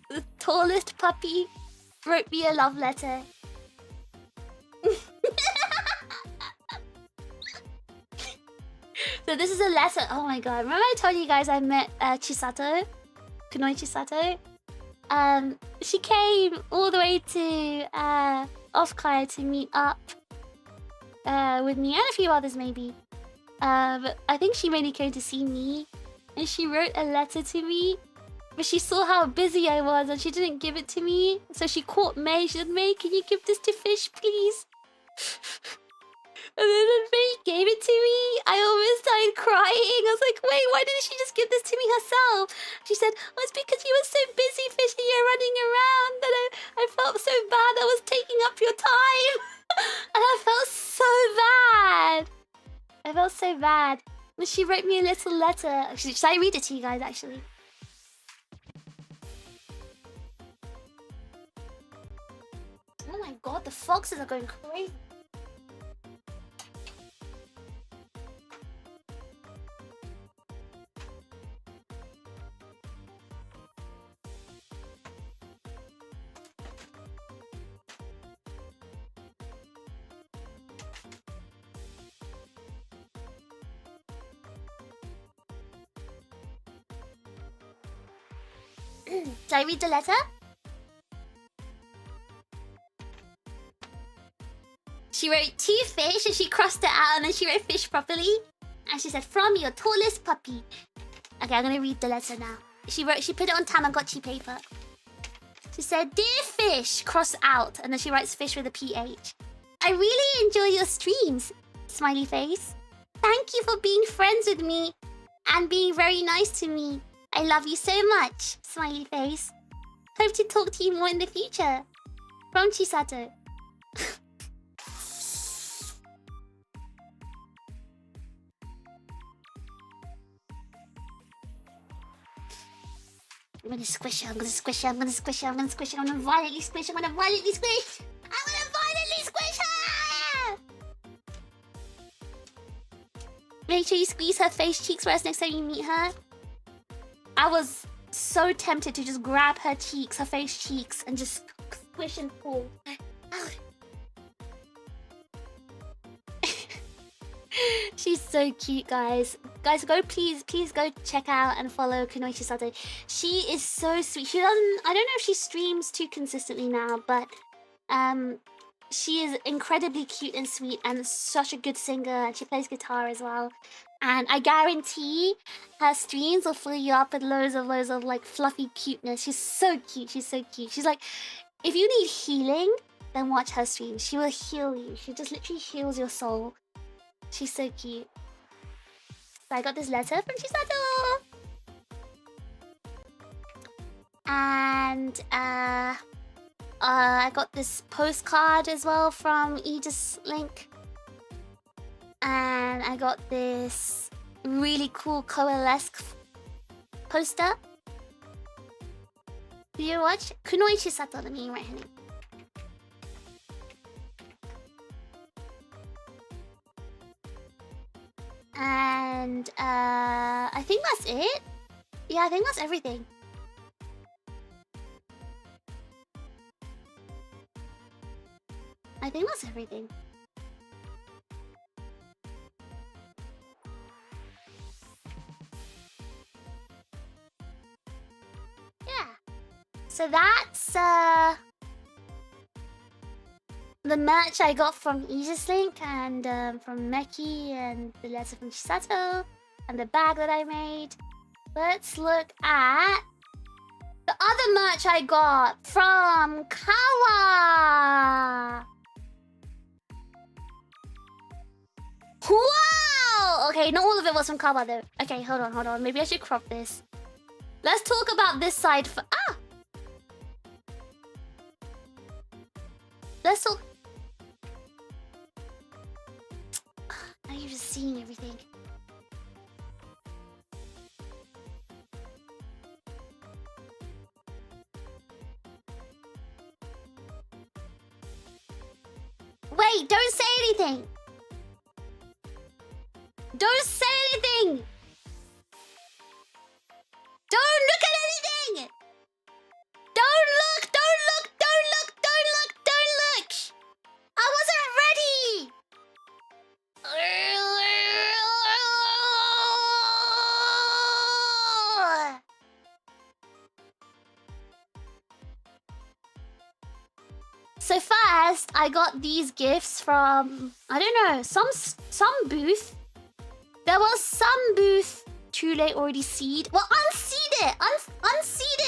The tallest puppy wrote me a love letter. So this is a letter. Oh my god. Remember I told you guys I met Chisato? Kunoi Chisato? She came all the way to Offkai to meet up with me and a few others maybe. But I think she mainly came to see me. And she wrote a letter to me. But she saw how busy I was and she didn't give it to me. So she called May. She said, May, can you give this to Fish, please? And then when May gave it to me, I almost started crying. I was like, wait, why didn't she just give this to me herself? She said, oh, it's because you were so busy, Fish, and you're running around that I felt so bad I was taking up your time. And I felt so bad. I felt so bad. And she wrote me a little letter. Should I read it to you guys, actually? Oh my god, the foxes are going crazy. Should I read the letter? She wrote to Fish and she crossed it out and then she wrote Fish properly. And she said, from your tallest puppy. Okay, I'm gonna read the letter now. She put it on Tamagotchi paper. She said, dear Fish, cross out. And then she writes Fish with a PH. I really enjoy your streams, smiley face. Thank you for being friends with me and being very nice to me. I love you so much, smiley face. Hope to talk to you more in the future. From Chisato. I'm gonna squish her, I'm gonna squish her, I'm gonna squish her, I'm gonna squish her, I'm gonna violently squish her, I'm gonna violently squish! I'm gonna violently squish her! Make sure you squeeze her face cheeks for us next time you meet her. I was so tempted to just grab her cheeks, her face cheeks, and just squish and pull. She's so cute, guys. Guys, please go check out and follow Kunoi Chisato. She is so sweet. She doesn't, I don't know if she streams too consistently now, but she is incredibly cute and sweet and such a good singer, and she plays guitar as well. And I guarantee her streams will fill you up with loads of like fluffy cuteness. She's so cute. She's so cute. She's like, if you need healing, then watch her streams. She will heal you. She just literally heals your soul. She's so cute. So I got this letter from Chisato. And I got this postcard as well from Aegis-Link. And I got this really cool coalesce poster. Do you watch? Kunoi Chisato, let me write her name. And I think that's it. Yeah, I think that's everything. I think that's everything. Yeah. So that's the merch I got from Aegis-Link and from Meki and the letter from Chisato and the bag that I made. Let's look at the other merch I got from Kawa. Wow! Okay, not all of it was from Kawa though. Okay, hold on. Maybe I should crop this. Let's talk about this side for... Ah! Let's talk... Now you're just seeing everything. Wait, don't say anything! Don't say anything! Don't look at anything! Don't look! I wasn't ready! So first, I got these gifts from, I don't know, some booth. There was some booth too late already seed. Well, unseed it! Unseed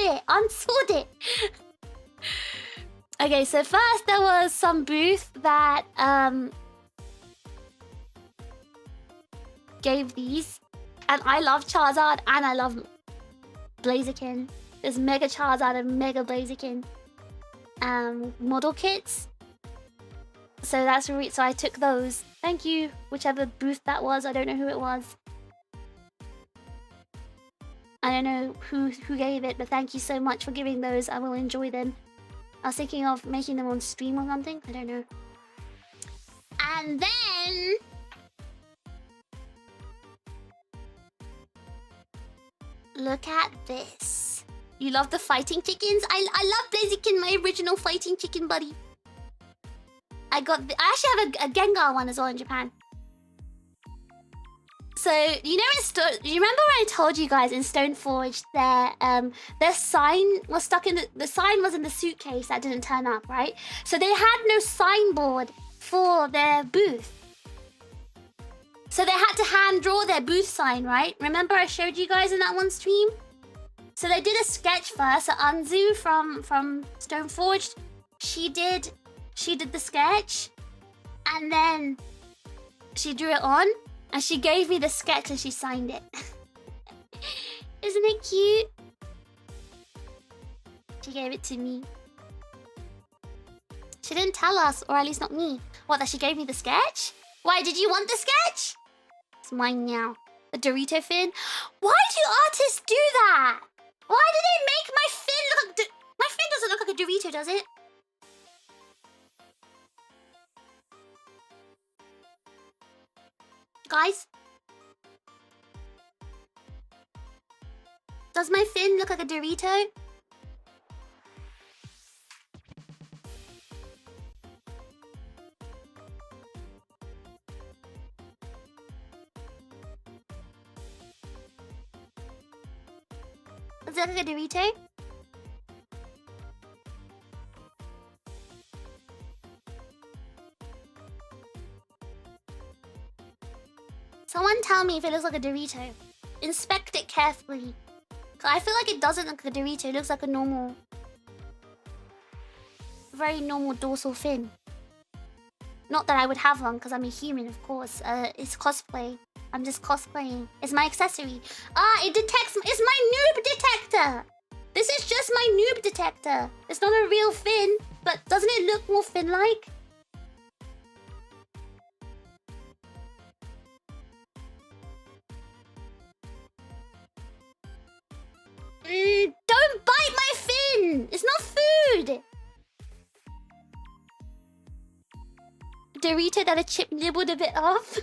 it! Unsort it! Okay, so first there was some booth that gave these. And I love Charizard and I love Blaziken. There's Mega Charizard and Mega Blaziken model kits. So that's so I took those. Thank you, whichever booth that was. I don't know who it was. I don't know who gave it, but thank you so much for giving those. I will enjoy them. I was thinking of making them on stream or something. I don't know. And then look at this. You love the fighting chickens? I love Blaziken, my original fighting chicken buddy. I actually have a Gengar one as well in Japan. So, you know, you remember when I told you guys in Stoneforge their sign was stuck in the sign was in the suitcase that didn't turn up, right? So they had no signboard for their booth. So they had to hand draw their booth sign, right? Remember I showed you guys in that one stream? So they did a sketch first. So Anzu from Stoneforged, she did the sketch, and then she drew it on, and she gave me the sketch and she signed it. Isn't it cute? She gave it to me. She didn't tell us, or at least not me. What, that she gave me the sketch? Why, did you want the sketch? It's mine now. The Dorito fin. Why do artists do that? Why do they make my fin look like... My fin doesn't look like a Dorito, does it? Guys? Does my fin look like a Dorito? Does it look like a Dorito? Someone tell me if it looks like a Dorito. Inspect it carefully. I feel like it doesn't look like a Dorito. It looks like a normal... very normal dorsal fin. Not that I would have one, because I'm a human, of course. It's cosplay. I'm just cosplaying. It's my accessory. Ah, it detects... It's my noob detector! This is just my noob detector. It's not a real fin, but doesn't it look more fin-like? Don't bite my fin! It's not food! Dorito that a chip nibbled a bit off.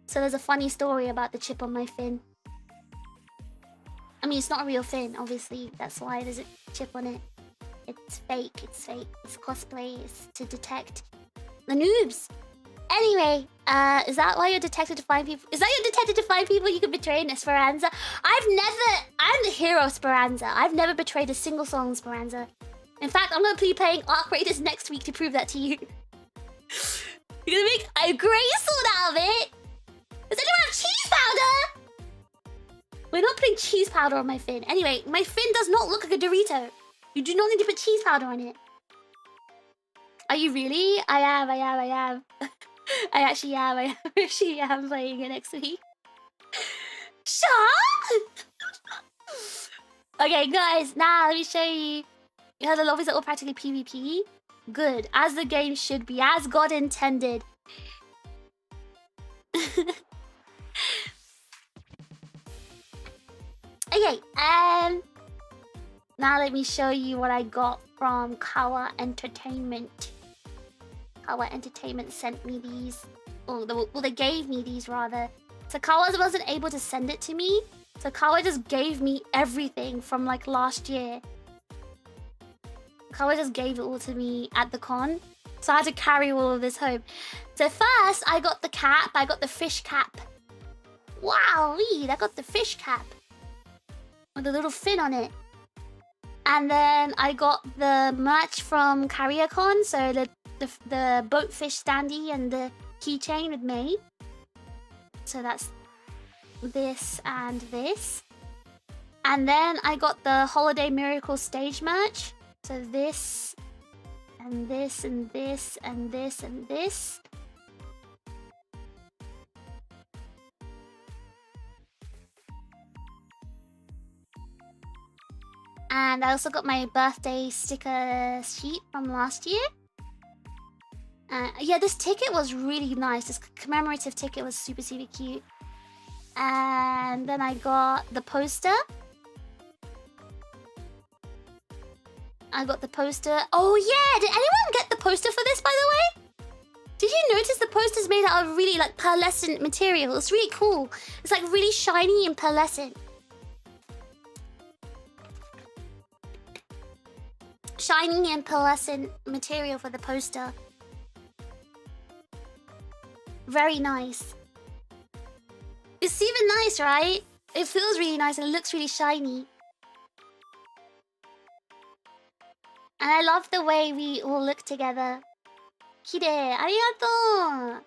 So there's a funny story about the chip on my fin. I mean, it's not a real fin, obviously. That's why there's a chip on it. It's fake. It's fake. It's cosplay. It's to detect the noobs. Anyway, is that why you're detected to find people? Is that you're detected to find people you could betray in Esperanza? I'm the hero of Speranza. I've never betrayed a single soul in Speranza. In fact, I'm gonna be playing Arc Raiders next week to prove that to you. You're gonna make a grey sword out of it. Does anyone have cheese powder? We're not putting cheese powder on my fin. Anyway, my fin does not look like a Dorito. You do not need to put cheese powder on it. Are you really? I am. I actually am playing it next week. Shut! Okay, guys, now let me show you. You know the lobbies are all practically PvP? Good, as the game should be, as God intended. Okay, now let me show you what I got from Kawa Entertainment. Kawa Entertainment sent me these. Well, they gave me these rather. So Kawa wasn't able to send it to me. So Kawa just gave me everything from like last year. Kawa just gave it all to me at the con. So I had to carry all of this home. So first, I got the cap. I got the fish cap. Wow, I got the fish cap. With a little fin on it. And then I got the merch from CarrierCon. So the boatfish standee and the keychain with May. So that's this and this. And then I got the Holiday Miracle stage merch. So this and this and this and this and this. And I also got my birthday sticker sheet from last year. Yeah, this ticket was really nice. This commemorative ticket was super, super cute. And then I got the poster. Oh yeah, did anyone get the poster for this, by the way? Did you notice the poster's made out of really like pearlescent material? It's really cool. It's like really shiny and pearlescent. Shiny and pearlescent material for the poster. Very nice. It's even nice, right? It feels really nice and it looks really shiny. And I love the way we all look together. Kirei, arigatou!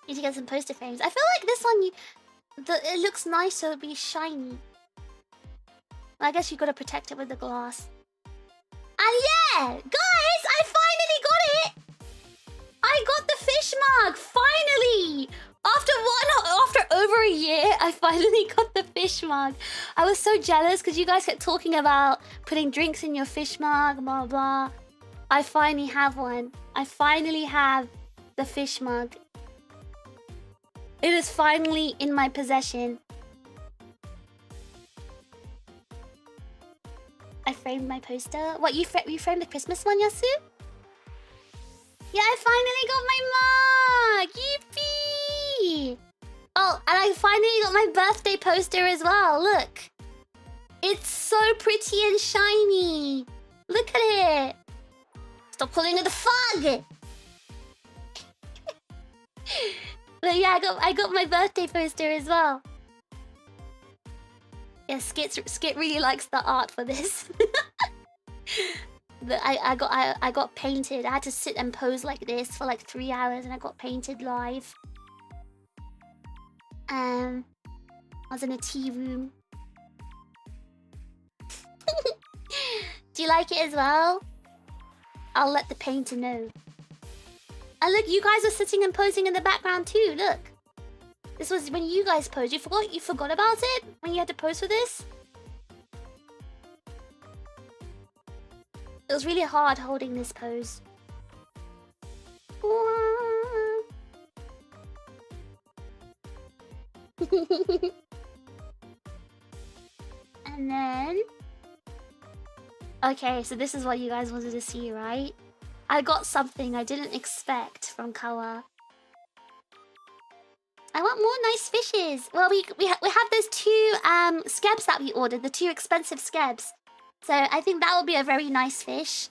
Need to get some poster frames. I feel like this one, it looks nice so it'll be shiny. I guess you gotta protect it with the glass. And yeah, guys, I finally got it! I got the fish mug, finally! After over a year, I finally got the fish mug. I was so jealous because you guys kept talking about putting drinks in your fish mug, blah, blah. I finally have one. I finally have the fish mug. It is finally in my possession. I framed my poster. What, you framed the Christmas one, Yasu? Yeah, I finally got my mug! Yippee! Oh, and I finally got my birthday poster as well. Look. It's so pretty and shiny. Look at it. Stop calling it a fug! But yeah, I got my birthday poster as well. Yeah, Skit really likes the art for this. I got painted. I had to sit and pose like this for like 3 hours and I got painted live. I was in a tea room. Do you like it as well? I'll let the painter know. And look, you guys are sitting and posing in the background too, look. This was when you guys posed. You forgot about it when you had to pose for this? It was really hard holding this pose. And then... Okay, so this is what you guys wanted to see, right? I got something I didn't expect from Kawa. I want more nice fishes. Well, we have those 2 skebs that we ordered, the 2 expensive skebs. So I think that will be a very nice fish.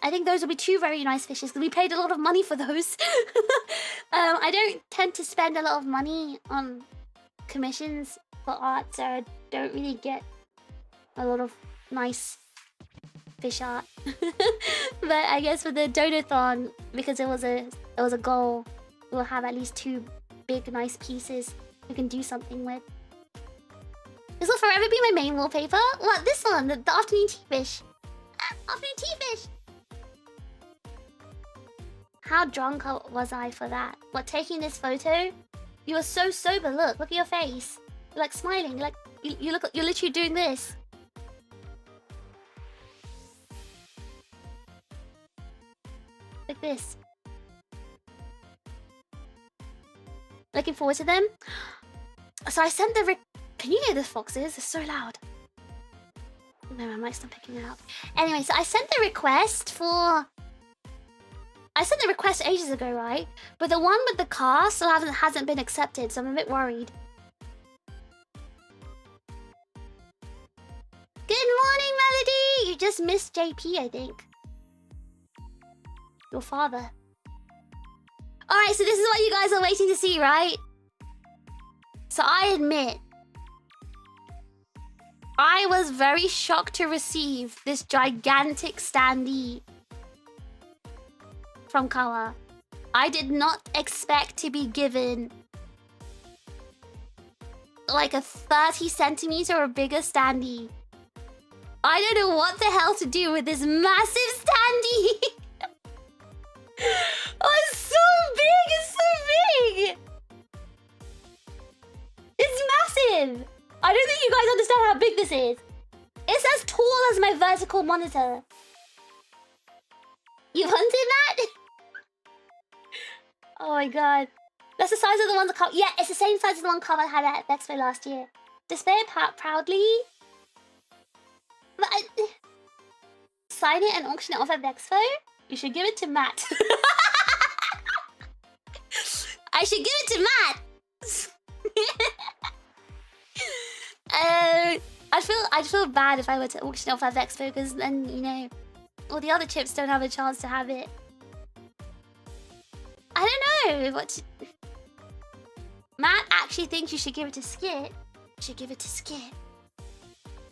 I think those will be two very nice fishes because we paid a lot of money for those. I don't tend to spend a lot of money on commissions for art, so I don't really get a lot of nice fish art. But I guess for the donathon, because it was a goal, we'll have at least two big nice pieces we can do something with. This will forever be my main wallpaper. What, this one? The afternoon tea fish. Afternoon tea fish. How drunk was I for that? What, taking this photo? You were so sober. Look at your face. You're like smiling. You're like you're literally doing this. Like this. Looking forward to them. So I sent the can you hear the foxes? It's so loud. No, my mic's not picking it up. Anyway, so I sent the request ages ago, right? But the one with the car still hasn't been accepted, so I'm a bit worried. Good morning, Melody! You just missed JP, I think. Your father. Alright, so this is what you guys are waiting to see, right? So I admit, I was very shocked to receive this gigantic standee from Kawa. I did not expect to be given like a 30 centimeter or bigger standee. I don't know what the hell to do with this massive standee. Oh, it's so big! It's so big! It's massive! I don't think you guys understand how big this is. It's as tall as my vertical monitor. You wanted that? Oh my god. That's the size of the one that cover. Yeah, it's the same size as the one cover I had at Expo last year. Display it proudly. But sign it and auction it off at Expo? You should give it to Matt. I should give it to Matt. I'd feel bad if I were to auction off at Expo, because then, you know, all the other chips don't have a chance to have it. I don't know what to... Matt actually thinks you should give it to Skit. You should give it to Skit.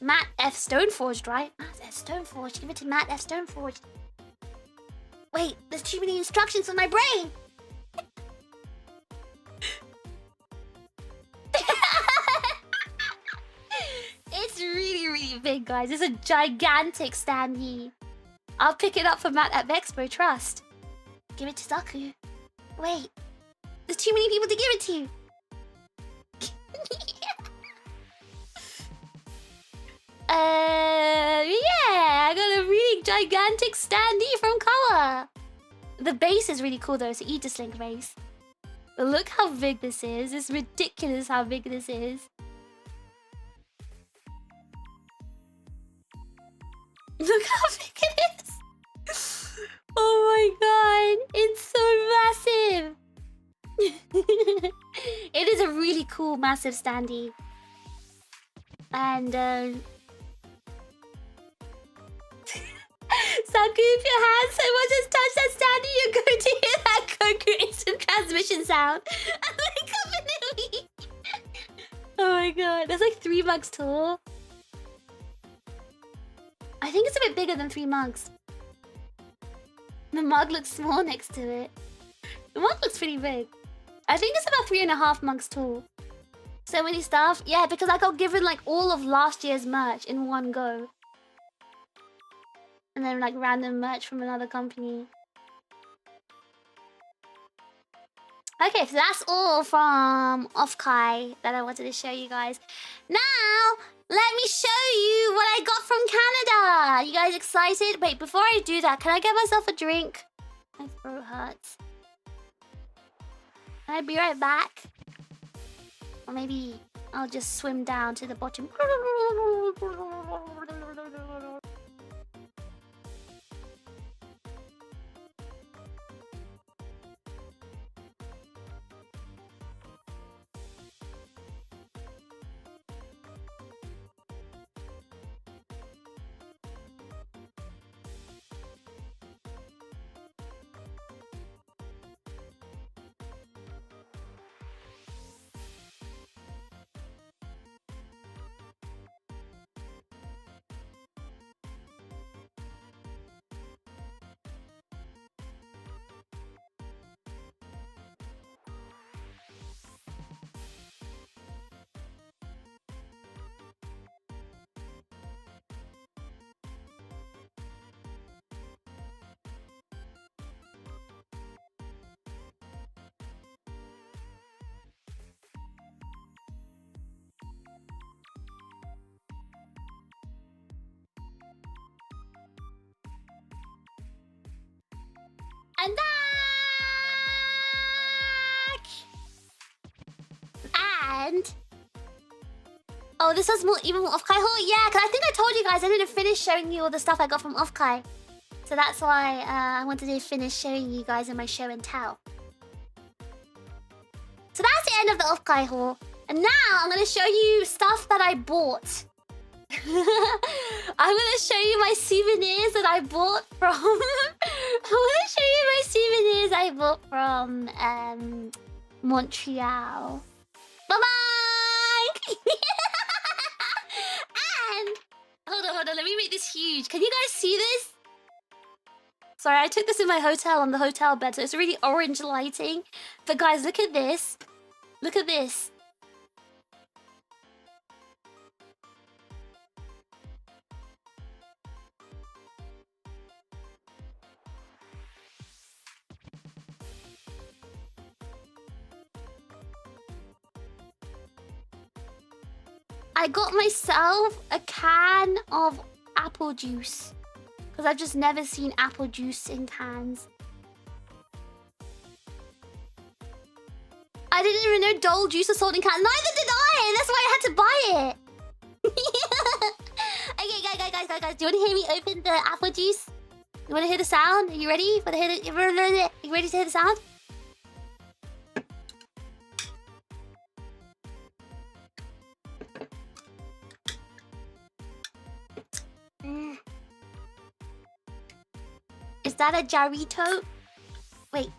Matt F. Stoneforged, right? Matt F. Stoneforged. Give it to Matt F. Stoneforged. Wait, there's too many instructions for my brain. It's really, really big, guys. It's a gigantic standee. I'll pick it up for Matt at Expo, trust. Give it to Zaku. Wait, there's too many people to give it to. Yeah, I got a really gigantic standee from Kawa. The base is really cool though, it's an Aegis-Link base. But look how big this is. It's ridiculous how big this is. Look how big it is. Oh my god, it's so massive. It is a really cool, massive standee. And Saku, if your hand so much as touch that standee, you're going to hear that Goku instant transmission sound. Oh my god, that's like 3 mugs tall. I think it's a bit bigger than 3 mugs. The mug looks small next to it. The mug looks pretty big. I think it's about 3.5 mugs tall. So many stuff. Yeah, because I got given like all of last year's merch in one go. And then like random merch from another company. Okay, so that's all from Offkai that I wanted to show you guys. Now, let me show you what I got from Canada. You guys excited? Wait, before I do that, can I get myself a drink? My throat hurts. Can I be right back? Or maybe I'll just swim down to the bottom. And back! And... Oh, this has more, even more Offkai haul? Yeah, because I think I told you guys I didn't finish showing you all the stuff I got from Offkai. So that's why I wanted to finish showing you guys in my show and tell. So that's the end of the Offkai haul. And now I'm going to show you stuff that I bought. I'm going to show you my souvenirs that I bought from... I'm going to show you my souvenirs I bought from Montreal. Bye-bye! And... Hold on, let me make this huge. Can you guys see this? Sorry, I took this in my hotel on the hotel bed, so it's really orange lighting. But guys, look at this. Look at this. I got myself a can of apple juice. Because I've just never seen apple juice in cans. I didn't even know Dole juice was sold in cans. Neither did I! That's why I had to buy it. Okay, guys. Do you want to hear me open the apple juice? You want to hear the sound? Are you ready? You ready to hear the sound? Is that a jarrito? Wait.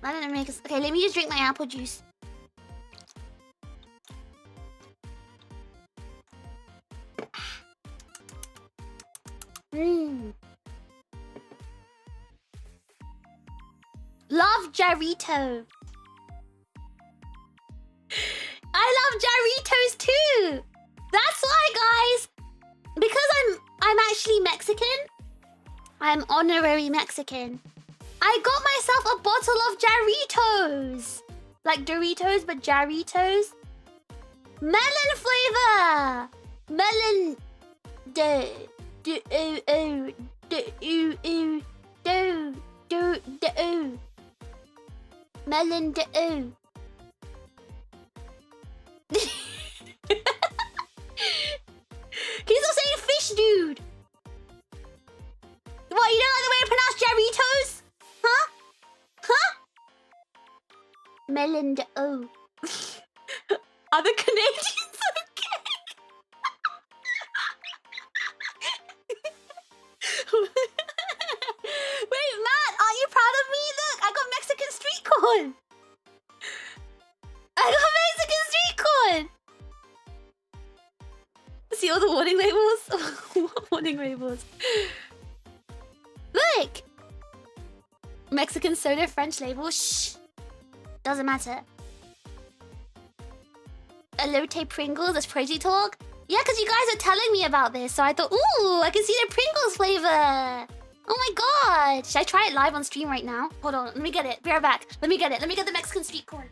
I didn't make it. Okay, let me just drink my apple juice. Love jarrito. I love jarritos too. That's why, guys. Because I'm actually Mexican. I'm honorary Mexican. I got myself a bottle of jarritos. Like Doritos, but jarritos. Melon flavor. Melon. Melon Can you stop saying fish, dude? What, you don't like the way I pronounce jarritos? Huh? Huh? Melon Are the Canadians okay? Wait, Matt, aren't you proud of me? Look, I got Mexican street corn. I got Mexican street corn. See all the warning labels? What warning labels? Look! Mexican soda, French label. Shh. Doesn't matter. Elote Pringles, that's crazy talk. Yeah, because you guys are telling me about this, so I thought, ooh, I can see the Pringles flavor. Oh my god. Should I try it live on stream right now? Hold on, let me get it. Be right back. Let me get it. Let me get the Mexican street corn.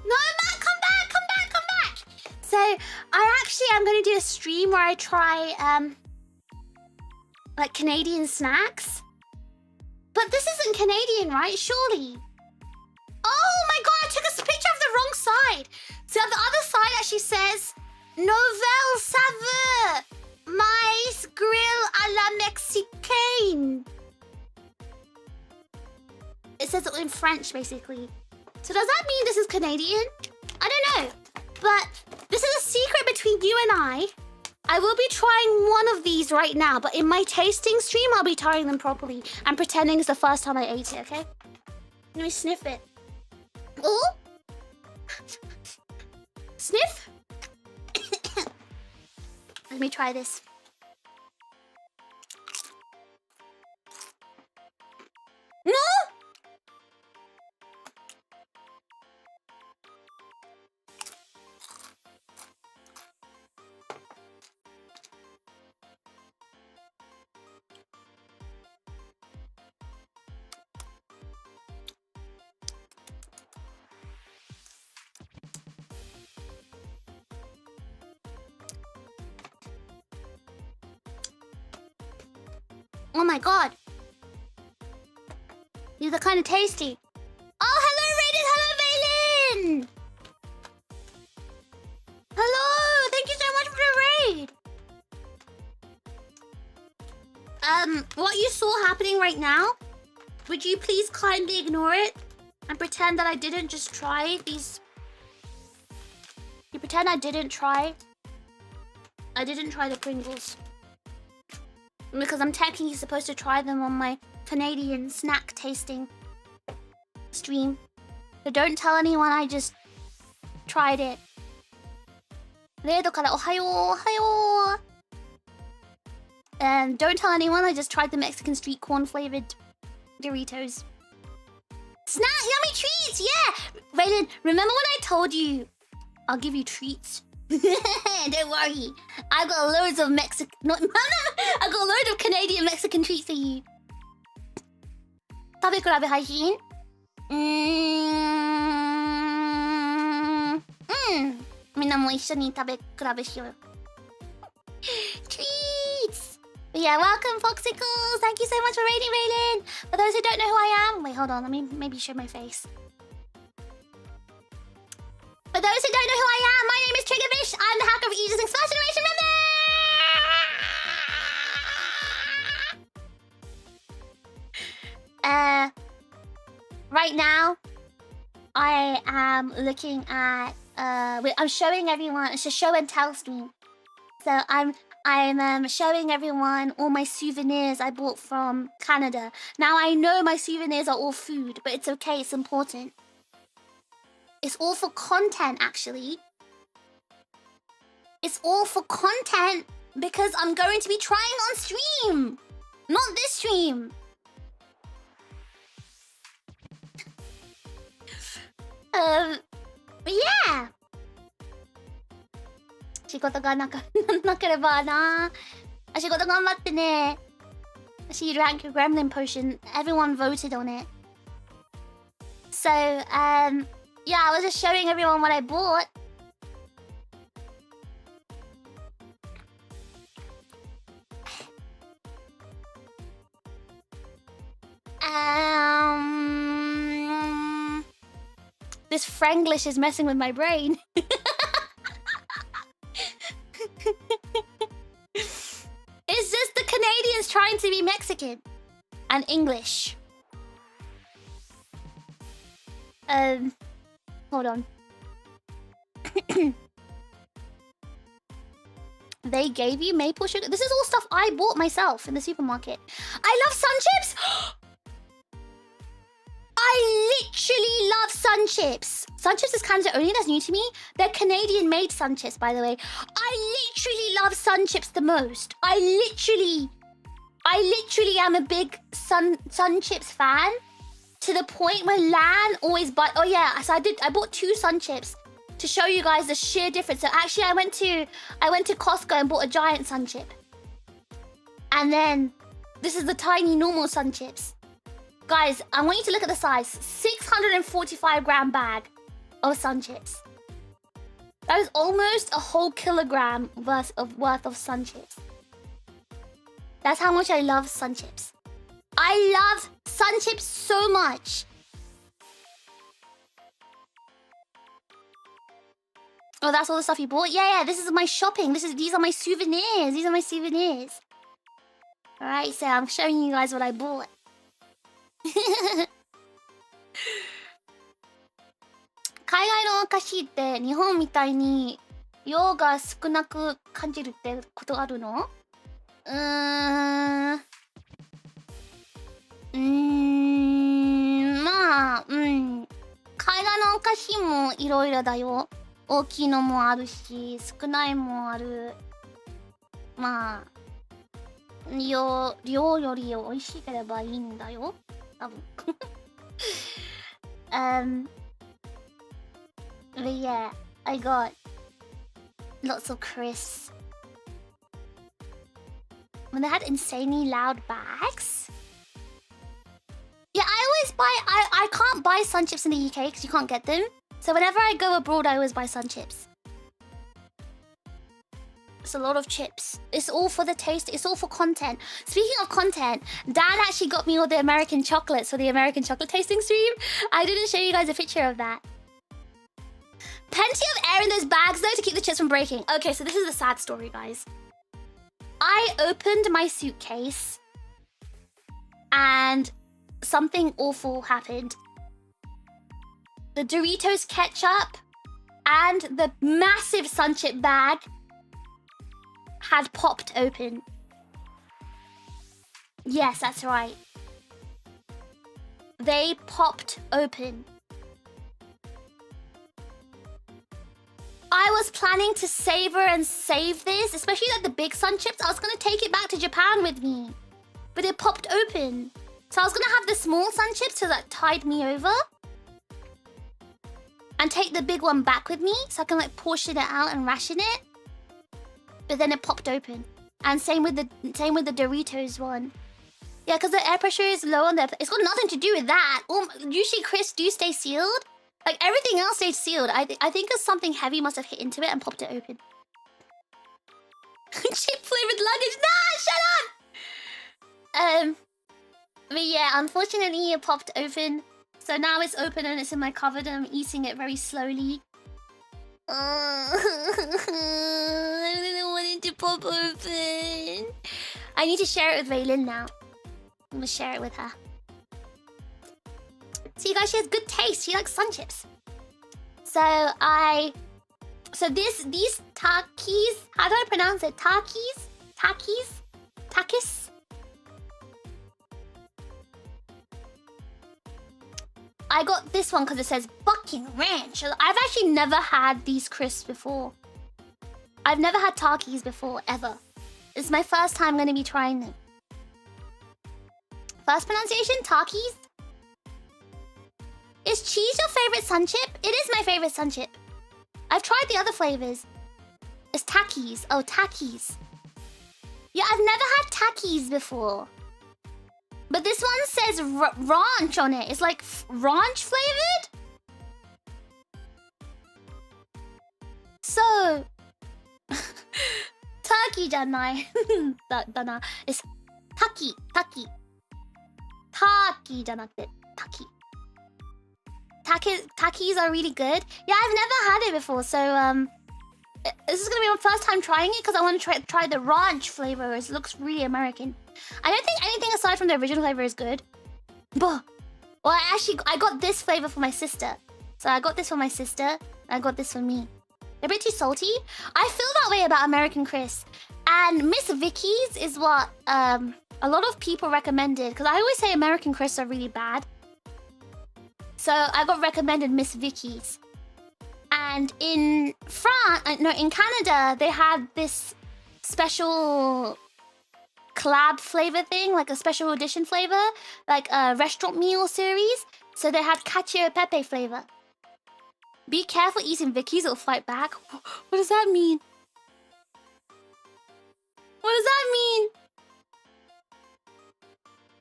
No, Matt, come back. So, I'm going to do a stream where I try, like, Canadian snacks. But this isn't Canadian, right? Surely. Oh my god, I took a picture of the wrong side. So the other side actually says, Nouvelle saveur, mais grill à la mexicaine. It says it in French, basically. So does that mean this is Canadian? I don't know. But this is a secret between you and I. I will be trying one of these right now, but in my tasting stream, I'll be trying them properly and pretending it's the first time I ate it, okay? Let me sniff it. Oh! Sniff? Let me try this. Oh my god. These are kind of tasty. Oh, hello, Raiden. Hello, Valen. Hello. Thank you so much for the raid. What you saw happening right now, would you please kindly ignore it and pretend that I didn't just try these? You pretend I didn't try. I didn't try the Pringles. Because I'm technically supposed to try them on my Canadian snack tasting stream. So don't tell anyone I just tried it. レイドからおはよう、おはよう。And don't tell anyone I just tried the Mexican street corn flavored Doritos. Snack, yummy treats, yeah! Raylan, remember when I told you I'll give you treats? Don't worry. I've got loads of Mexican... I've got loads of Canadian Mexican treats for you. 食べ比べ配信？みんなも一緒に食べ比べしようよ。Treats! But yeah, welcome Foxicles! Thank you so much for raiding, Raylan! For those who don't know who I am... Wait, hold on. Let me maybe show my face. For those who don't know who I am, my name is TRiGGERPHiSH. I'm the hacker of Aegis-Link First Generation member! Right now, I am looking at... I'm showing everyone... It's a show and tell stream. So I'm showing everyone all my souvenirs I bought from Canada. Now, I know my souvenirs are all food, but it's okay. It's important. It's all for content, actually. It's all for content because I'm going to be trying on stream. Not this stream. But yeah. 仕事がなければな。仕事頑張ってね。She drank a gremlin potion. Everyone voted on it. So, yeah, I was just showing everyone what I bought. This Franglish is messing with my brain. It's just the Canadians trying to be Mexican and English. Hold on. They gave you maple sugar? This is all stuff I bought myself in the supermarket. I love Sun Chips! I literally love Sun Chips. Sun Chips is Canada only, that's new to me. They're Canadian-made Sun Chips, by the way. I literally love Sun Chips the most. I literally am a big Sun Chips fan. To the point where Lan always buy... Oh yeah, so I bought 2 Sun Chips to show you guys the sheer difference. So actually I went to Costco and bought a giant Sun Chip. And then this is the tiny normal Sun Chips. Guys, I want you to look at the size. 645 gram bag of Sun Chips. That is almost a whole kilogram worth of Sun Chips. That's how much I love Sun Chips. I love Sun Chips so much. Oh, that's all the stuff you bought? Yeah, this is my shopping. These are my souvenirs. These are my souvenirs. Alright, so I'm showing you guys what I bought. 海外のお菓子って日本みたいに量が少なく感じるってことあるの？まあ、海外のお菓子もいろいろだよ。大きいのもあるし、少ないもある。まあ、量より美味しければいいんだよ。多分。But yeah, I got lots of crisps. When they had insanely loud bags. Yeah, I always buy... I can't buy Sun Chips in the UK because you can't get them. So whenever I go abroad, I always buy Sun Chips. chips, a lot of chips. It's all for the taste, it's all for content. Speaking of content, Dad actually got me all the American chocolates for the American chocolate tasting stream. I didn't show you guys a picture of that. Plenty of air in those bags though to keep the chips from breaking. Okay, so this is the sad story, guys. I opened my suitcase and something awful happened. The Doritos ketchup and the massive Sunchip bag had popped open. Yes, that's right. They popped open. I was planning to savor and save this, especially like the big Sunchips. I was gonna take it back to Japan with me, but it popped open. So I was gonna have the small Sunchips to like tide me over and take the big one back with me so I can like portion it out and ration it. But then it popped open. And same with the Doritos one. Yeah, because the air pressure is low on there. It's got nothing to do with that. Usually crisps do stay sealed. Like everything else stayed sealed. I think something heavy must have hit into it and popped it open. Chip flavored luggage. Nah, shut up. But yeah, unfortunately it popped open. So now it's open and it's in my cupboard and I'm eating it very slowly. I didn't want it to pop open. I need to share it with Raylin now. I'm gonna share it with her. So you guys, she has good taste. She likes Sunchips. So these Takis, how do I pronounce it? Takis? I got this one because it says fucking ranch. I've actually never had these crisps before. I've never had Takis before, ever. This is my first time going to be trying them. First pronunciation, Takis. Is cheese your favorite Sunchip? It is my favorite Sunchip. I've tried the other flavors. It's Takis. Oh, Takis. Yeah, I've never had Takis before. But this one says ranch on it. It's like ranch flavored. So... Turkey janai. Dana. It's Taki. Taki janakute. Taki. Takis are really good. Yeah, I've never had it before, so this is gonna be my first time trying it because I want to try the ranch flavor. It looks really American. I don't think anything aside from the original flavor is good. But well, I got this flavor for my sister. So I got this for my sister, and I got this for me. They're a bit too salty. I feel that way about American crisps. And Miss Vicky's is what a lot of people recommended because I always say American crisps are really bad. So I got recommended Miss Vicky's. And in in Canada, they had this special collab flavor thing, like a special edition flavor, like a restaurant meal series. So they had cacio e pepe flavor. Be careful eating Vicky's, it'll fight back. What does that mean? What does that mean?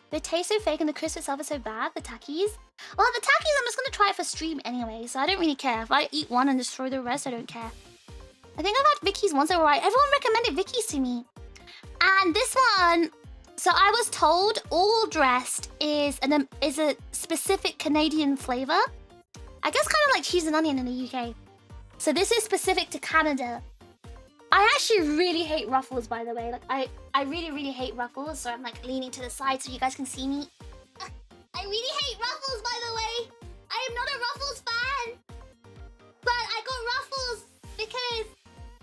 They taste so fake and the crisp itself is so bad, the Takis. Well, the Takis, I'm just gonna try it for stream anyway, so I don't really care. If I eat one and just throw the rest, I don't care. I think I've had Vicky's once, they were right. Everyone recommended Vicky's to me. And this one, so I was told all dressed is a specific Canadian flavor. I guess kind of like cheese and onion in the UK. So this is specific to Canada. I actually really hate Ruffles, by the way. Like I really, really hate Ruffles. So I'm like leaning to the side so you guys can see me. I really hate Ruffles, by the way. I am not a Ruffles fan. But I got Ruffles because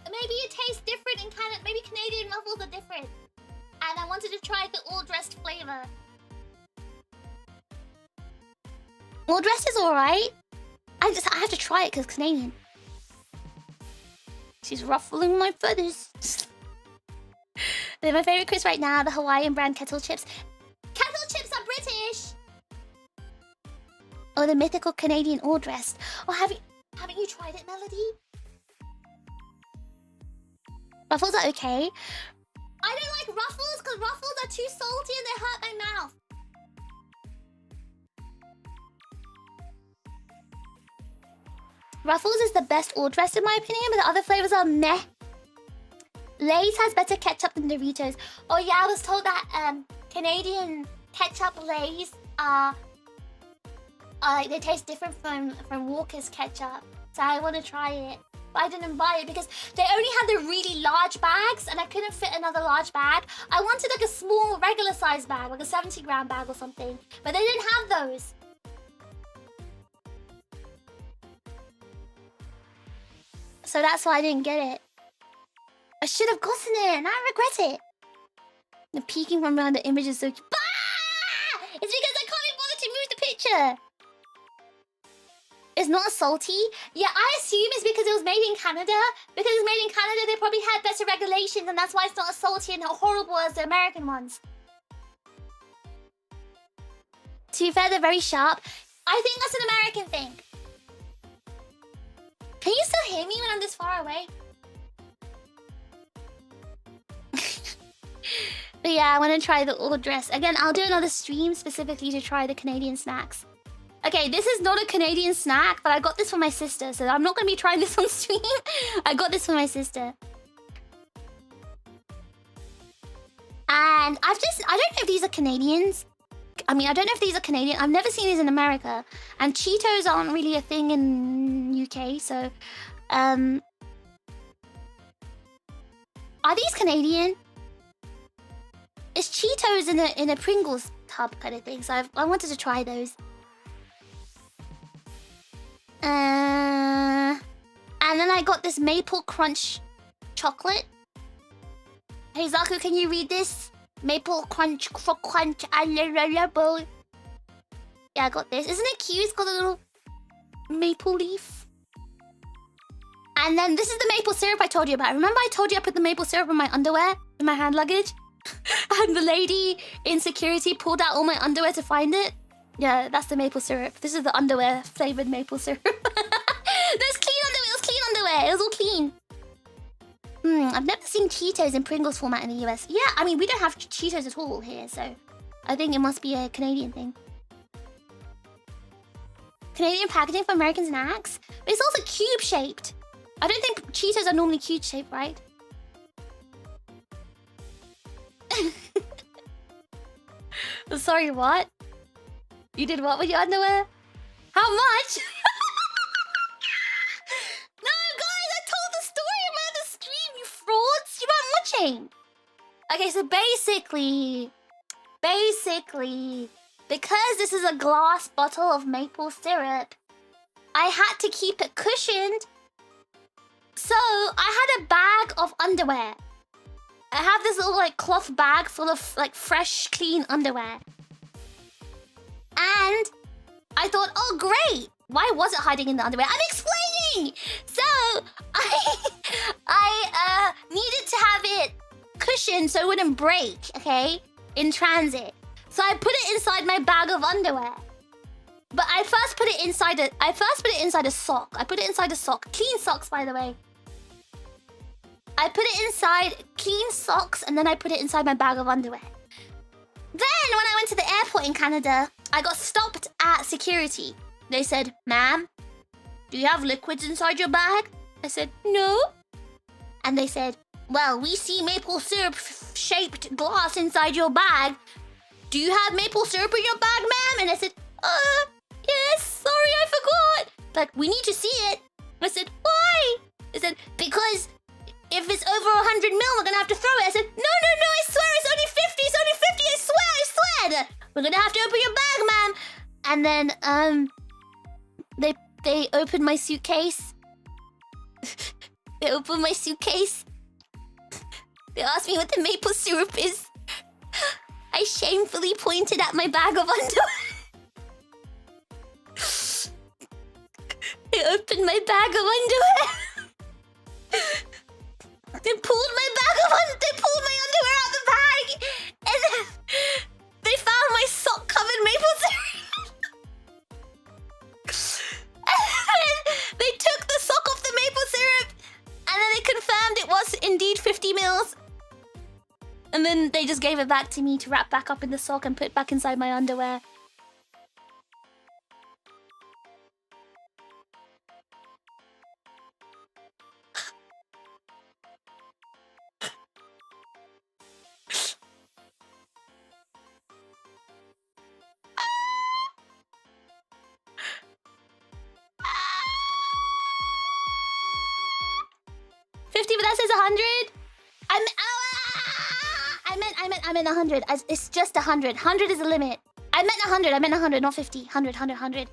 maybe it tastes different in Canada. Maybe Canadian Ruffles are different. And I wanted to try the all-dressed flavor. All-dressed is alright. I have to try it because it's Canadian. She's ruffling my feathers. They're my favorite crisps right now, the Hawaiian brand kettle chips. Kettle chips are British! Oh, the mythical Canadian all-dressed. Oh, haven't you tried it, Melody? Ruffles are okay. I don't like Ruffles because Ruffles are too salty and they hurt my mouth. Ruffles is the best all-dressed in my opinion, but the other flavors are meh. Lay's has better ketchup than Doritos. Oh yeah, I was told that Canadian ketchup Lay's they taste different from Walker's ketchup. So I want to try it. But I didn't buy it because they only had the really large bags and I couldn't fit another large bag. I wanted like a small regular size bag, like a 70-gram bag or something. But they didn't have those. So that's why I didn't get it. I should have gotten it and I regret it. The peeking from around the image is so... It's because I can't be bothered to move the picture. It's not salty. Yeah, I assume it's because it was made in Canada. Because it's made in Canada, they probably had better regulations, and that's why it's not as salty and horrible as the American ones. To be fair, they're very sharp. I think that's an American thing. Can you still hear me when I'm this far away? But yeah, I want to try the all dress. Again, I'll do another stream specifically to try the Canadian snacks. Okay, this is not a Canadian snack, but I got this for my sister, so I'm not going to be trying this on stream. I got this for my sister. And I don't know if these are Canadians. I mean, I don't know if these are Canadian. I've never seen these in America. And Cheetos aren't really a thing in UK, so... Are these Canadian? It's Cheetos in a Pringles tub kind of thing, so I wanted to try those. And then I got this maple crunch chocolate. Hey Zaku, can you read this? Maple crunch. Yeah, I got this. Isn't it cute? It's got a little maple leaf. And then this is the maple syrup I told you about. Remember I told you I put the maple syrup in my underwear, in my hand luggage? And the lady in security pulled out all my underwear to find it? Yeah, that's the maple syrup. This is the underwear flavored maple syrup. There's clean underwear. It was clean underwear. It was all clean. I've never seen Cheetos in Pringles format in the US. Yeah, I mean, we don't have Cheetos at all here, so I think it must be a Canadian thing. Canadian packaging for American snacks? But it's also cube-shaped. I don't think Cheetos are normally cube-shaped, right? Sorry, what? You did what with your underwear? How much? No, guys, I told the story about the stream, you frauds. You weren't watching. Okay, so basically, because this is a glass bottle of maple syrup, I had to keep it cushioned. So I had a bag of underwear. I have this little like cloth bag full of like fresh, clean underwear. And I thought, oh great, why was it hiding in the underwear? I'm explaining! So I needed to have it cushioned so it wouldn't break, okay, in transit. So I put it inside my bag of underwear. But I first put it inside a sock. I put it inside a sock. Clean socks, by the way. I put it inside clean socks and then I put it inside my bag of underwear. Then when I went to the airport in Canada, I got stopped at security. They said, ma'am, do you have liquids inside your bag? I said, no. And they said, well, we see maple syrup shaped glass inside your bag. Do you have maple syrup in your bag, ma'am? And I said, yes, sorry, I forgot. But we need to see it. I said, why? They said, because if it's over 100 mil, we're gonna have to throw it. I said, no, I swear, it's only 50, I swear. We're gonna have to open your bag, ma'am. And then, they opened my suitcase. They opened my suitcase. They asked me what the maple syrup is. I shamefully pointed at my bag of underwear. They opened my bag of underwear. They pulled my underwear out the bag, and then they found my sock covered maple syrup. And then they took the sock off the maple syrup, and then they confirmed it was indeed 50 mils. And then they just gave it back to me to wrap back up in the sock and put back inside my underwear. says 100. I meant 100. It's just 100. 100 is the limit. I meant 100. I meant 100, not 50. 100.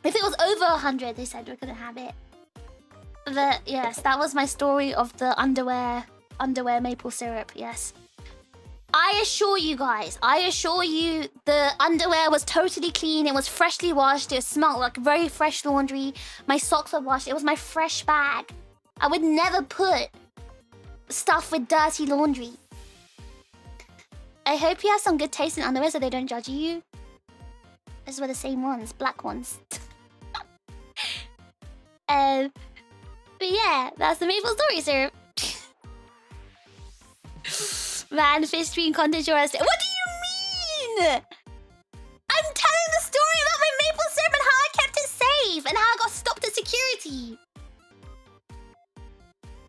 If it was over 100, they said we couldn't have it. But yes, that was my story of the underwear maple syrup. Yes. I assure you guys, the underwear was totally clean. It was freshly washed. It smelled like very fresh laundry. My socks were washed. It was my fresh bag. I would never put stuff with dirty laundry. I hope you have some good taste in underwear so they don't judge you. Those were the same ones, black ones. But yeah, that's the maple story syrup. Man, fish stream content your estate. What do you mean? I'm telling the story about my maple syrup and how I kept it safe and how I got stopped at security.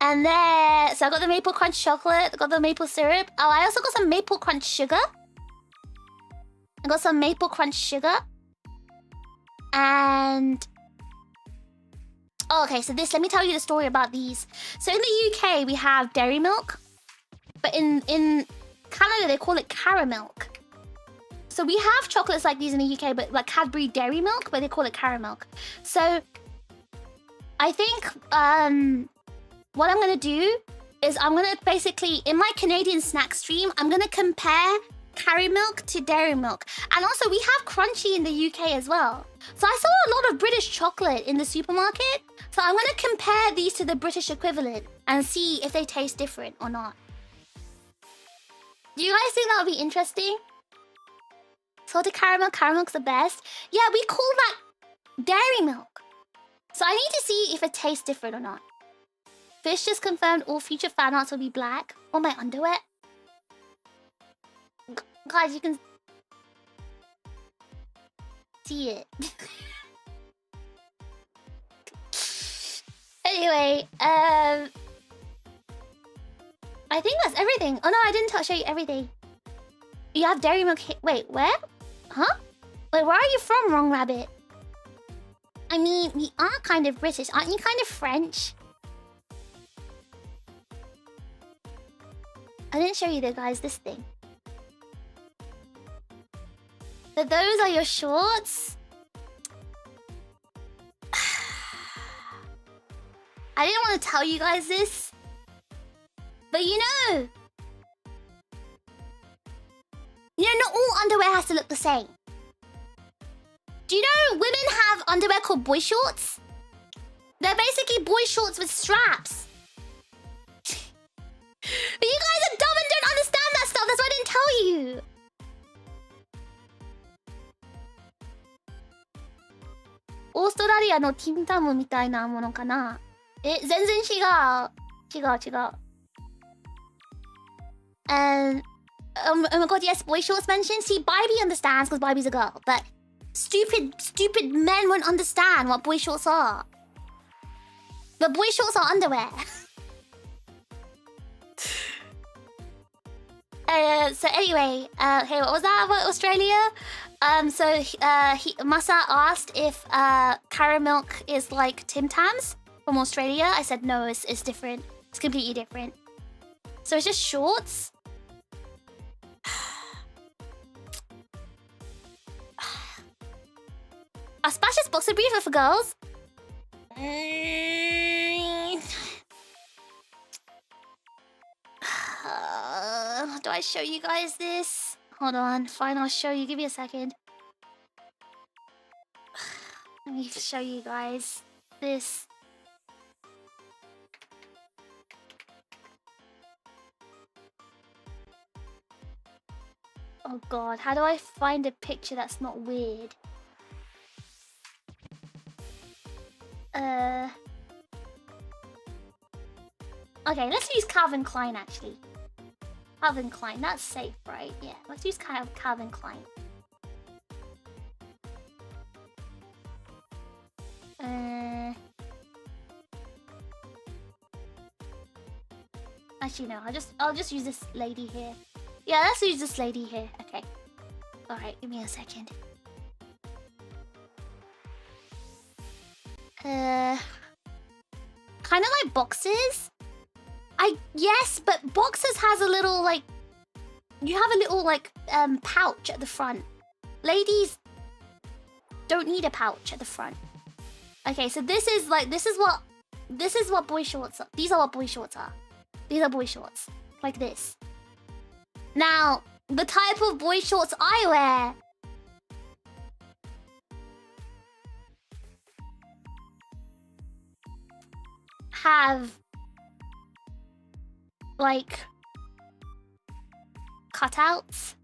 And then, so I got the maple crunch chocolate, I got the maple syrup. Oh, I also got some maple crunch sugar. And oh, okay, so let me tell you the story about these. So in the UK, we have dairy milk. But in Canada, they call it caramilk. So we have chocolates like these in the UK, but like Cadbury dairy milk, but they call it caramilk. So I think what I'm going to do is I'm going to basically, in my Canadian snack stream, I'm going to compare caramilk to dairy milk. And also, we have crunchy in the UK as well. So I saw a lot of British chocolate in the supermarket. So I'm going to compare these to the British equivalent and see if they taste different or not. Do you guys think that would be interesting? Salted caramel, caramilk's the best. Yeah, we call that dairy milk. So I need to see if it tastes different or not. Fish just confirmed all future fan arts will be black. Or my underwear. Guys, you can see it. Anyway, I think that's everything. Oh no, I didn't show you everything. You have dairy milk. Wait, where? Huh? Wait, where are you from, Wrong Rabbit? I mean, we are kind of British. Aren't you kind of French? I didn't show you though, guys, this thing. So those are your shorts. I didn't want to tell you guys this. But you know, not all underwear has to look the same. Do you know women have underwear called boy shorts? They're basically boy shorts with straps. But you guys are dumb and don't understand that stuff. That's why I didn't tell you. Australia のティムタムみたいなものかな。全然違う。And oh my god, yes, boy shorts mentioned. See, Barbie understands because Barbie's a girl, but stupid men won't understand what boy shorts are. But boy shorts are underwear. So anyway, hey, what was that about Australia? Masa asked if caramilk is like Tim Tams from Australia. I said no, it's different. It's completely different. So it's just shorts. Are Splashes boxer briefs for girls? Do I show you guys this? Hold on, fine, I'll show you. Give me a second. Let me show you guys this. Oh god, how do I find a picture that's not weird? Okay, let's use Calvin Klein actually. Calvin Klein, that's safe, right? Yeah, let's use Calvin Klein. Actually no, I'll just use this lady here. Yeah, let's use this lady here. Okay. Alright, give me a second. Kind of like boxes. Yes, but boxers has a little like, you have a little like pouch at the front. Ladies don't need a pouch at the front. Okay, so this is what boy shorts are. These are what boy shorts are. These are boy shorts. Like this. Now, the type of boy shorts I wear have like cutouts.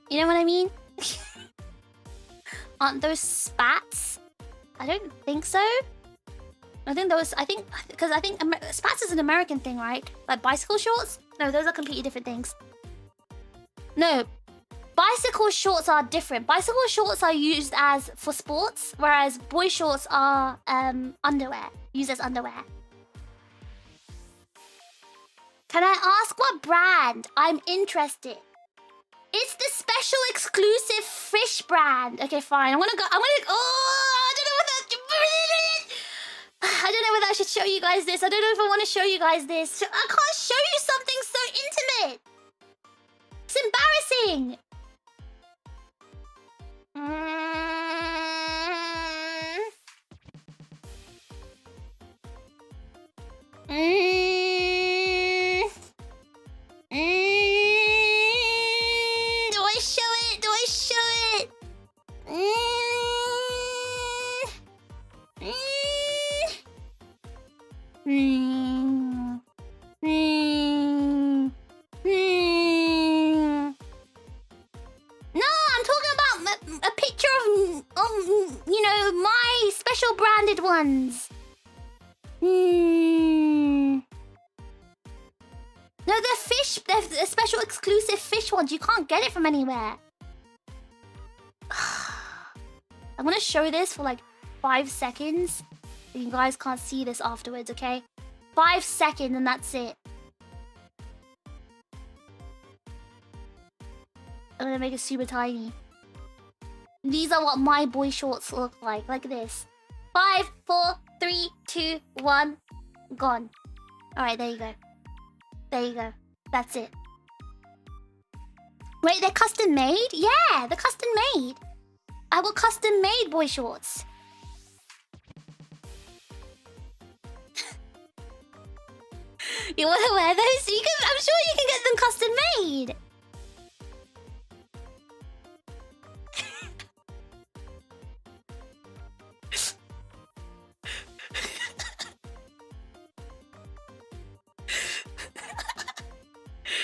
You know what I mean? Aren't those spats? I don't think so. Because spats is an American thing, right? Like bicycle shorts? No, those are completely different things. No, bicycle shorts are different. Bicycle shorts are used as for sports, whereas boy shorts are underwear, used as underwear. Can I ask what brand? I'm interested. It's the special exclusive fish brand. Okay, fine. Oh, I don't know whether I should show you guys this. I don't know if I want to show you guys this. I can't show you something so intimate. It's embarrassing. Do I show it? Do I show it? No, I'm talking about a picture of you know, my special branded ones. No, they're fish. They're special exclusive fish ones. You can't get it from anywhere. I'm gonna show this for like 5 seconds. You guys can't see this afterwards, okay? 5 seconds and that's it. I'm gonna make it super tiny. These are what my boy shorts look like this. 5, 4, 3, 2, 1, gone. Alright, there you go. There you go. That's it. Wait, they're custom made? Yeah, they're custom made. I got custom made boy shorts. You want to wear those? I'm sure you can get them custom made.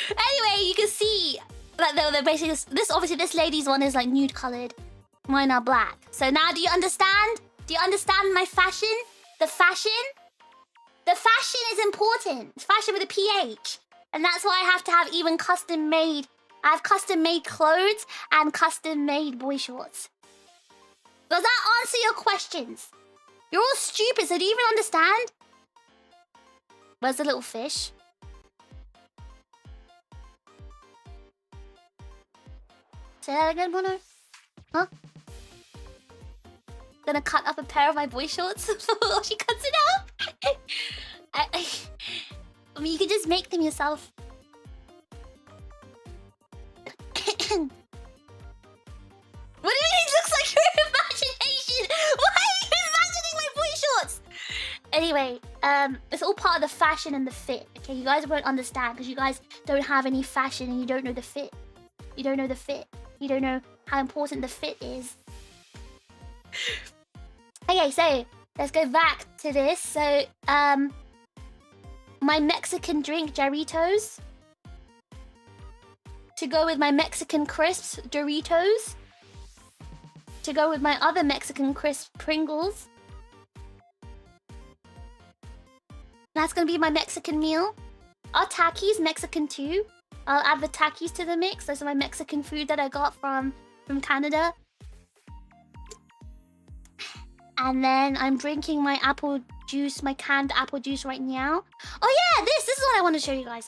Anyway, you can see that they're basically this lady's one is like nude colored. Mine are black. So now do you understand? Do you understand my fashion? The fashion? The fashion is important. It's fashion with a PH. And that's why I have to have even custom made. I have custom made clothes and custom made boy shorts. Does that answer your questions? You're all stupid, so do you even understand? Where's the little fish? Say that again, Mono? Huh? Gonna cut up a pair of my boy shorts before she cuts it out? I mean, you can just make them yourself. What do you mean it looks like your imagination? Why are you imagining my boy shorts? Anyway, it's all part of the fashion and the fit. Okay, you guys won't understand because you guys don't have any fashion and you don't know the fit. You don't know the fit. You don't know how important the fit is. Okay, so let's go back to this. So, my Mexican drink, Doritos. To go with my Mexican crisps, Doritos. To go with my other Mexican crisp, Pringles. That's gonna be my Mexican meal. Our Takis, Mexican too. I'll add the Takis to the mix. Those are my Mexican food that I got from Canada. And then I'm drinking my apple juice, my canned apple juice right now. Oh yeah, this is what I want to show you guys.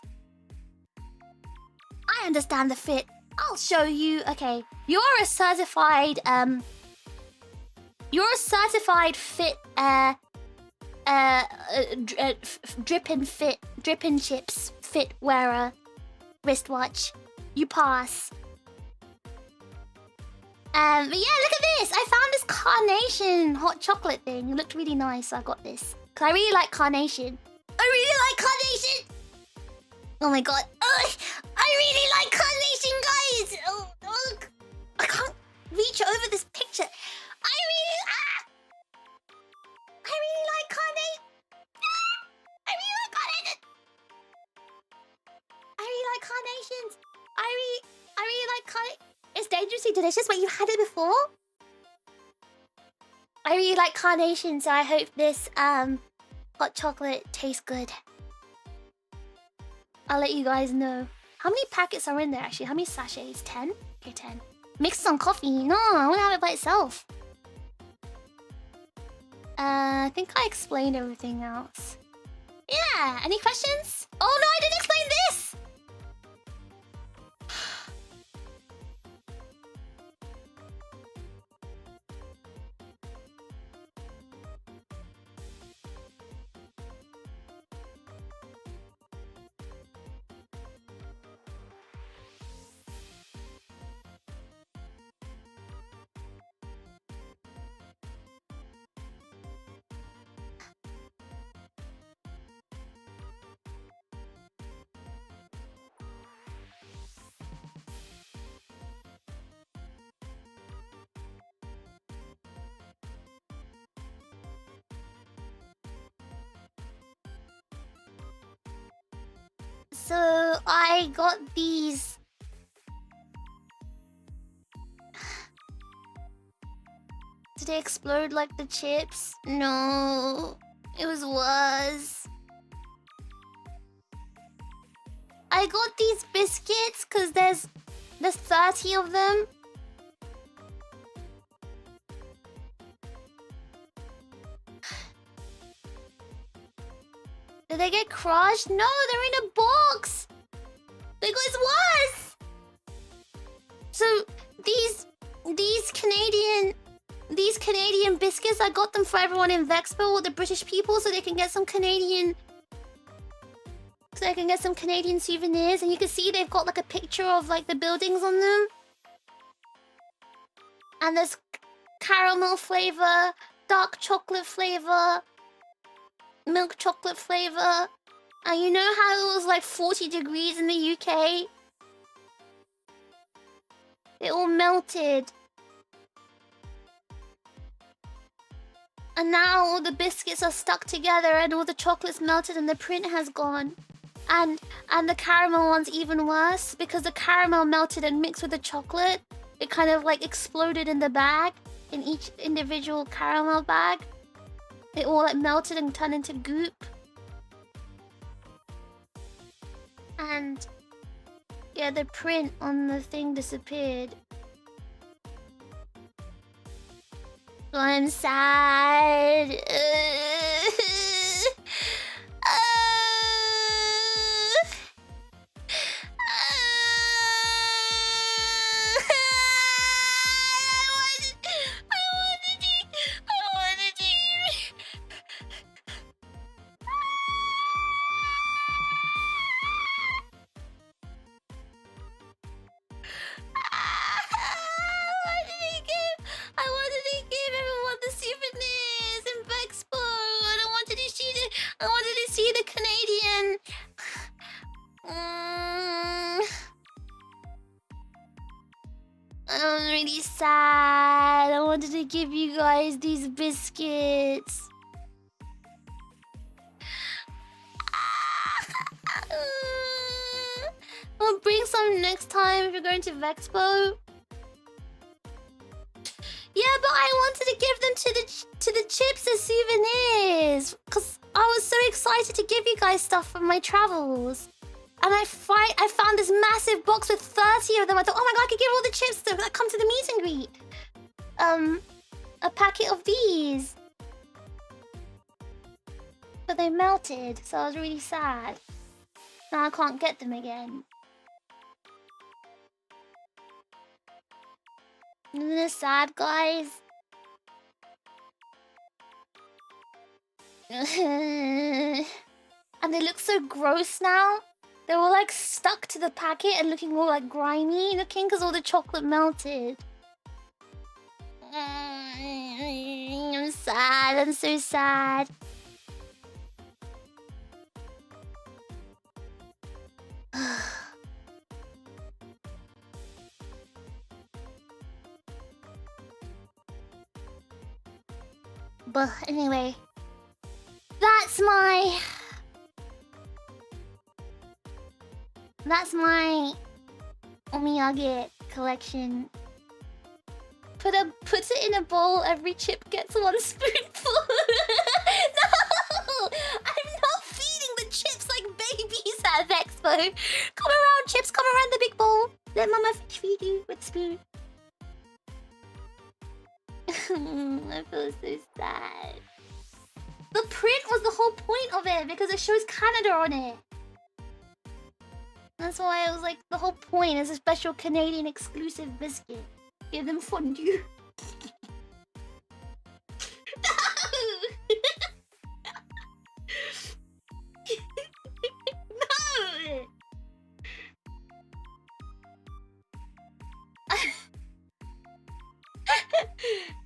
I understand the fit. I'll show you. Okay, you're a certified fit drippin' chips fit wearer wristwatch. You pass. But yeah, look at this. I found this carnation hot chocolate thing. It looked really nice, so I got this. Cause I really like carnation. I really like carnation. Oh my god. Ugh, I really like carnation, guys. I can't reach over this picture. I really like carnation. I really like carnation. I really like carnations. I really like carnation. It's dangerously delicious. Wait, you had it before? I really like carnation, so I hope this hot chocolate tastes good. I'll let you guys know. How many packets are in there actually? How many sachets? 10? Okay, 10. Mixed on coffee. No, I want to have it by itself. I think I explained everything else. Yeah, any questions? Oh no, I didn't explain this! So I got these. Did they explode like the chips? No, it was worse. I got these biscuits because there's 30 of them. Did they get crushed? No, they're in a box. It's worse. So these Canadian biscuits, I got them for everyone in Vexpo, all the British people, so they can get some Canadian. So they can get some Canadian souvenirs, and you can see they've got like a picture of like the buildings on them. And there's caramel flavor, dark chocolate flavor, milk chocolate flavor. And you know how it was like 40 degrees in the UK? It all melted. And now all the biscuits are stuck together and all the chocolate's melted and the print has gone. And the caramel one's even worse because the caramel melted and mixed with the chocolate. It kind of like exploded in the bag, in each individual caramel bag. It all like melted and turned into goop. And yeah, the print on the thing disappeared. So I'm sad. I wanted to give everyone the souvenirs in Bexpo. I wanted to see the Canadian. I'm really sad. I wanted to give you guys these biscuits. I'll bring some next time if you're going to Vexpo. Yeah, but I wanted to give them to the chips as souvenirs, cause I was so excited to give you guys stuff from my travels. And I found this massive box with 30 of them. I thought, oh my god, I could give all the chips that come to the meet and greet. A packet of these. But they melted, so I was really sad. Now I can't get them again. Isn't this sad, guys? And they look so gross now. They were like stuck to the packet and looking all like grimy looking because all the chocolate melted. I'm sad. I'm so sad. But anyway, that's my omiyage collection. Puts it in a bowl. Every chip gets one spoonful. No, I'm not feeding the chips like babies at Expo. Come around, chips. Come around the big bowl. Let Mama feed you with spoon. I feel so sad. The print was the whole point of it because it shows Canada on it. That's why I was like, the whole point is a special Canadian exclusive biscuit. Give them fondue. No! No!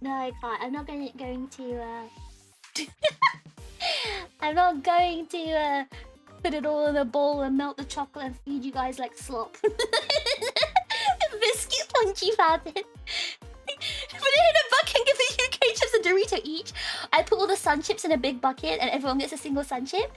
No, I can't. I'm not going to I'm not going to put it all in a bowl and melt the chocolate and feed you guys like slop. Biscuit punchy fountain. Put it in a bucket and give the UK chips a Dorito each. I put all the sun chips in a big bucket and everyone gets a single sun chip.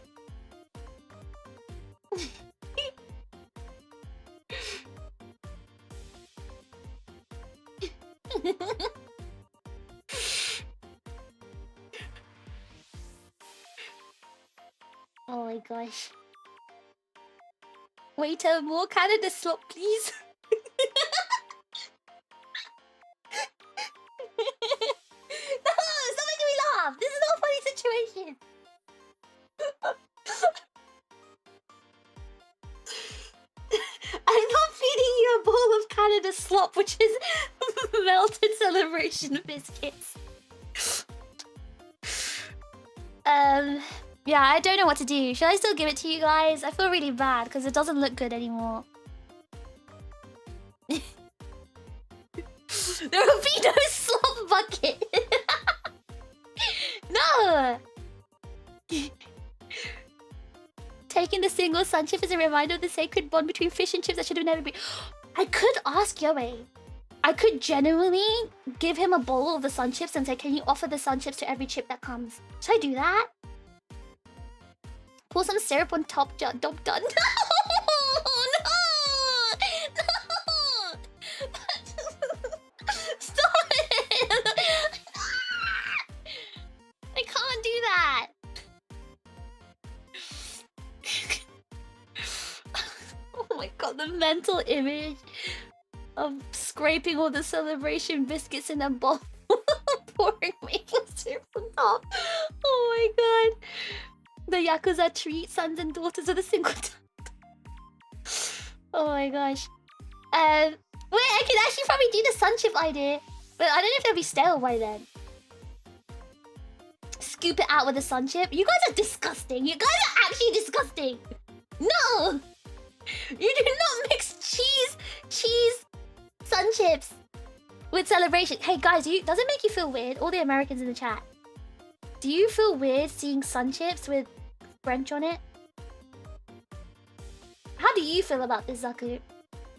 Oh my gosh. Waiter, more Canada slop, please. No, stop making me laugh. This is not a funny situation. I'm not feeding you a bowl of Canada slop, which is melted celebration biscuits. Yeah, I don't know what to do. Should I still give it to you guys? I feel really bad because it doesn't look good anymore. There will be no slop bucket. No! Taking the single sun chip is a reminder of the sacred bond between fish and chips that should have never been. I could ask Yoei. I could genuinely give him a bowl of the sun chips and say, can you offer the sun chips to every chip that comes? Should I do that? Pour some syrup on top, done. No! No! No! Stop it! I can't do that. Oh my god, the mental image of scraping all the celebration biscuits in a bowl, pouring maple syrup on top. Oh my god. The Yakuza treat sons and daughters of the single Oh my gosh. Wait, I could actually probably do the sun chip idea, but I don't know if they'll be stale by then. Scoop it out with a sun chip. You guys are disgusting. You guys are actually disgusting. No! You do not mix cheese, sun chips with celebration. Hey guys, does it make you feel weird? All the Americans in the chat. Do you feel weird seeing sun chips with French on it? How do you feel about this, Zaku?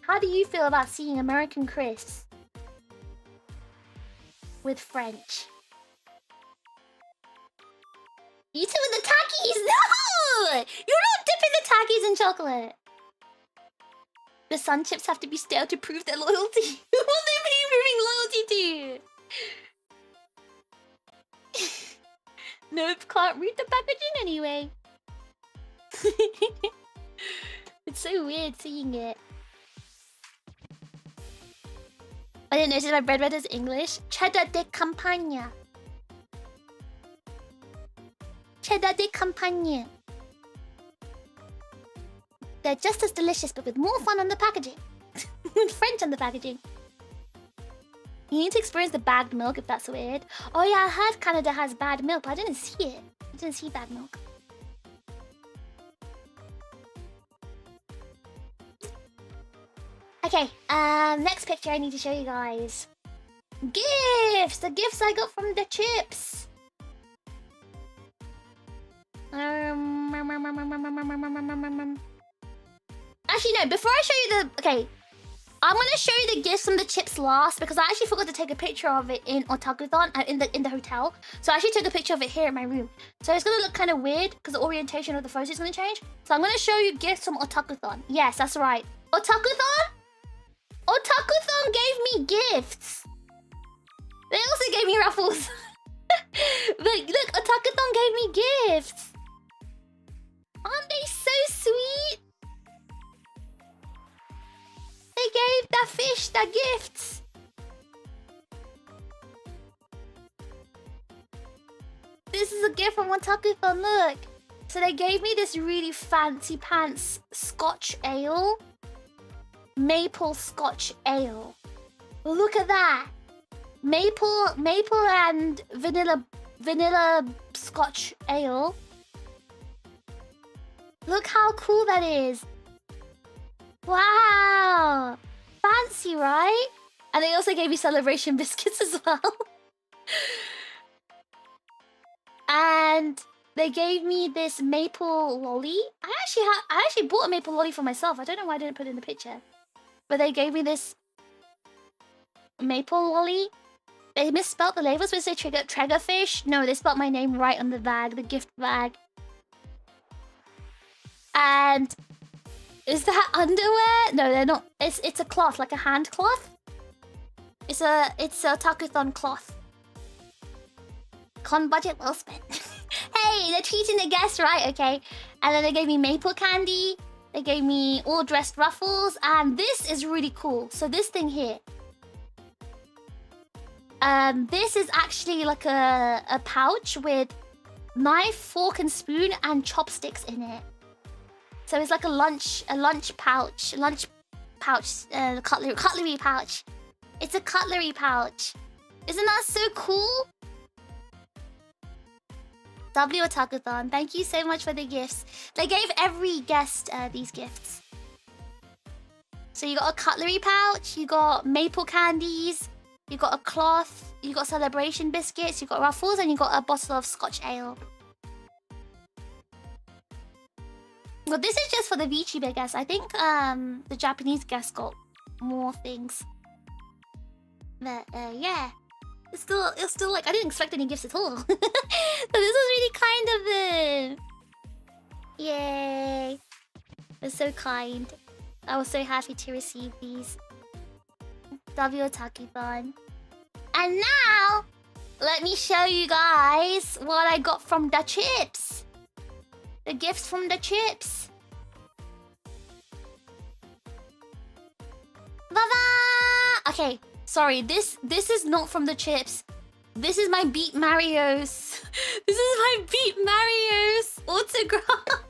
How do you feel about seeing American crisps with French? Eat it with the Takis! No! You're not dipping the Takis in chocolate. The sun chips have to be stale to prove their loyalty. What are they proving loyalty to? Nope, can't read the packaging anyway. It's so weird seeing it. I didn't notice my bread is English. Cheddar de campagna. Cheddar de campagna. They're just as delicious, but with more fun on the packaging. With French on the packaging. You need to experience the bagged milk if that's weird. Oh yeah, I heard Canada has bad milk, but I didn't see it. I didn't see bad milk. Okay, next picture I need to show you guys. Gifts! The gifts I got from the chips. Actually, no, before I show you the... Okay. I'm gonna show you the gifts from the chips last because I actually forgot to take a picture of it in Otakuthon in the hotel. So I actually took a picture of it here in my room. So it's gonna look kind of weird because the orientation of the photo is gonna change. So I'm gonna show you gifts from Otakuthon. Yes, that's right. Otakuthon? Otakuthon gave me gifts. They also gave me ruffles. But look, Otakuthon gave me gifts. Aren't they so sweet? They gave that fish the gifts. This is a gift from Otakuthon, look. So they gave me this really fancy pants Scotch ale. Maple Scotch ale. Look at that. Maple and vanilla Scotch ale. Look how cool that is. Wow! Fancy, right? And they also gave me celebration biscuits as well. And they gave me this maple lolly. I actually bought a maple lolly for myself. I don't know why I didn't put it in the picture. But they gave me this maple lolly. They misspelled the labels, but they say TRiGGERPHiSH. No, they spelled my name right on the bag, the gift bag. And is that underwear? No, they're not. It's a cloth, like a hand cloth. It's a Otakuthon cloth. Con budget well spent. Hey, they're treating the guests right, okay? And then they gave me maple candy. They gave me all dressed ruffles, and this is really cool. So this thing here. This is actually like a pouch with knife, fork, and spoon, and chopsticks in it. So it's like a lunch pouch, cutlery pouch. It's a cutlery pouch. Isn't that so cool? W Otakuthon, thank you so much for the gifts. They gave every guest these gifts. So you got a cutlery pouch, you got maple candies, you got a cloth, you got celebration biscuits, you got ruffles, and you got a bottle of Scotch ale. Well, this is just for the VTuber guests. I think the Japanese guests got more things. But yeah. It's still like I didn't expect any gifts at all. So this was really kind of them. Yay. They're so kind. I was so happy to receive these. W Otakuthon. And now, let me show you guys what I got from the chips. The gifts from the chips. Bye-bye! Okay, sorry, this is not from the chips. This is my Beat Mario's. This is my Beat Mario's autograph.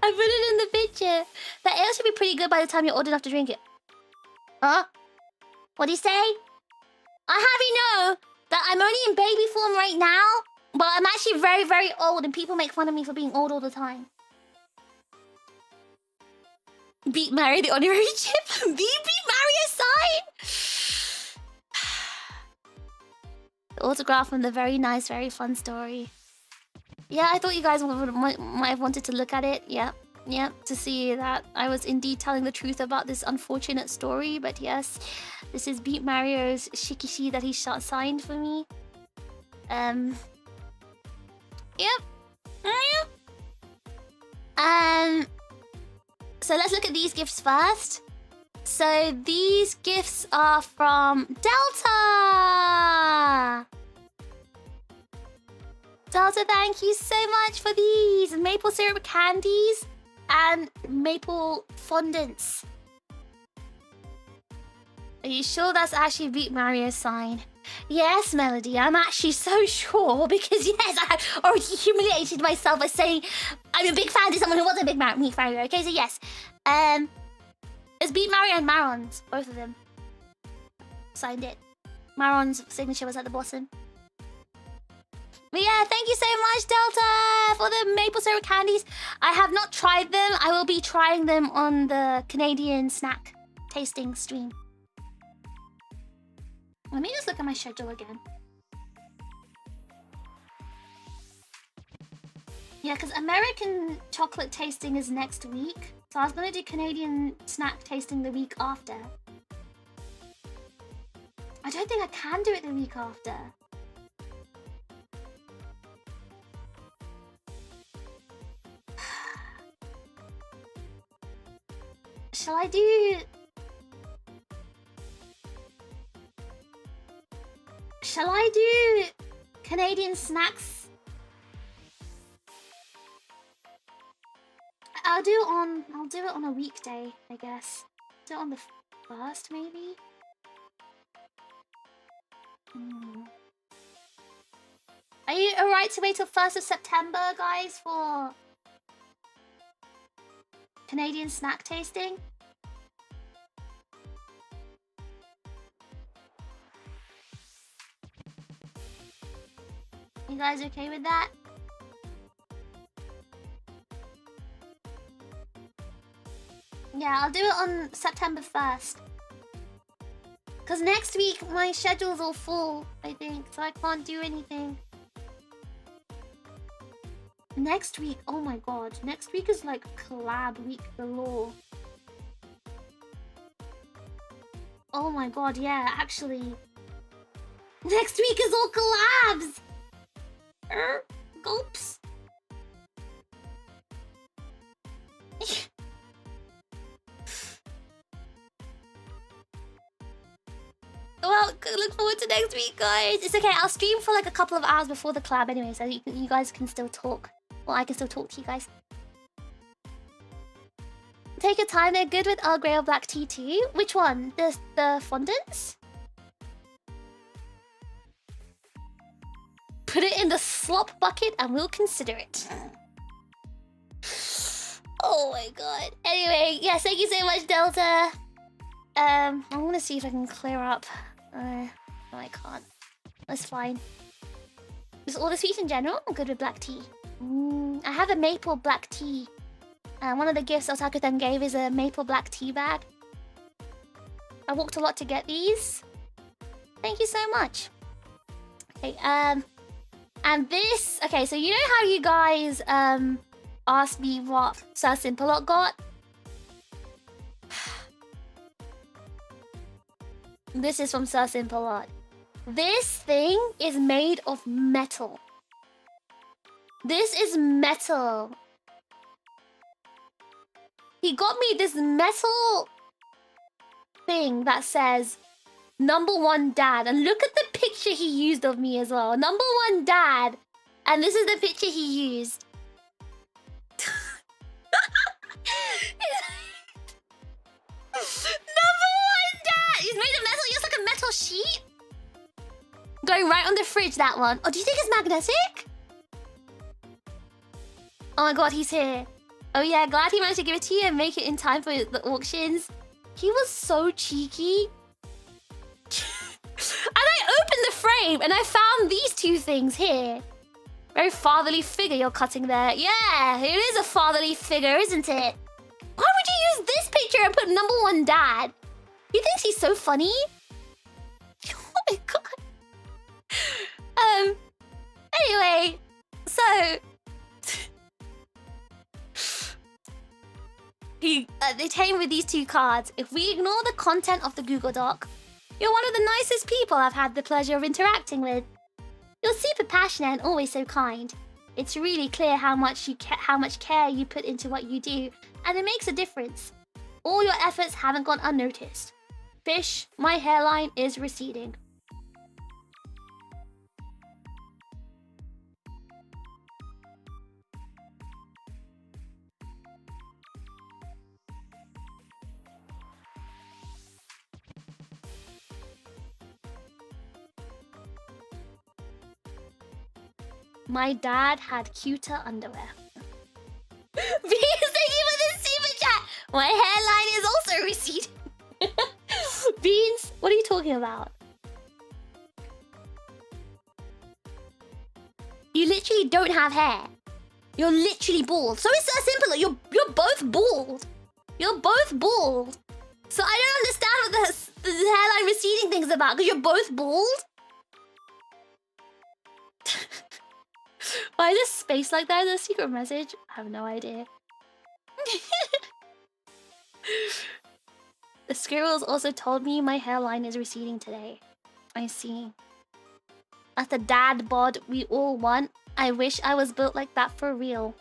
I put it in the picture. The ale should be pretty good by the time you're old enough to drink it. Huh? What'd he say? I have you know that I'm only in baby form right now, but I'm actually very, very old and people make fun of me for being old all the time. Beat Mario, the honorary chip. Beat Mario sign. The autograph from the very nice, very fun story. Yeah, I thought you guys might have wanted to look at it. Yeah, to see that I was indeed telling the truth about this unfortunate story. But yes, this is Beat Mario's shikishi that he signed for me. Yep. So let's look at these gifts first. So these gifts are from Delta. Delta, thank you so much for these maple syrup candies and maple fondants. Are you sure that's actually Beat Mario's sign? Yes, Melody, I'm actually so sure because yes, I have already humiliated myself by saying I'm a big fan to someone who wasn't a big Mario. Okay, so yes. It's Beat Mario and Marons, both of them. Signed it. Maron's signature was at the bottom. But yeah, thank you so much, Delta, for the maple syrup candies. I have not tried them. I will be trying them on the Canadian snack tasting stream. Let me just look at my schedule again. Yeah, because American chocolate tasting is next week. So I was going to do Canadian snack tasting the week after. I don't think I can do it the week after. Shall I do... Shall I do Canadian snacks? I'll do it on a weekday, I guess. Do it on the 1st, maybe? Are you alright to wait till 1st of September, guys, for Canadian snack tasting? You guys okay with that? Yeah, I'll do it on September 1st. Because next week my schedule's all full, I think, so I can't do anything. Next week, oh my god, next week is like collab week galore. Oh my god, yeah, actually. Next week is all collabs! Gulps. Well, look forward to next week, guys. It's okay, I'll stream for like a couple of hours before the collab anyway, so you guys can still talk. Well, I can still talk to you guys. Take your time, they're good with Earl Grey or black tea too. Which one? The fondants? Put it in the slop bucket and we'll consider it. Oh my god. Anyway, yes, thank you so much, Delta. I want to see if I can clear up. No, I can't. That's fine. Just all the sweets in general, I'm good with black tea. I have a maple black tea. One of the gifts Otaku-than gave is a maple black tea bag. I walked a lot to get these. Thank you so much. Okay, and this... Okay, so you know how you guys asked me what Sir Simpalot got? This is from Sir Simpalot. This thing is made of metal. This is metal. He got me this metal thing that says #1 dad. And look at the picture he used of me as well. #1 dad. And this is the picture he used. #1 dad! He's made of metal. He looks like a metal sheet. Going right on the fridge, that one. Oh, do you think it's magnetic? Oh my god, he's here. Oh yeah, glad he managed to give it to you and make it in time for the auctions. He was so cheeky. And I opened the frame and I found these two things here. Very fatherly figure you're cutting there. Yeah, it is a fatherly figure, isn't it? Why would you use this picture and put #1 dad? He thinks he's so funny. Oh my god. Anyway, so... they came with these two cards. If we ignore the content of the Google Doc, you're one of the nicest people I've had the pleasure of interacting with. You're super passionate and always so kind. It's really clear how much care you put into what you do, and it makes a difference. All your efforts haven't gone unnoticed. Fish, my hairline is receding. My dad had cuter underwear. Thank you for the super chat. My hairline is also receding. Beans, what are you talking about? You literally don't have hair. You're literally bald. So it's that simple. You're both bald. You're both bald. So I don't understand what the hairline receding thing's about, because you're both bald? Why is there space like that in a secret message? I have no idea. The squirrels also told me my hairline is receding today. I see. That's the dad bod we all want. I wish I was built like that for real.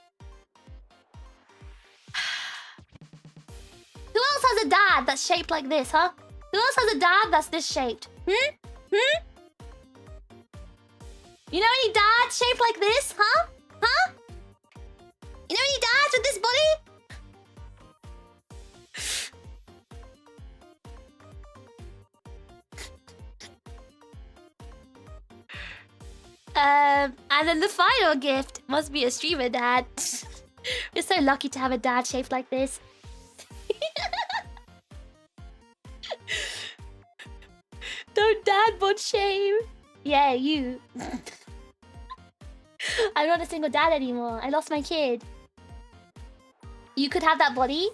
Who else has a dad that's shaped like this, huh? Who else has a dad that's this shaped? Hmm? You know any dads shaped like this, huh? Huh? You know any dads with this body? And then the final gift must be a streamer dad. We're so lucky to have a dad shaped like this. Don't dad bod shame. Yeah, you. I'm not a single dad anymore. I lost my kid. You could have that body.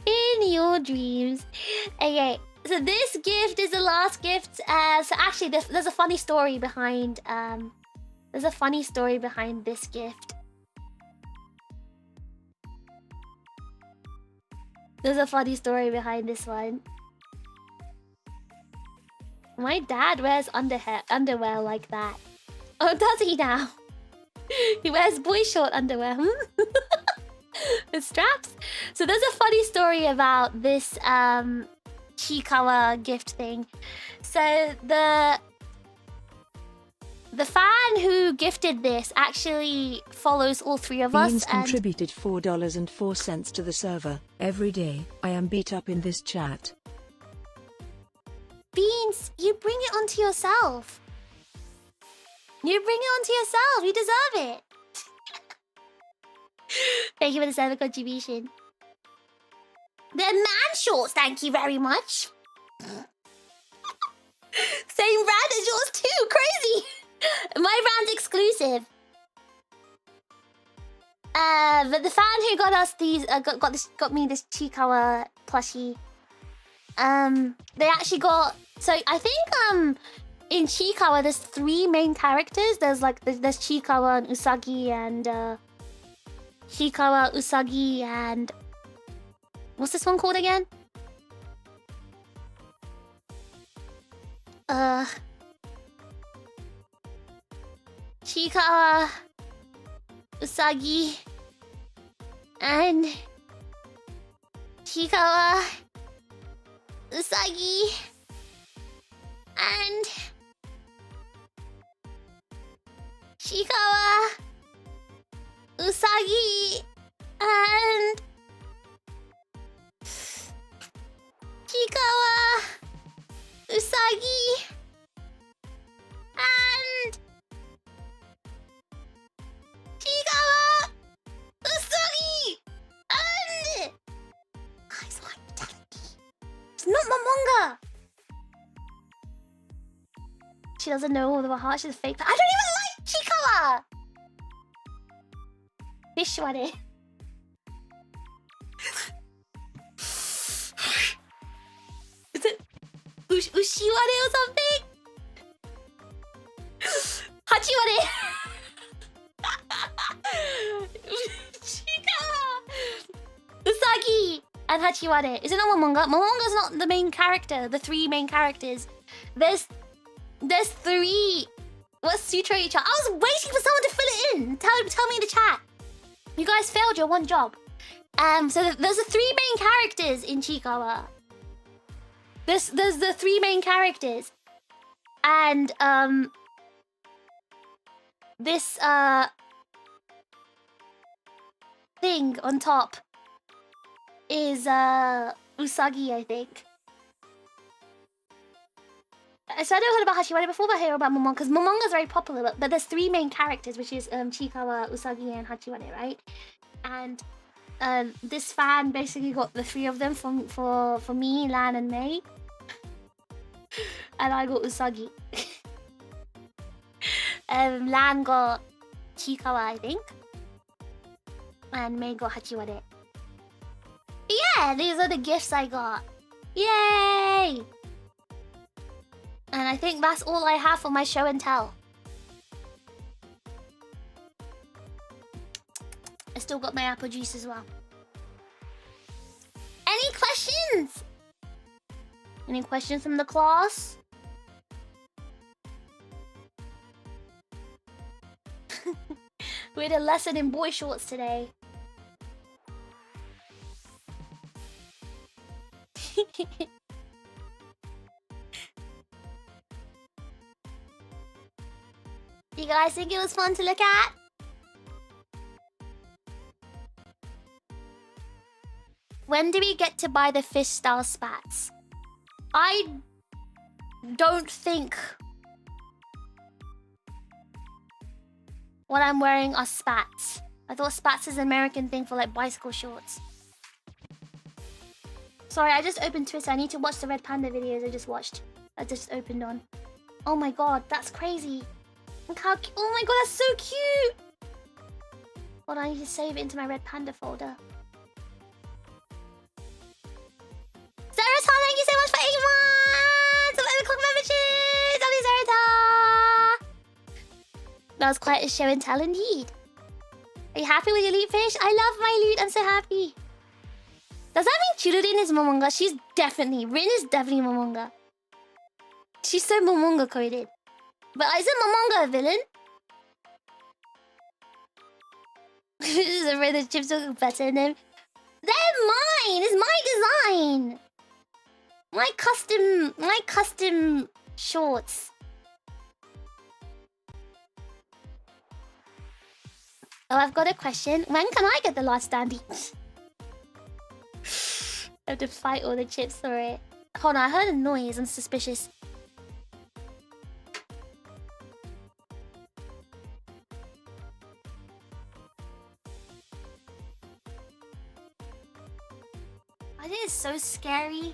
In your dreams. Okay, so this gift is the last gift. So actually, there's a funny story behind. There's a funny story behind this gift. There's a funny story behind this one. My dad wears underwear like that. Oh, does he now? He wears boy short underwear. With straps. So there's a funny story about this Chikawa gift thing. So the fan who gifted this actually follows all three of us. Beans contributed $4.04 to the server. Every day, I am beat up in this chat. Beans, you bring it onto yourself. You bring it onto yourself. You deserve it. Thank you for the server contribution. They're man shorts, thank you very much. Same brand as yours too, crazy. My brand's exclusive. But the fan who got us these, got me this Chikawa plushie. They actually got. So I think in Chikawa there's 3 main characters. There's Chikawa and Usagi and Chikawa, Usagi, and what's this one called again? Chikawa, Usagi, and Chikawa, Usagi, and Chikawa, Usagi, and Chikawa, Usagi, and Chikawa, Usagi, and guys, why are you telling me? It's not Momonga. She doesn't know all of her heart. She's a fake. I don't even like Chikawa. Fish one. Is it Ushiware or something? Hachiware. Usagi and Hachiware. Is it not Momonga? Momonga's not the main character. The 3 main characters. There's 3. What's Sutra each other? I was waiting for someone to fill it in. Tell me in the chat. You guys failed your one job. So there's the 3 main characters in Chikawa. There's the 3 main characters. And this thing on top is Usagi, I think. So I never heard about Hachiware before, but I hear about Momonga, because Momonga's very popular, but there's 3 main characters, which is Chikawa, Usagi, and Hachiware, right? And this fan basically got the 3 of them for me, Lan, and May. And I got Usagi. Lan got Chikawa, I think. And May got Hachiware. Yeah, these are the gifts I got. Yay! And I think that's all I have for my show and tell. I still got my apple juice as well. Any questions? Any questions from the class? We had a lesson in boy shorts today. You guys think it was fun to look at? When do we get to buy the fish style spats? I don't think what I'm wearing are spats. I thought spats is an American thing for like bicycle shorts. Sorry, I just opened Twitter. I need to watch the Red Panda videos I just opened on. Oh my god, that's crazy. Look how oh my god, that's so cute. Hold on, I need to save it into my Red Panda folder. Zarata, thank you so much for 8 months of overclock memberships! Lovely Zarata! That was quite a show and tell indeed. Are you happy with your loot, fish? I love my loot, I'm so happy. Does that mean Chirurin is Momonga? She's definitely, Rin is definitely Momonga. She's so Momonga coded. But isn't Momonga a villain? This is a red chips look better than them. They're mine! It's my design! My custom shorts. Oh, I've got a question. When can I get the last standee? I have to fight all the chips for it. Hold on, I heard a noise. I'm suspicious. I think it's so scary.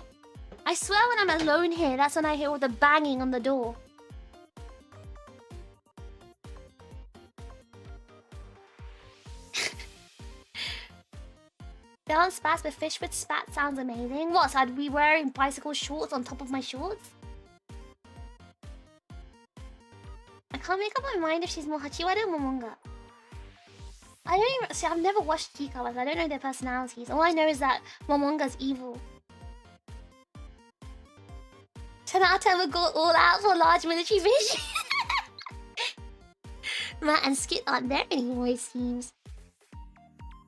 I swear when I'm alone here, that's when I hear all the banging on the door. They aren't spats, but fish with spat sounds amazing. What, so I'd be wearing bicycle shorts on top of my shorts? I can't make up my mind if she's more Hachiwara or Momonga. I don't even... See, I've never watched Chikawas. I don't know their personalities. All I know is that Momonga's evil. 10 out of 10 would go all out for large military fish. Matt and Skit aren't there anymore, it seems.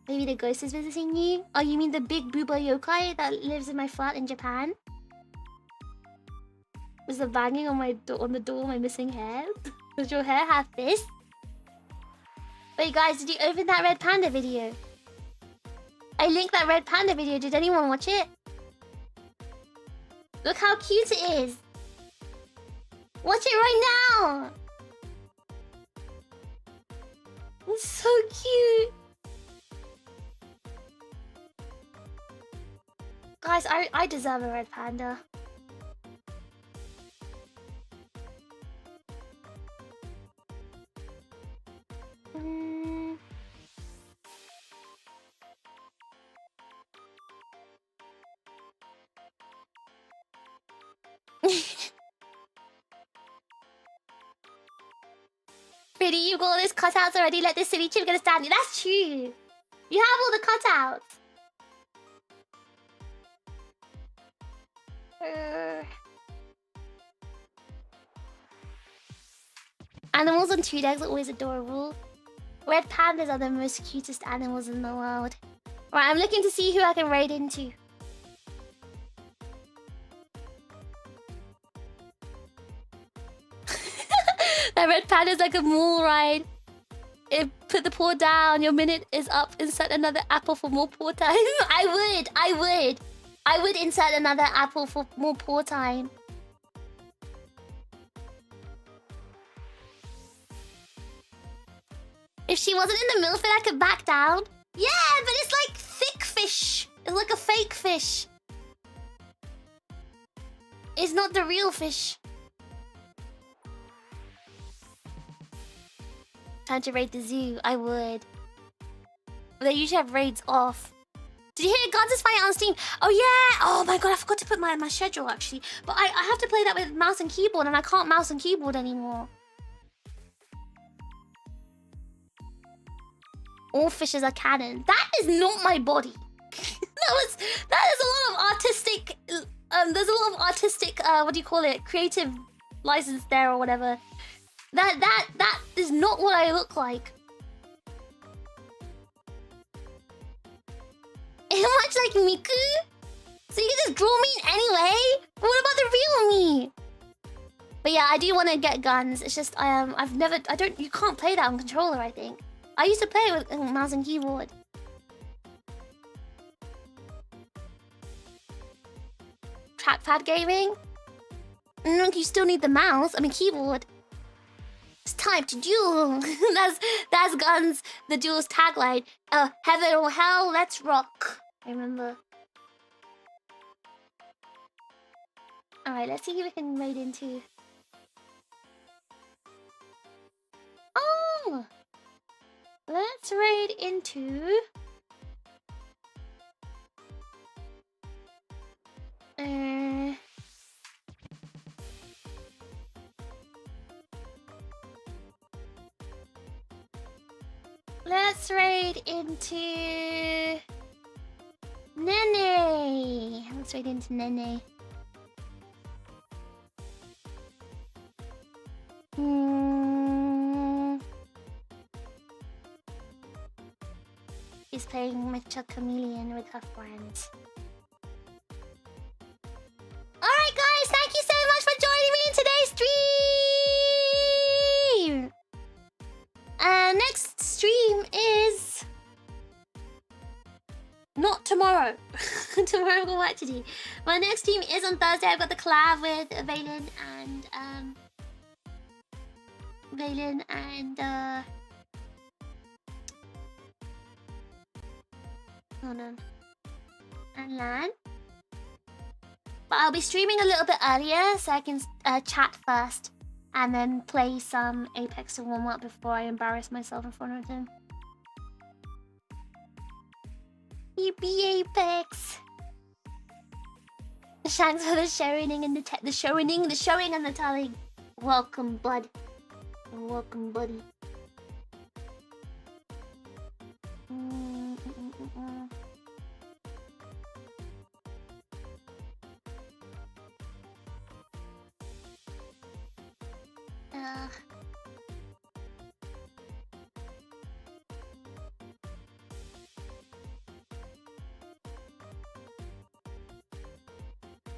Maybe the ghost is visiting you? Oh, you mean the big booba yokai that lives in my flat in Japan? Was the banging on my on the door my missing hair? Does your hair have this? Wait, guys, did you open that Red Panda video? I linked that Red Panda video. Did anyone watch it? Look how cute it is. Watch it right now. It's so cute. Guys, I deserve a Red Panda. Pretty, you got all those cutouts already. Let this silly chip get a standing. That's true. You have all the cutouts. Animals on TRiGGERPhiSH are always adorable. Red pandas are the most cutest animals in the world. Right, I'm looking to see who I can raid into. That red panda is like a mall ride. Put the paw down, your minute is up, insert another apple for more paw time. I would insert another apple for more paw time. If she wasn't in the middle of it, I could back down. Yeah, but it's like thick It's like a fake fish. It's not the real fish. Time to raid the zoo. I would. But they usually have raids off. Did you hear Guns is Fire on Steam? Oh yeah! Oh my god, I forgot to put my schedule actually. But I have to play that with mouse and keyboard, and I can't mouse and keyboard anymore. All fishes are canon. That is not my body. that is a lot of artistic. There's a lot of artistic. What do you call it? Creative license there or whatever. That is not what I look like. Much like Miku? So you can just draw me anyway? What about the real me? But yeah, I do want to get guns. It's just you can't play that on controller, I think. I used to play with mouse and keyboard. Trackpad gaming? No, you still need the mouse. I mean keyboard. It's time to duel. that's Guns, the duel's tagline. Heaven or hell, let's rock. I remember. Alright, let's see if we can raid into. Oh! Let's raid into. Let's raid into Nene. Let's raid into Nene. She's playing Mr. Chameleon with her friends. Alright guys, thank you so much for joining me in today's stream! Next stream is... not tomorrow. Tomorrow I've got work to do. My next stream is on Thursday. I've got the collab with Valen and... hold on. And Lan. But I'll be streaming a little bit earlier so I can chat first and then play some Apex to warm up before I embarrass myself in front of him. Yippee Apex! Thanks for the showing and the showing and the telling. Welcome, bud. Welcome, buddy.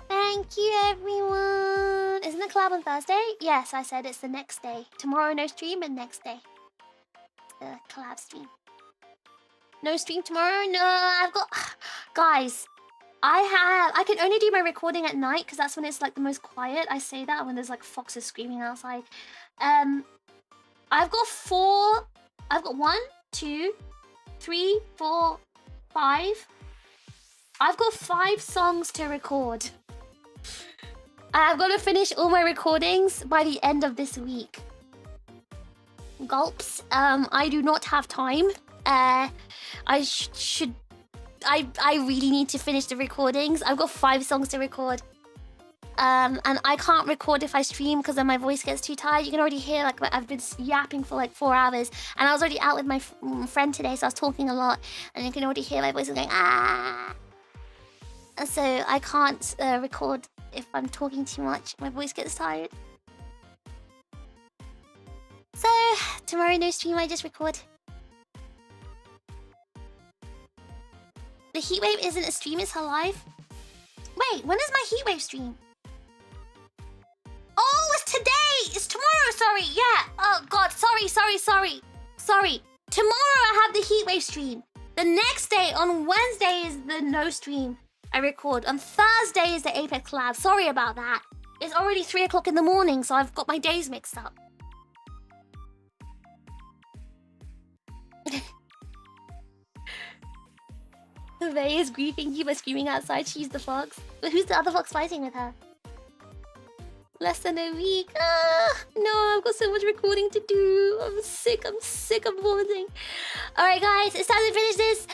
Thank you, everyone. Isn't the collab on Thursday? Yes, I said it's the next day. Tomorrow, no stream, and next day. The collab stream. No stream tomorrow? No, I've got... Guys, I can only do my recording at night because that's when it's like the most quiet. I say that when there's like foxes screaming outside. I've got 1, 2, 3, 4, 5. I've got 5 songs to record. I've got to finish all my recordings by the end of this week. Gulps. I do not have time. I really need to finish the recordings. I've got 5 songs to record. And I can't record if I stream because then my voice gets too tired. You can already hear like I've been yapping for like 4 hours. And I was already out with my friend today, so I was talking a lot. And you can already hear my voice going, ah. So I can't record if I'm talking too much. My voice gets tired. So tomorrow no stream, I just record. The heatwave isn't a stream, it's her live. Wait, when is my heatwave stream? Oh, it's today! It's tomorrow, sorry, yeah. Oh god, sorry. Tomorrow I have the heatwave stream. The next day, on Wednesday, is the no stream I record. On Thursday is the Apex collab. Sorry about that. It's already 3 o'clock in the morning, so I've got my days mixed up. Vey is grieving you by screaming outside. She's the fox. But who's the other fox fighting with her? Less than a week. No, I've got so much recording to do. I'm sick of vomiting. Alright guys, it's time to finish this.